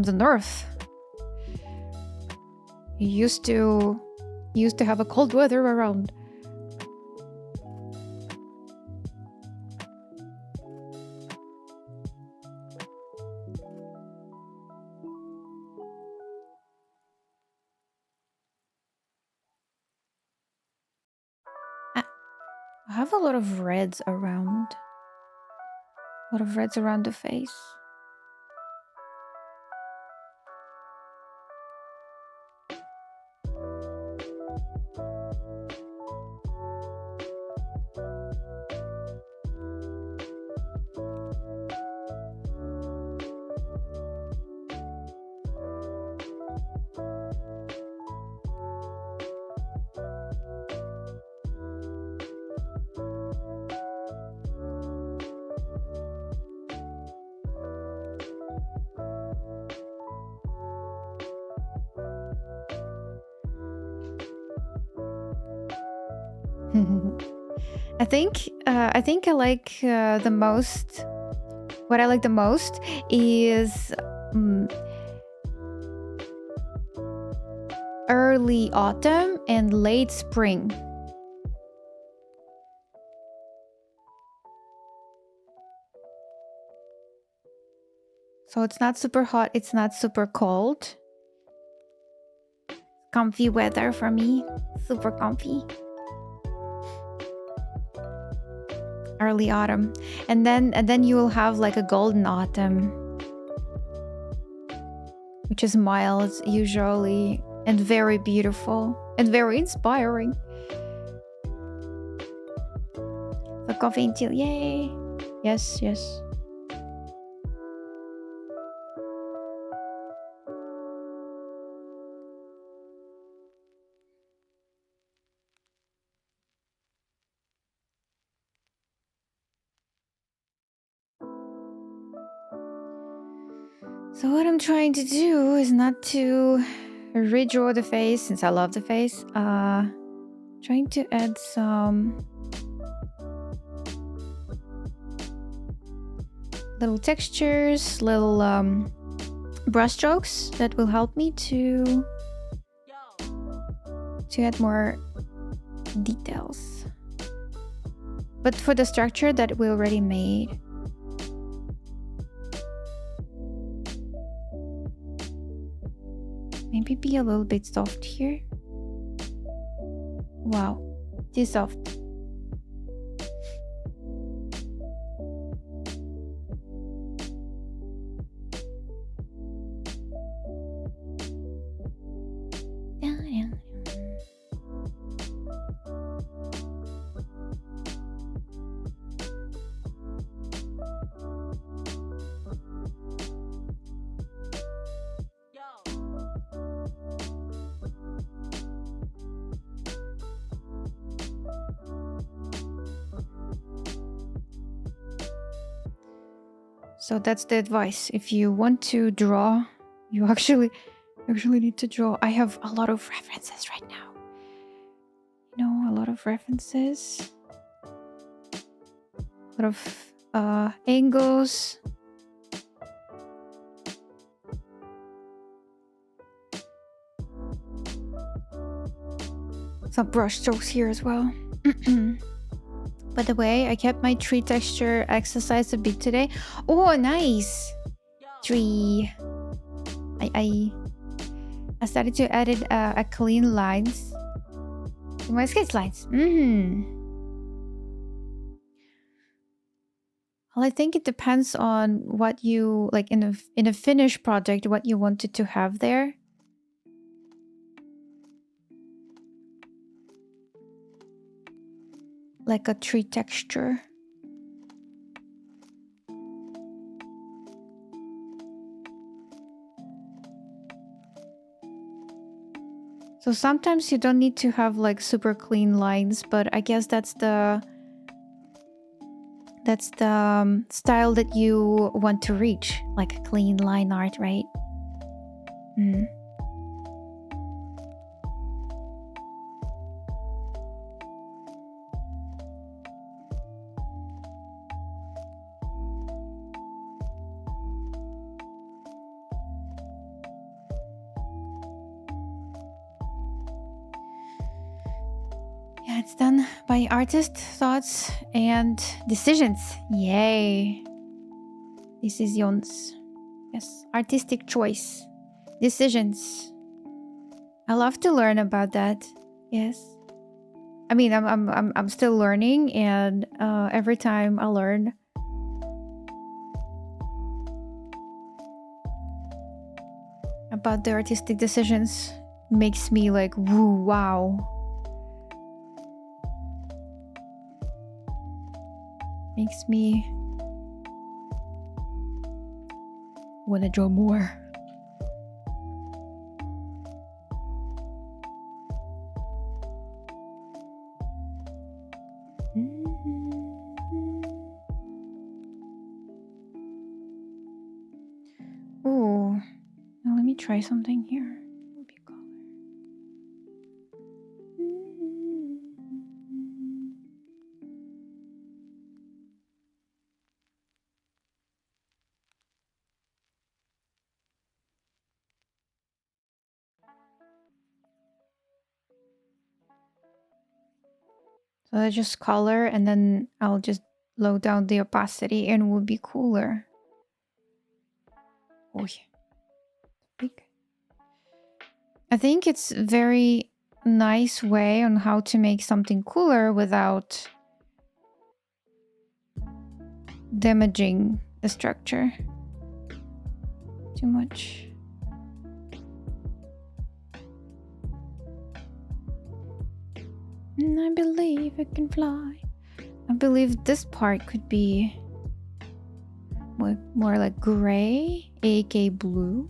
the north. You used to have a cold weather around. I have a lot of reds around. A lot of reds around the face. I think I like the most. What I like the most is early autumn and late spring. So it's not super hot, it's not super cold. Comfy weather for me. Super comfy. Early autumn. And then you will have like a golden autumn, which is mild usually and very beautiful and very inspiring. So coffee until yay. Yes. So what I'm trying to do is not to redraw the face, since I love the face. Trying to add some little textures, little brush strokes that will help me to add more details. But for the structure that we already made. Maybe be a little bit soft here. Wow, too soft. So that's the advice. If you want to draw, you actually need to draw. I have a lot of references right now. You know, a lot of references. A lot of angles. Some brush strokes here as well. By the way, I kept my tree texture exercise a bit today. Oh, nice! Tree. I started to edit a clean lines to my sketch lines. Well, I think it depends on what you like in a finished project, what you wanted to have there. Like a tree texture. So sometimes you don't need to have like super clean lines, but I guess that's the style that you want to reach, like a clean line art, right? Yeah, it's done by artist thoughts and decisions. Yay. Decisions. Yes, artistic choice. Decisions. I love to learn about that. Yes. I mean, I'm still learning, and every time I learn about the artistic decisions, makes me like, woo, wow. Makes me want to draw more. Ooh, now let me try something here. So I just color, and then I'll just low down the opacity and it will be cooler. Oh yeah. Big. I think it's a very nice way on how to make something cooler without damaging the structure too much. And I believe I can fly. I believe this part could be more like gray, aka blue.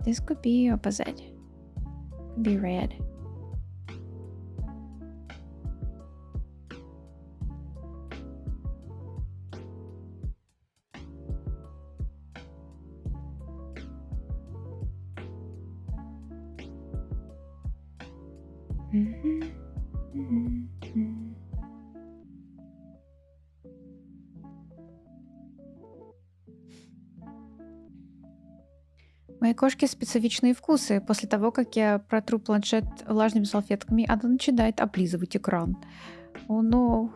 This could be opposite. Could be red. Моей кошке специфичные вкусы. После того, как я протру планшет влажными салфетками, она начинает облизывать экран. О, no.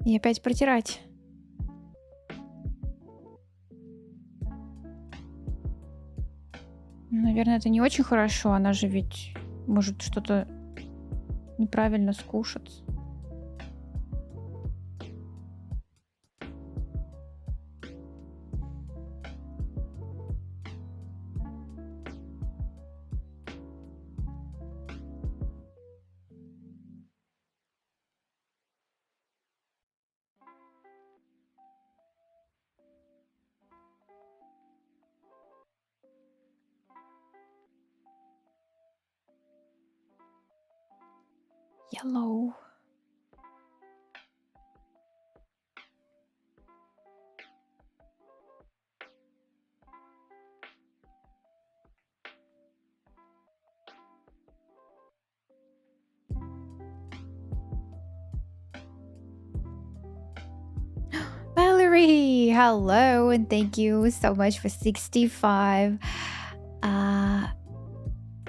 И опять протирать. Наверное, это не очень хорошо. Она же ведь может что-то неправильно скушать. Yellow. Valerie, hello, and thank you so much for 65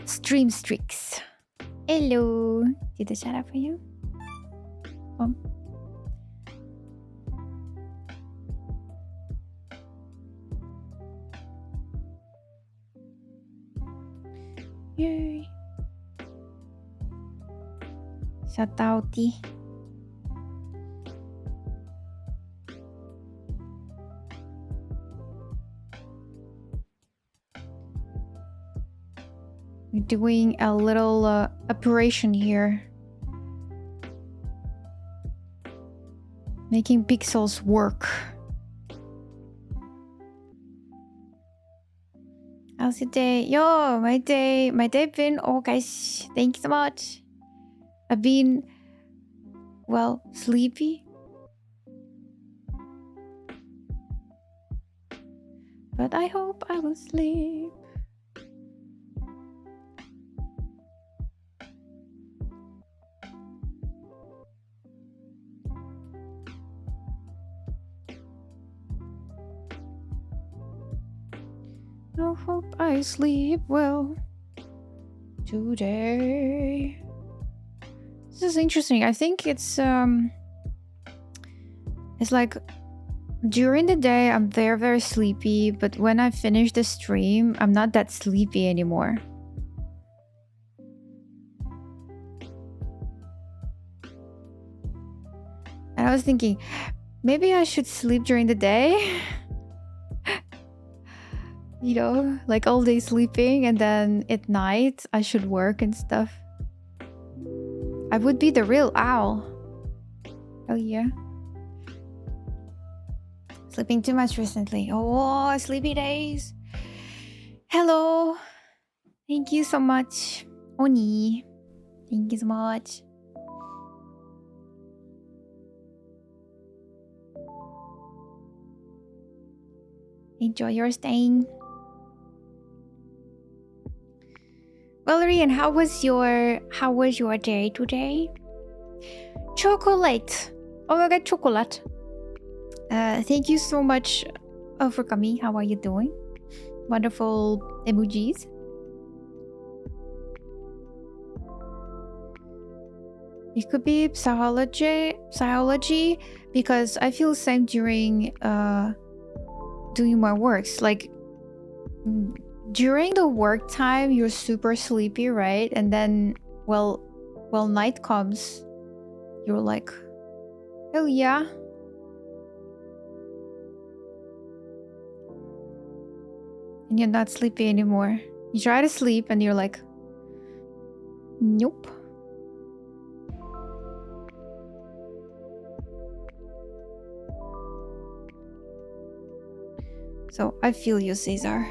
stream streaks. Hello. Did I shout out for you? Yay. Shout outy. We're doing a little operation here. Making pixels work. How's your day? Yo, my day been, oh guys, thank you so much. I've been, well, sleepy. But I hope I will sleep. I hope I sleep well today. This is interesting. I think it's like during the day I'm very, very sleepy, but when I finish the stream, I'm not that sleepy anymore. And I was thinking, maybe I should sleep during the day. You know, like all day sleeping, and then at night I should work and stuff. I would be the real owl. Oh yeah. Sleeping too much recently. Oh, sleepy days. Hello. Thank you so much. Oni. Thank you so much. Enjoy your staying. Valerie, and how was your day today? Chocolate. Oh my god, chocolate. Thank you so much for coming. How are you doing? Wonderful emojis. It could be psychology, because I feel the same during doing my works. Like during the work time, you're super sleepy, right? And then, well, night comes, you're like, oh yeah. And you're not sleepy anymore. You try to sleep and you're like, nope. So I feel you, Caesar.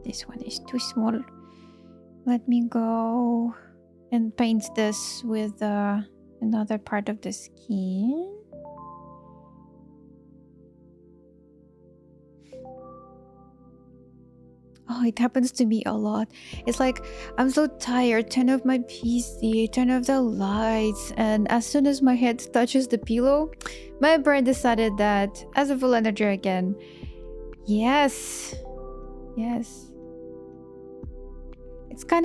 This one is too small. Let me go and paint this with another part of the skin. Oh, it happens to me a lot. It's like I'm so tired. Turn off my PC, turn off the lights, and as soon as my head touches the pillow, my brain decided that as a full energy again. Yes.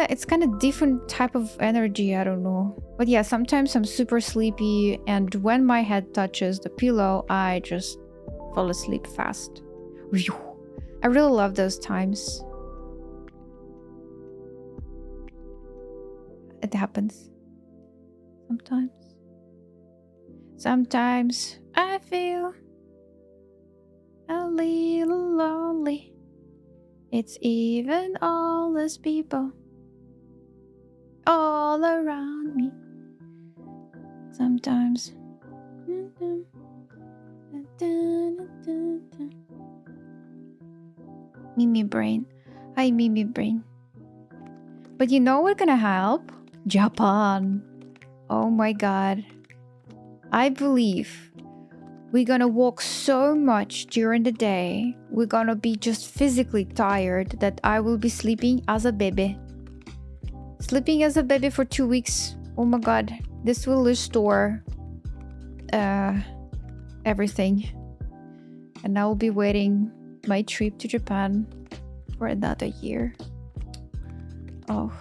It's kind of different type of energy, I don't know. But yeah, sometimes I'm super sleepy, and when my head touches the pillow, I just fall asleep fast. I really love those times. It happens. Sometimes I feel a little lonely. It's even all those people all around me. Sometimes. Mimi brain. Hi, Mimi brain. But you know what's gonna help? Japan. Oh my god. I believe we're gonna walk so much during the day. We're gonna be just physically tired that I will be sleeping as a baby. Sleeping as a baby for 2 weeks. Oh my god. This will restore everything. And I will be waiting my trip to Japan for another year. Oh.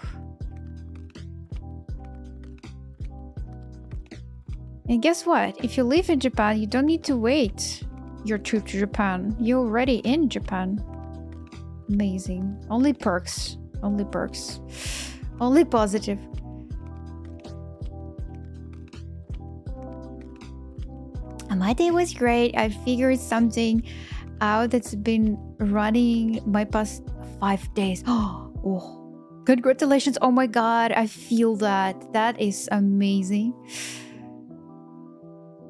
And guess what? If you live in Japan, you don't need to wait your trip to Japan. You're already in Japan. Amazing. Only perks. Only perks. Only positive. And my day was great. I figured something out that's been running my past 5 days. Oh, congratulations. Oh my god, I feel that. That is amazing.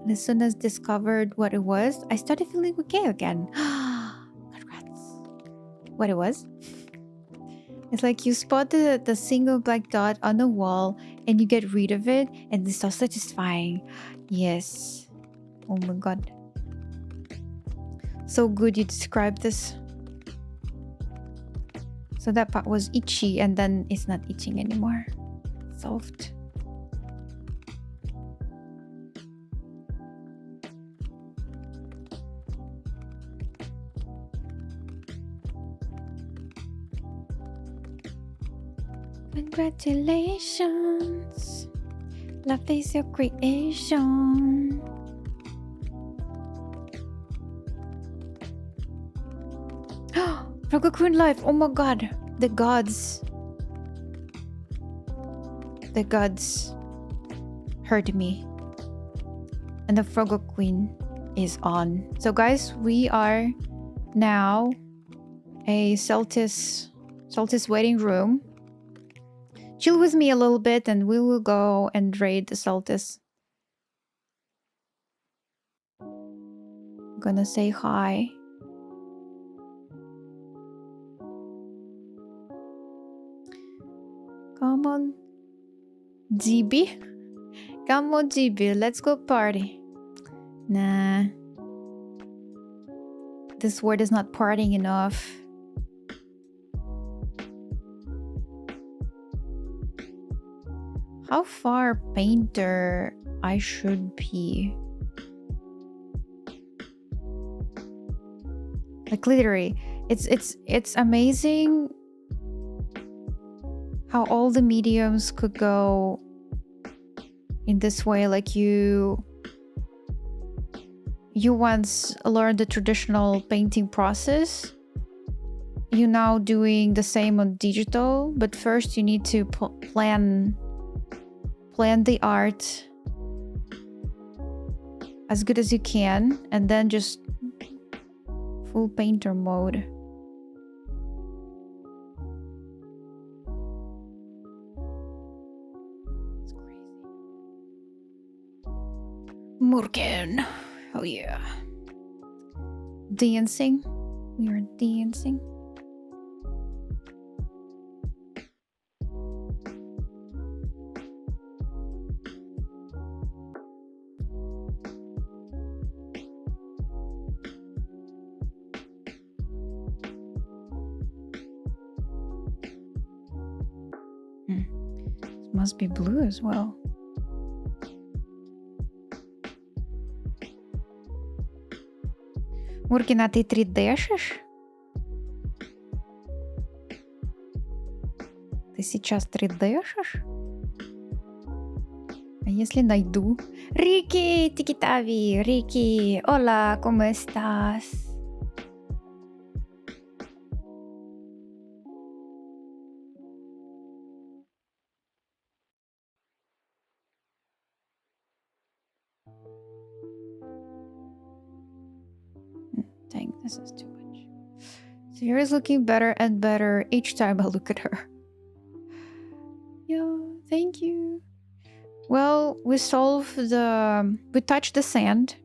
And as soon as discovered what it was, I started feeling okay again. Congrats. What it was? It's like you spot the single black dot on the wall and you get rid of it, and it's so satisfying. Yes. Oh my god. So good you described this. So that part was itchy and then it's not itching anymore. Solved. Congratulations. Love is your creation. Frogger life. Oh my god. The gods. The gods heard me. And the Frogger Queen is on. So guys, we are now a Celtis waiting room. Chill with me a little bit and we will go and raid the Celtis. I'm gonna say hi. Come on, GB. Come on, GB. Let's go party. Nah. This word is not partying enough. How far painter I should be? Like literally, it's amazing how all the mediums could go in this way. Like you once learned the traditional painting process. You're now doing the same on digital, but first you need to plan the art as good as you can, and then just full painter mode. It's crazy. Morgan. Oh yeah. Dancing. We are dancing. It must be blue as well. Муркина, ты 3D-шишь? Ты сейчас 3D-шишь? А если найду? Рики, тикитави, Рики, hola, ¿cómo estás? Dang, this is too much. Sivir is looking better and better each time I look at her. Yeah, thank you. Well, we touched the sand.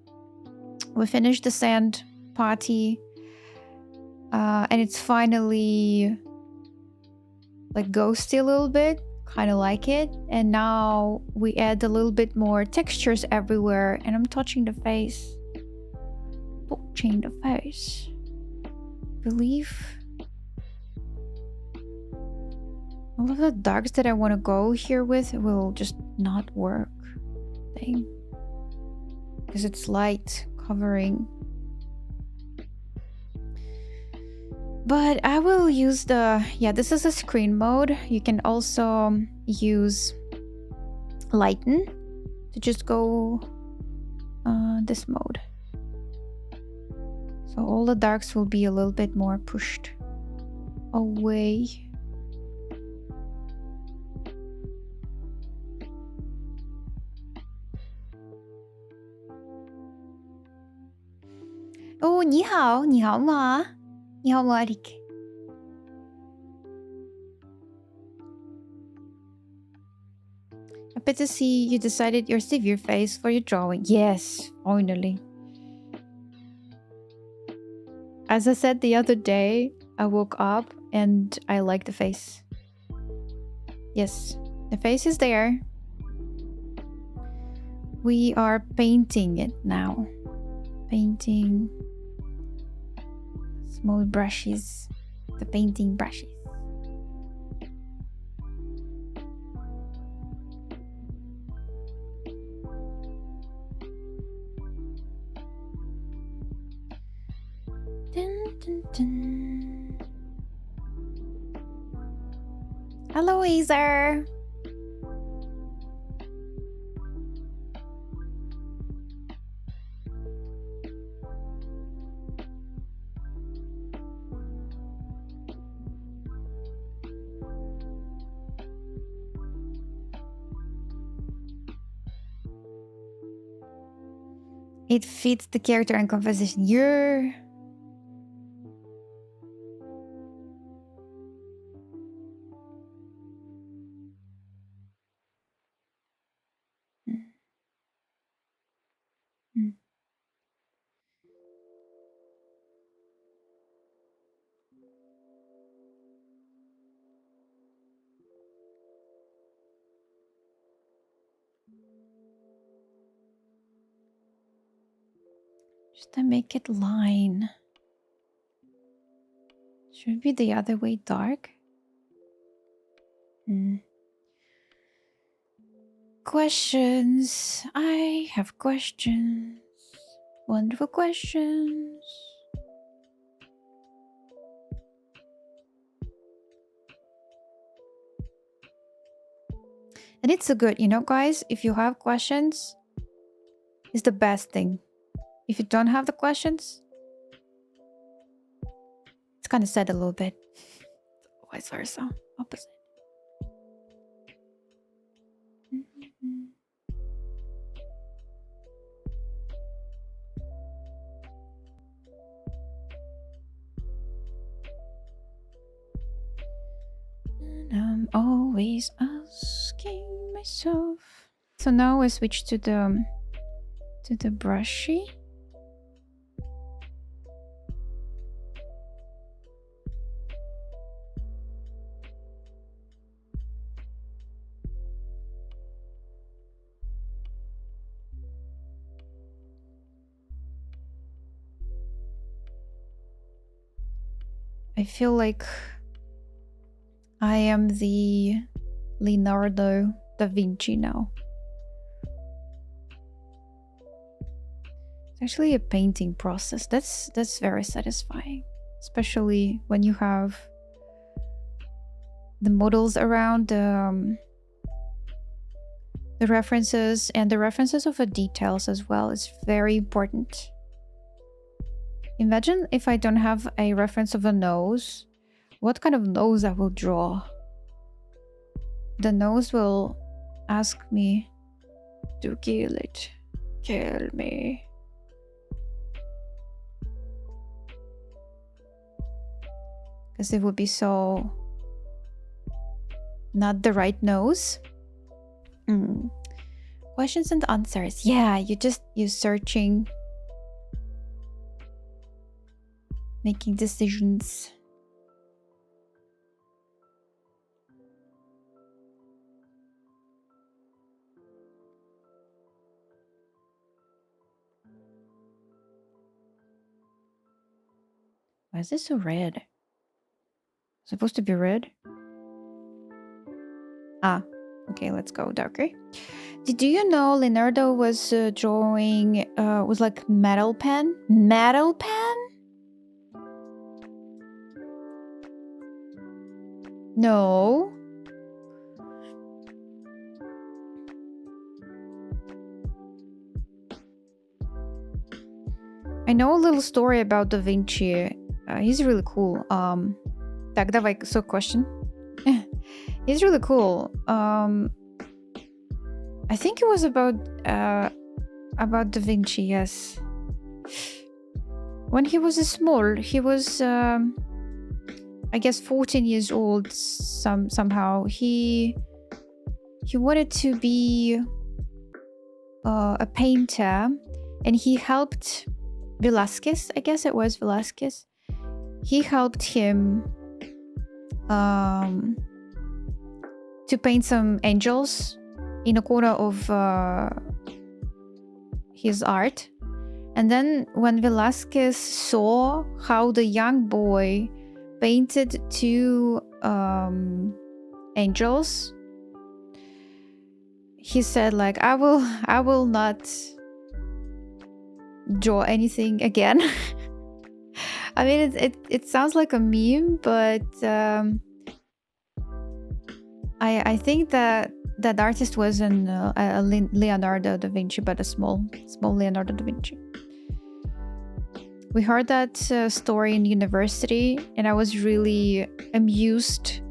We finished the sand party. And it's finally like ghosty a little bit. Kind of like it. And now we add a little bit more textures everywhere. And I'm touching the face. Touching the face. Believe all of the darks that I want to go here with will just not work. Dang. Because it's light covering. But I will use this is a screen mode. You can also use lighten to just go this mode. So all the darks will be a little bit more pushed away. Oh, 你好，你好吗？你好吗，Rick？ Happy to see you decided your Sivir face for your drawing. Yes, finally. As I said the other day, I woke up and I like the face. Yes, the face is there. We are painting it now. Painting small brushes. The painting brushes. Dun, dun, dun. Hello, Azer. It fits the character and composition. You're... Just to make it line. Should be the other way dark. Questions. I have questions. Wonderful questions. And it's so good, you know, guys, if you have questions, it's the best thing. If you don't have the questions, it's kind of sad a little bit. Vice versa. Opposite. And I'm always asking myself. So now I switch to the brushy. I feel like I am the Leonardo da Vinci now. It's actually a painting process. That's very satisfying, especially when you have the models around the references and the references of the details as well. It's very important. Imagine if I don't have a reference of a nose, what kind of nose I will draw. The nose will ask me to kill it. Kill me. Because it would be so not the right nose. Questions and answers. Yeah, you're searching, making decisions. Why is this so red? Supposed to be red? Ah, okay, let's go darker. Did you know Leonardo was drawing was like metal pen? Metal pen? No. I know a little story about Da Vinci. He's really cool. Так, давай, so question. He's really cool. I think it was about Da Vinci, yes. when he was small, he was I guess 14 years old. Somehow he wanted to be a painter, and he helped Velasquez. I guess it was Velasquez. He helped him to paint some angels in a corner of his art. And then when Velasquez saw how the young boy painted two angels, he said, like, I will not draw anything again. I mean, it sounds like a meme, but I think that that artist wasn't a Leonardo da Vinci, but a small Leonardo da Vinci. We heard that story in university, and I was really amused.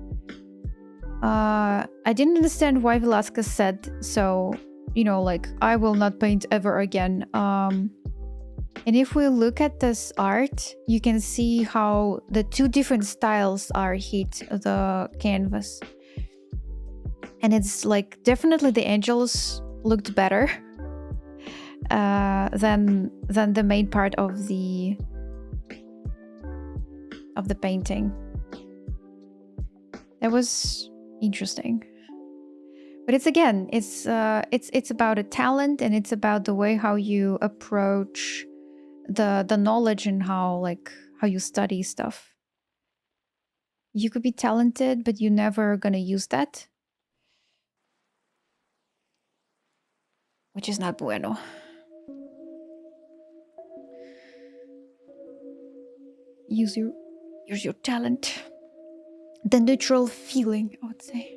I didn't understand why Velasquez said so, like, I will not paint ever again. And if we look at this art, you can see how the two different styles are hit the canvas. And it's like definitely the angels looked better than the main part of the painting. That was interesting. But it's about a talent, and it's about the way how you approach the knowledge and how you study stuff. You could be talented, but you're never gonna use that, which is not bueno. Use your talent. The neutral feeling, I would say.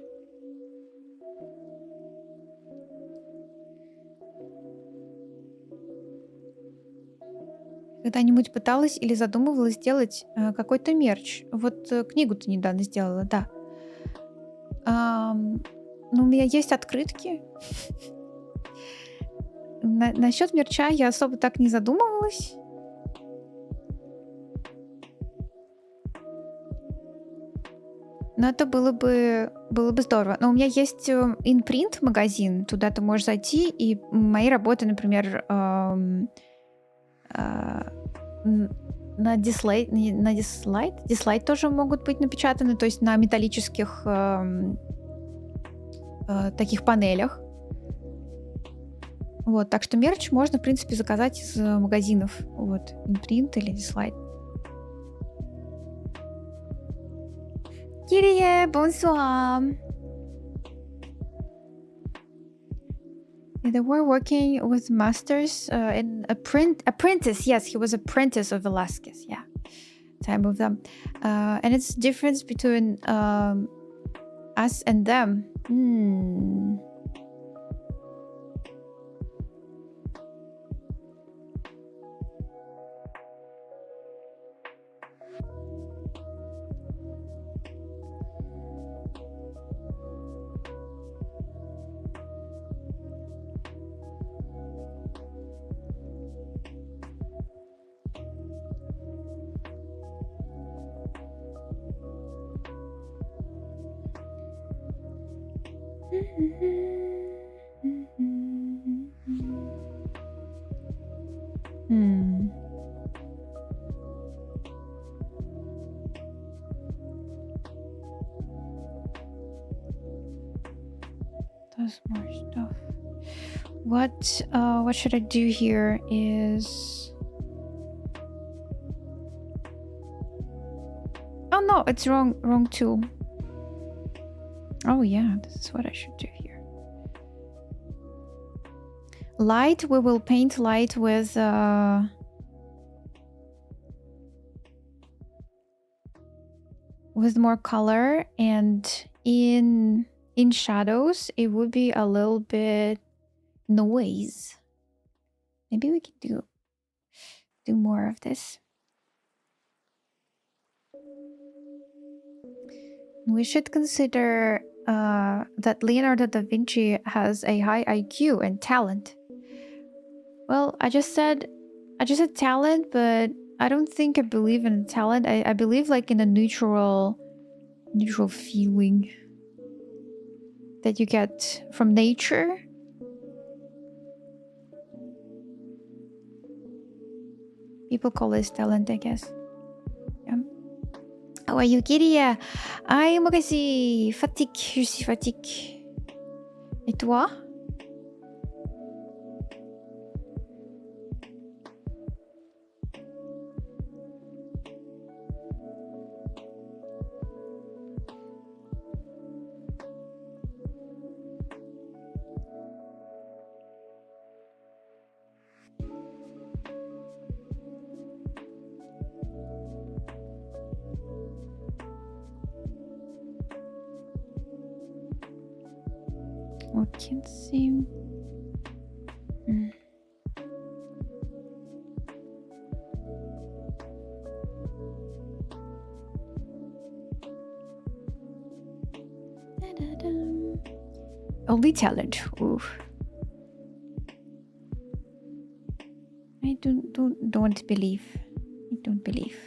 Когда-нибудь пыталась или задумывалась сделать какой-то мерч? Вот книгу ты недавно сделала, да. Ну, у меня есть открытки. Насчет мерча я особо так не задумывалась. Но это было бы здорово. Но у меня есть InPrint магазин, туда ты можешь зайти, и мои работы, например, на дислайт тоже могут быть напечатаны, то есть на металлических таких панелях. Вот, так что мерч можно, в принципе, заказать из магазинов. Вот, InPrint или дислайт. Kyrie, bonsoir. They were working with masters in apprentice. Yes, he was apprentice of Velasquez. Yeah, time of them. And it's the difference between us and them. Does more stuff. What should I do here is... Oh no, it's wrong tool. Oh yeah, this is what I should do here. Light, we will paint light with more color, and in shadows it would be a little bit noise. Maybe we can do more of this. We should consider that Leonardo da Vinci has a high IQ and talent. Well, I just said talent, but I don't think I believe in talent. I believe like in a neutral feeling that you get from nature. People call this talent, I guess. Yeah. How are you, Kyria? Aïe, moi aussi, fatigue, je suis fatigue. Et toi? I can't see. Only talent. Oof. I don't believe. I don't believe.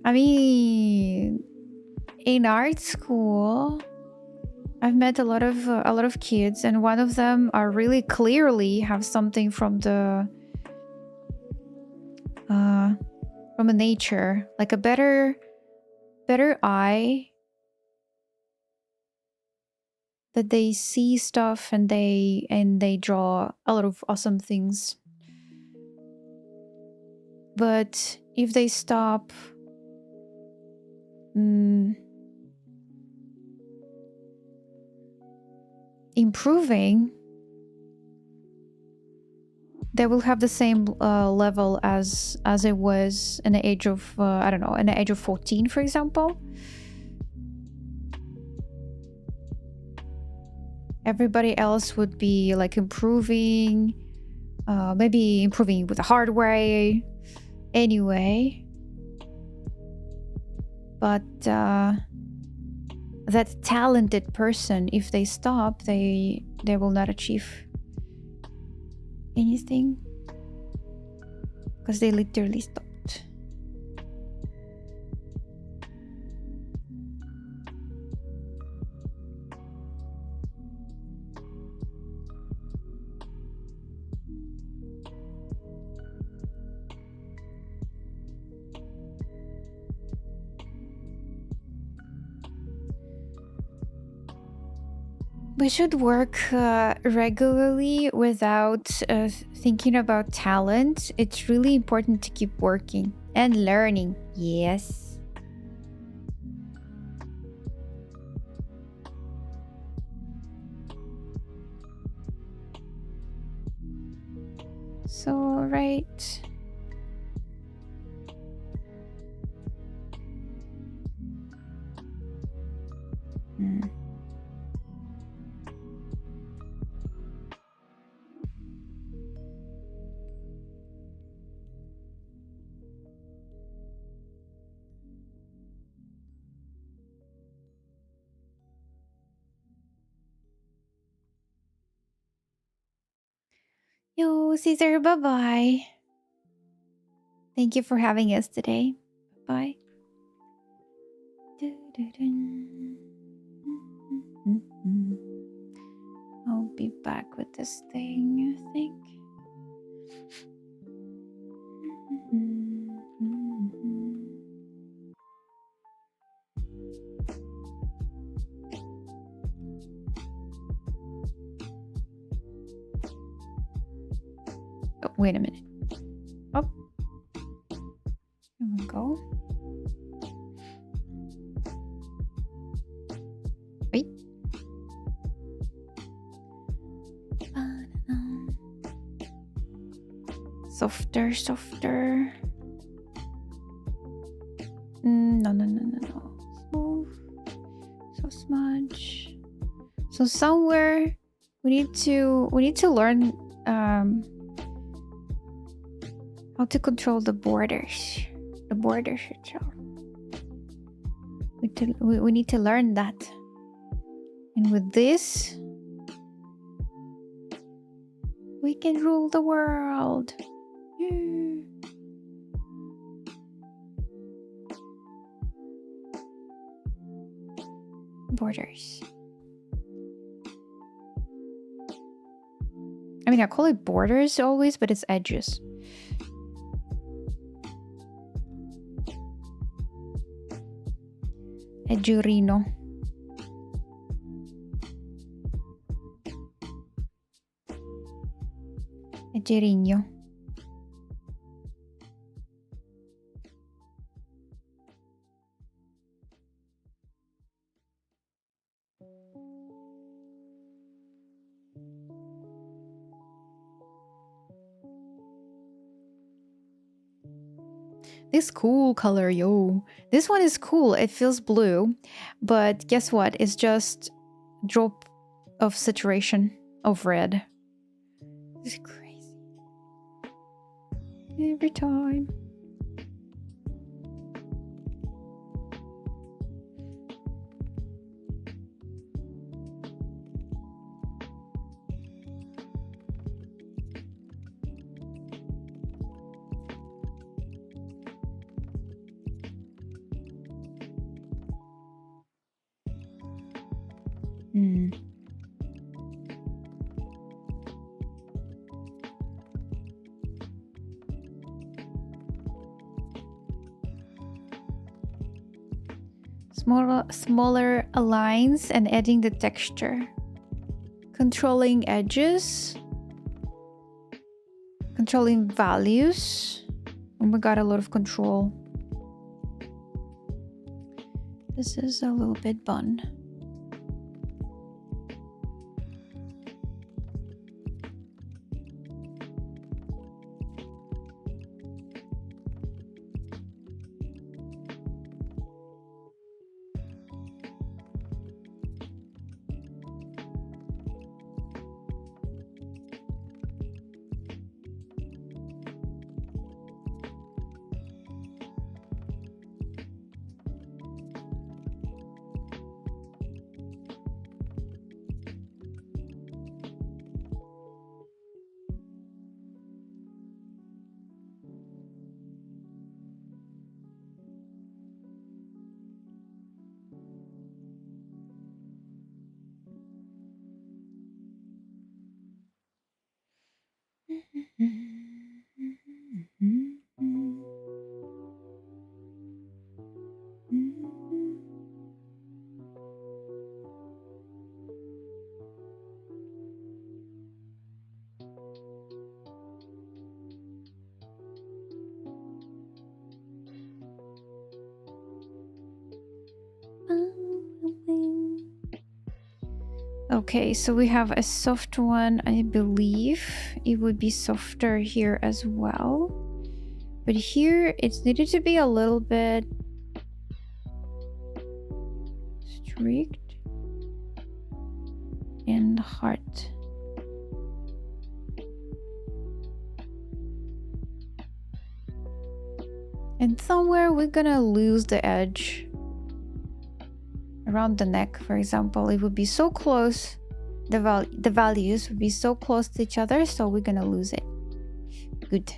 I mean, in art school, I've met a lot of kids, and one of them are really clearly have something from the from a nature, like a better eye, that they see stuff and they draw a lot of awesome things. But if they stop improving, they will have the same level as it was in the age of I don't know, in the age of 14, for example. Everybody else would be like improving, maybe improving with the hard way anyway. But that talented person, if they stop, they will not achieve anything, because they literally stopped. We should work regularly without thinking about talent. It's really important to keep working and learning. Yes. So, right. Yo, Caesar, bye-bye. Thank you for having us today. Bye. I'll be back with this thing, I think. Oh, wait a minute. Oh. Here we go. Wait. Softer, softer. No. Smooth. So smudge. So somewhere we need to learn how to control the borders. The borders itself. We need to learn that. And with this, We can rule the world. Yeah. Borders. I mean, I call it borders always, but it's edges. Edgerino. Edgerino. This cool color, yo. This one is cool. It feels blue, but guess what? It's just drop of saturation of red. This is crazy. Every time. Hmm. Smaller lines and adding the texture. Controlling edges. Controlling values. Oh my god, a lot of control. This is a little bit bun. Okay, so we have a soft one. I believe it would be softer here as well. But here it's needed to be a little bit strict and hard. And somewhere we're gonna lose the edge. Around the neck, for example, it would be so close. The values would be so close to each other, so we're gonna lose it. Good.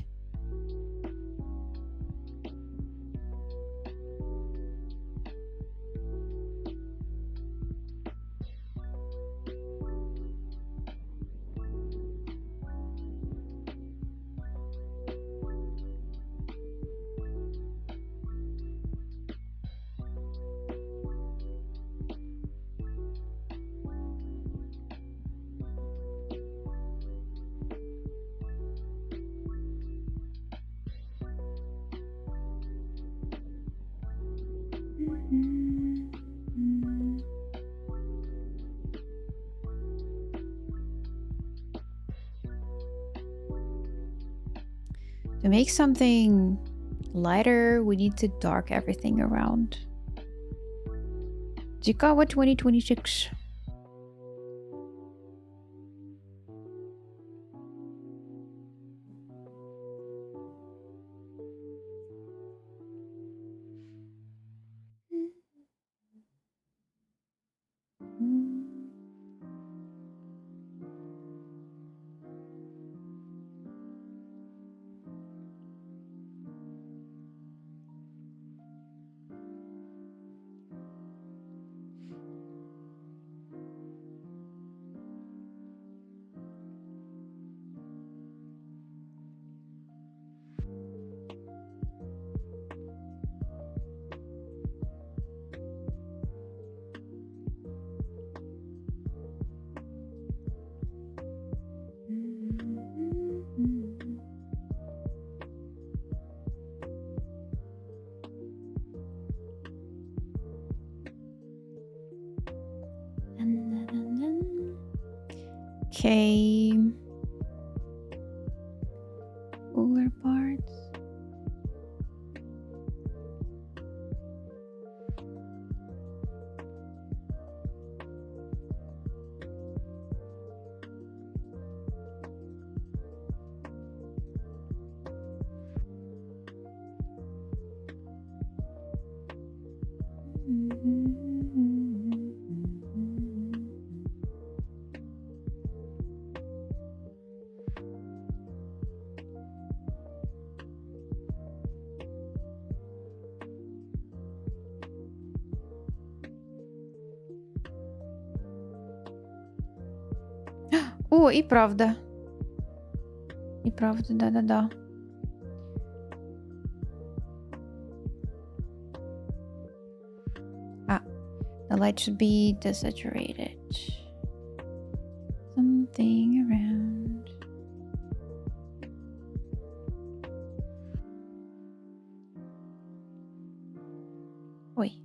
To make something lighter, we need to dark everything around. Dzikawa 2026. Okay. Cooler parts. О, и правда. И правда, да-да-да. The light should be desaturated. Something around. Ой.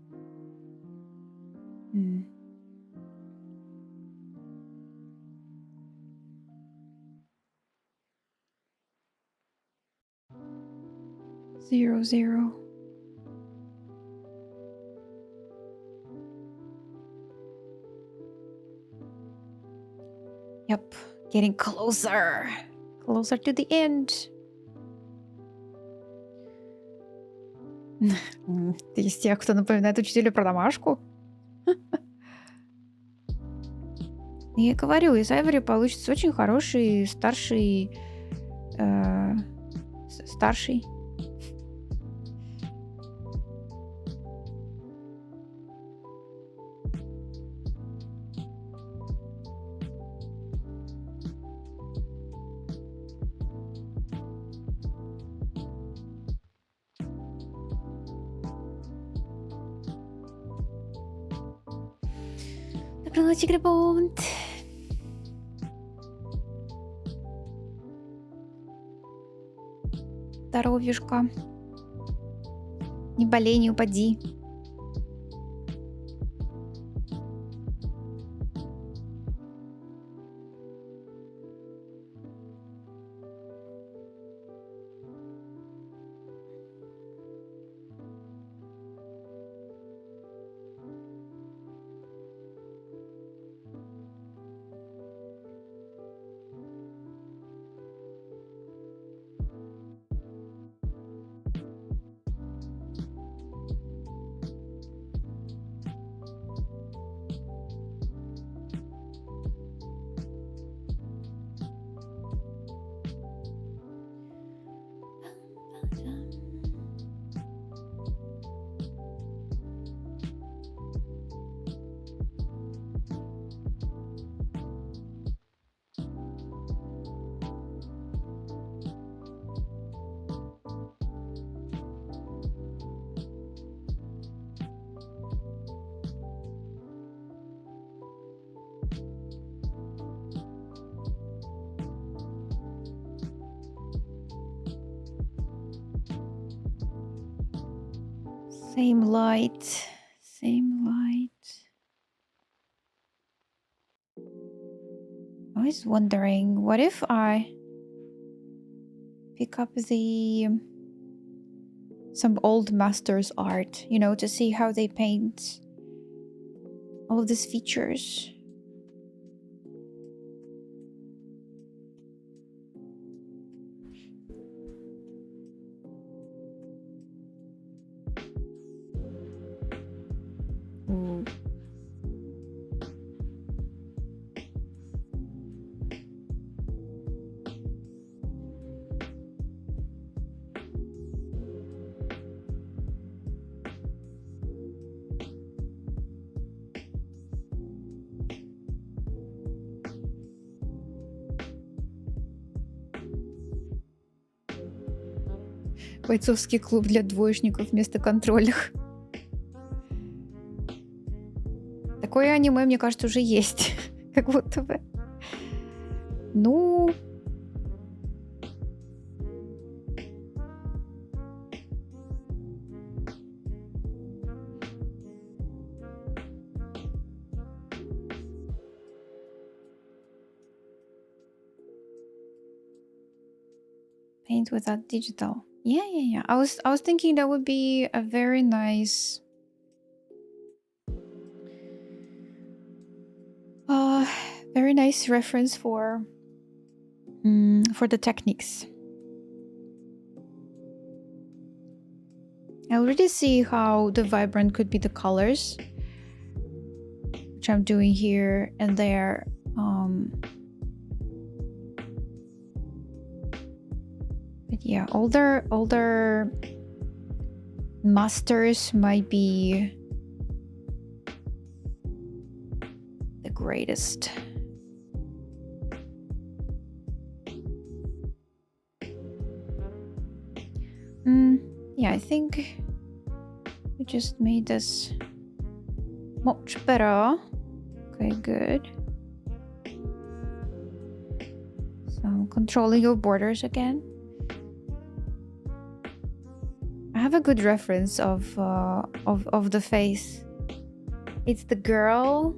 0, 0. Yep, getting closer. Closer to the end. Ты из тех, кто напоминает учителю про домашку? Я говорю, из Айвори получится очень хороший старший... старший. Доброй ночи, Грибонд. Здоровьюшка. Не болей, не упади. Same light. Same light. I was wondering, what if I pick up some old masters art, you know, to see how they paint all of these features. Ooh. Бойцовский клуб для двоечников вместо контрольных. Такое аниме, мне кажется, уже есть. Как будто бы. Ну... Paint without digital. Yeah. I was thinking that would be a very nice very nice reference for the techniques. I already see how the vibrant could be the colors, which I'm doing here and there. But yeah, older masters might be the greatest. Yeah, I think we just made this much better. Okay, good. So controlling your borders again. I have a good reference of the face. It's the girl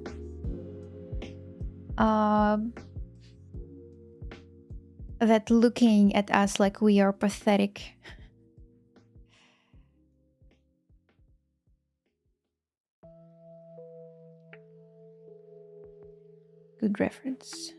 that looking at us like we are pathetic. Good reference.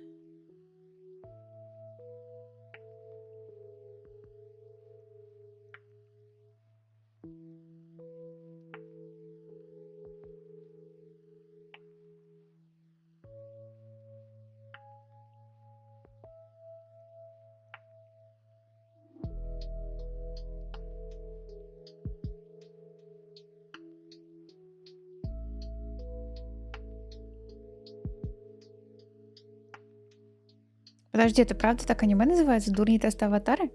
Подожди, это правда так аниме называется? Дурни тест аватары?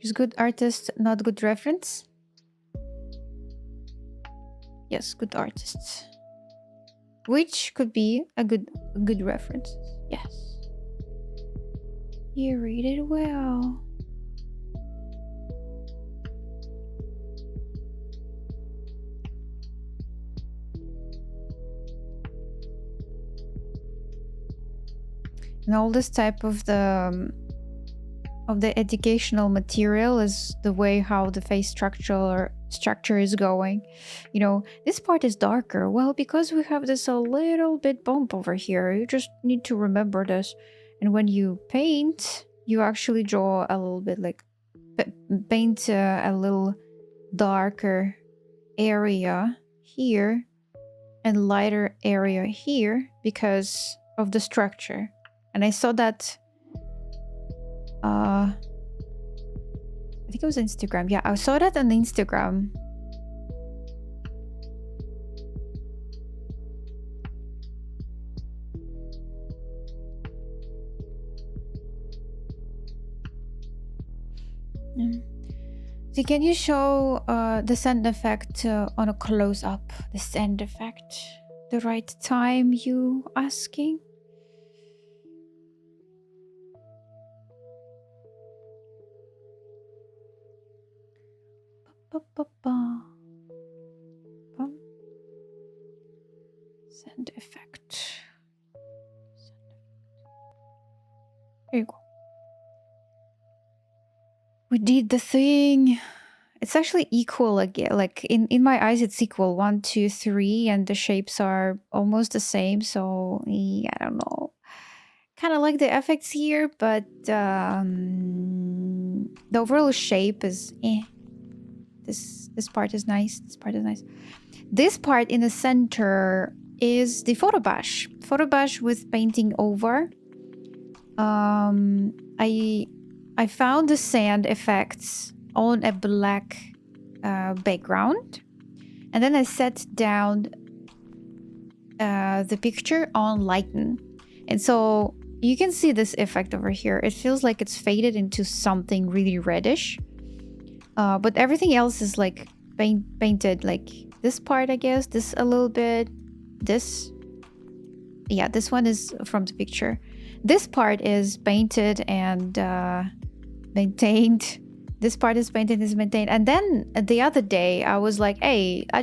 Is good artist, not good reference? Yes, good artists. Which could be a good reference. Yes. You read it well. And all this type of the educational material is the way how the face structure is going. You know, this part is darker. Well, because we have this a little bit bump over here, you just need to remember this. And when you paint, you actually draw a little bit like paint a little darker area here and lighter area here because of the structure. And I saw that I think it was Instagram. Yeah, I saw that on Instagram. So can you show the sand effect on a close-up? The sand effect, the right time you asking? Sand effect. Here you go. We did the thing. It's actually equal again. Like in my eyes, it's equal 1, 2, 3, and the shapes are almost the same. So yeah, I don't know. Kind of like the effects here, but the overall shape is This part is nice. This part is nice. This part in the center is the photo brush. Photo brush with painting over. I found the sand effects on a black background, and then I set down the picture on lighten, and so you can see this effect over here. It feels like it's faded into something really reddish, but everything else is like painted. Like this part, I guess, this a little bit, this, yeah, this one is from the picture. This part is painted and maintained. This part is painted, is maintained. And then the other day I was like, hey, I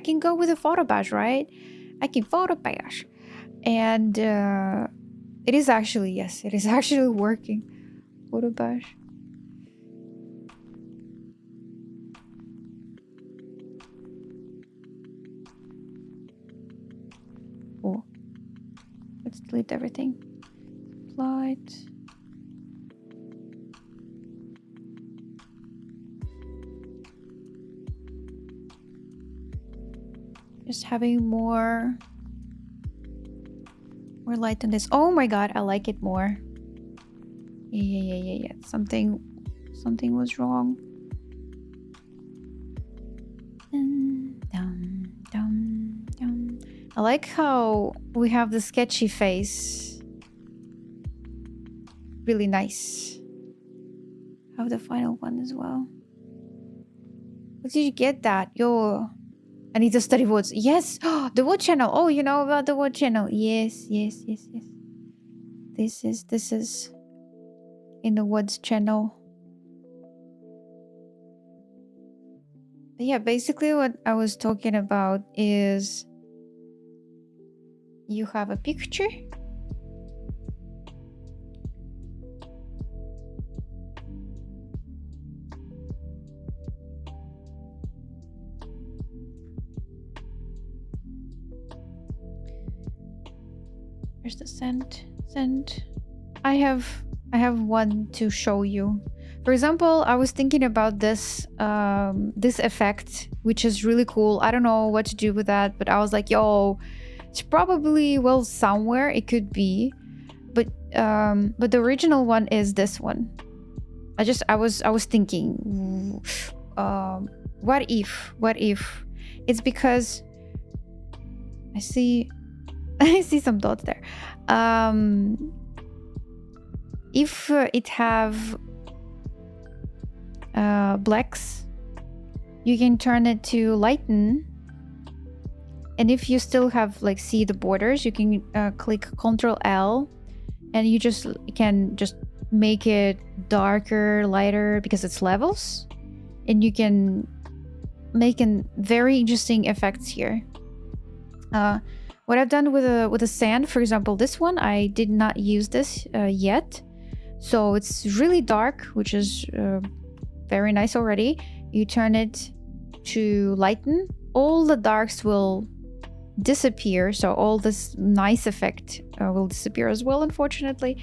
can go with a photo brush, right? I can photo brush. And it is actually, yes, it is actually working. Photo brush. delete everything. Light. Just having more light on this. Oh my god, I like it more. Yeah. Something was wrong. I like how we have the sketchy face. Really nice. I have the final one as well. Where did you get that? Yo, I need to study words. Yes, the word channel. Oh, you know about the word channel. Yes. This is in the words channel. But yeah, basically what I was talking about is you have a picture. Where's the send? I have one to show you. For example, I was thinking about this this effect, which is really cool. I don't know what to do with that, but I was like, yo, it's probably, well, somewhere it could be, but the original one is this one. I was thinking, what if it's because I see some dots there. If it have blacks, you can turn it to lighten, and if you still have like see the borders, you can click Ctrl L, and you can just make it darker, lighter, because it's levels, and you can make very interesting effects here. What I've done with a sand, for example, this one, I did not use this yet, so it's really dark, which is very nice already. You turn it to lighten, all the darks will disappear, so all this nice effect will disappear as well, unfortunately.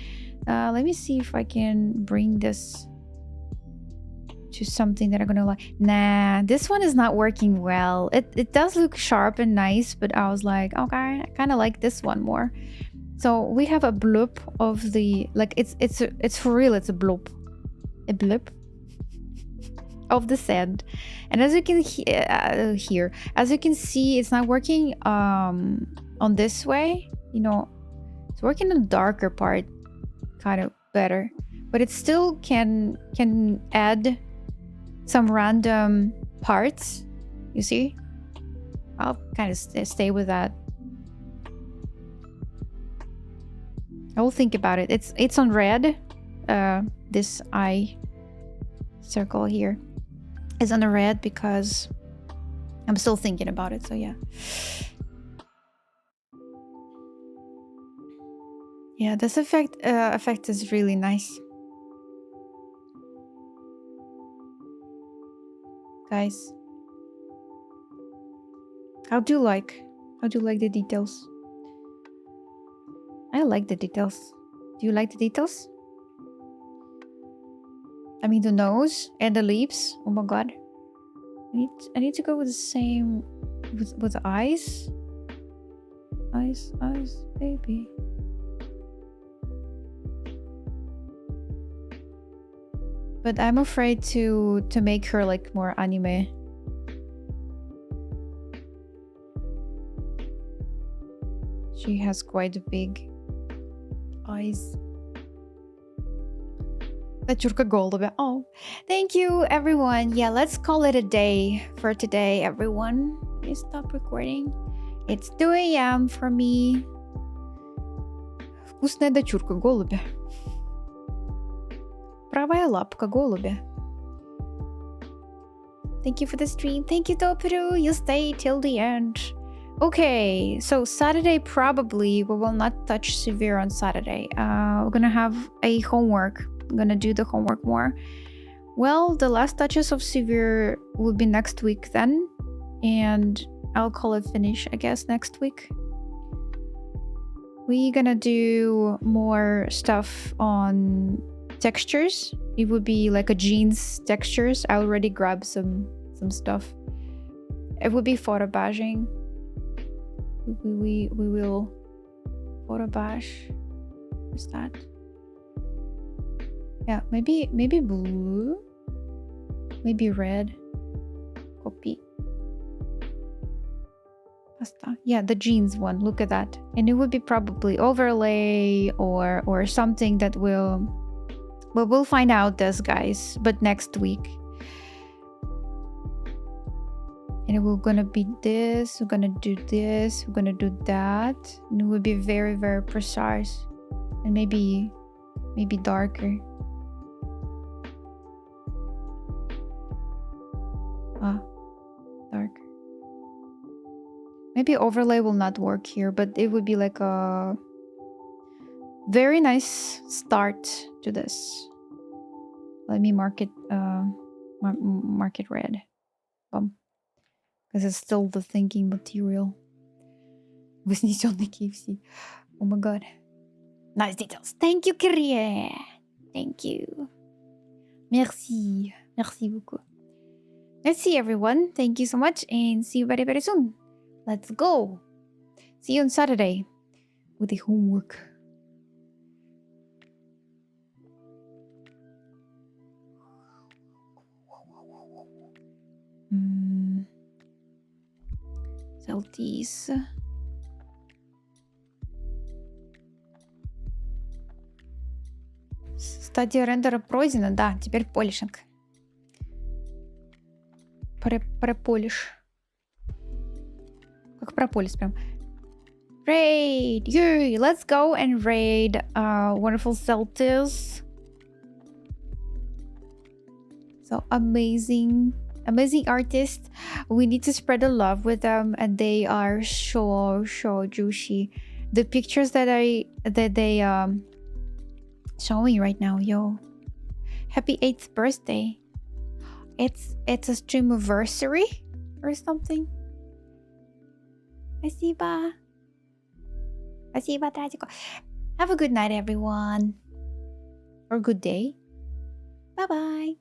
Let me see if I can bring this to something that I'm gonna like. Nah, this one is not working well. It does look sharp and nice, but I was like, okay, I kind of like this one more. So we have a bloop of the, like, it's for real, it's a bloop of the sand, and as you can hear, as you can see, it's not working on this way. You know, it's working on the darker part kind of better, but it still can add some random parts. You see, I'll kind of stay with that. I will think about it. It's on red. This eye circle here is on the red because I'm still thinking about it. So yeah. Yeah, this effect is really nice. Guys, how do you like the details? I like the details. Do you like the details? I mean, the nose and the lips. Oh my god. I need to go with the same with the eyes. Eyes, baby. But I'm afraid to make her like more anime. She has quite big eyes. Дочурка голубя. Oh, thank you, everyone. Yeah, let's call it a day for today, everyone. Let me stop recording. It's 2 a.m. for me. Вкусная дочурка голубя. Правая лапка голубя. Thank you for the stream. Thank you, Toperu. You stay till the end. Okay, so Saturday probably we will not touch Sivir on Saturday. We're gonna have a homework. I'm gonna do the homework more. Well, the last touches of Sivir will be next week then, and I'll call it finish, I guess, next week. We're gonna do more stuff on textures. It would be like a jeans textures. I already grabbed some stuff. It would be photo bashing. We will photo bash. What's that? Yeah, maybe blue. Maybe red. Copy. Pasta. Yeah, the jeans one. Look at that. And it would be probably overlay or something that will. Well, we'll find out this, guys. But next week. And we're gonna be this. We're gonna do this. We're gonna do that. And it will be very, very precise. And maybe darker. Dark. Maybe overlay will not work here, but it would be like a very nice start to this. Let me mark it red. Because it's still the thinking material. Вознесенный KFC. Oh my god. Nice details. Thank you, Kyrie. Thank you. Merci. Merci beaucoup. Let's see, everyone. Thank you so much and see you very, very soon. Let's go. See you on Saturday with the homework. Celtics. Стадия рендера пройдена, да, теперь полишинг. Прополиш. Как прополис прям. Raid! Yay! Let's go and raid wonderful Celtics. So amazing artists. We need to spread the love with them, and they are so juicy. The pictures that they showing right now, yo. Happy 8th birthday. It's a stream anniversary or something. Спасибо. Спасибо, Тратико. Have a good night, everyone. Or good day. Bye-bye.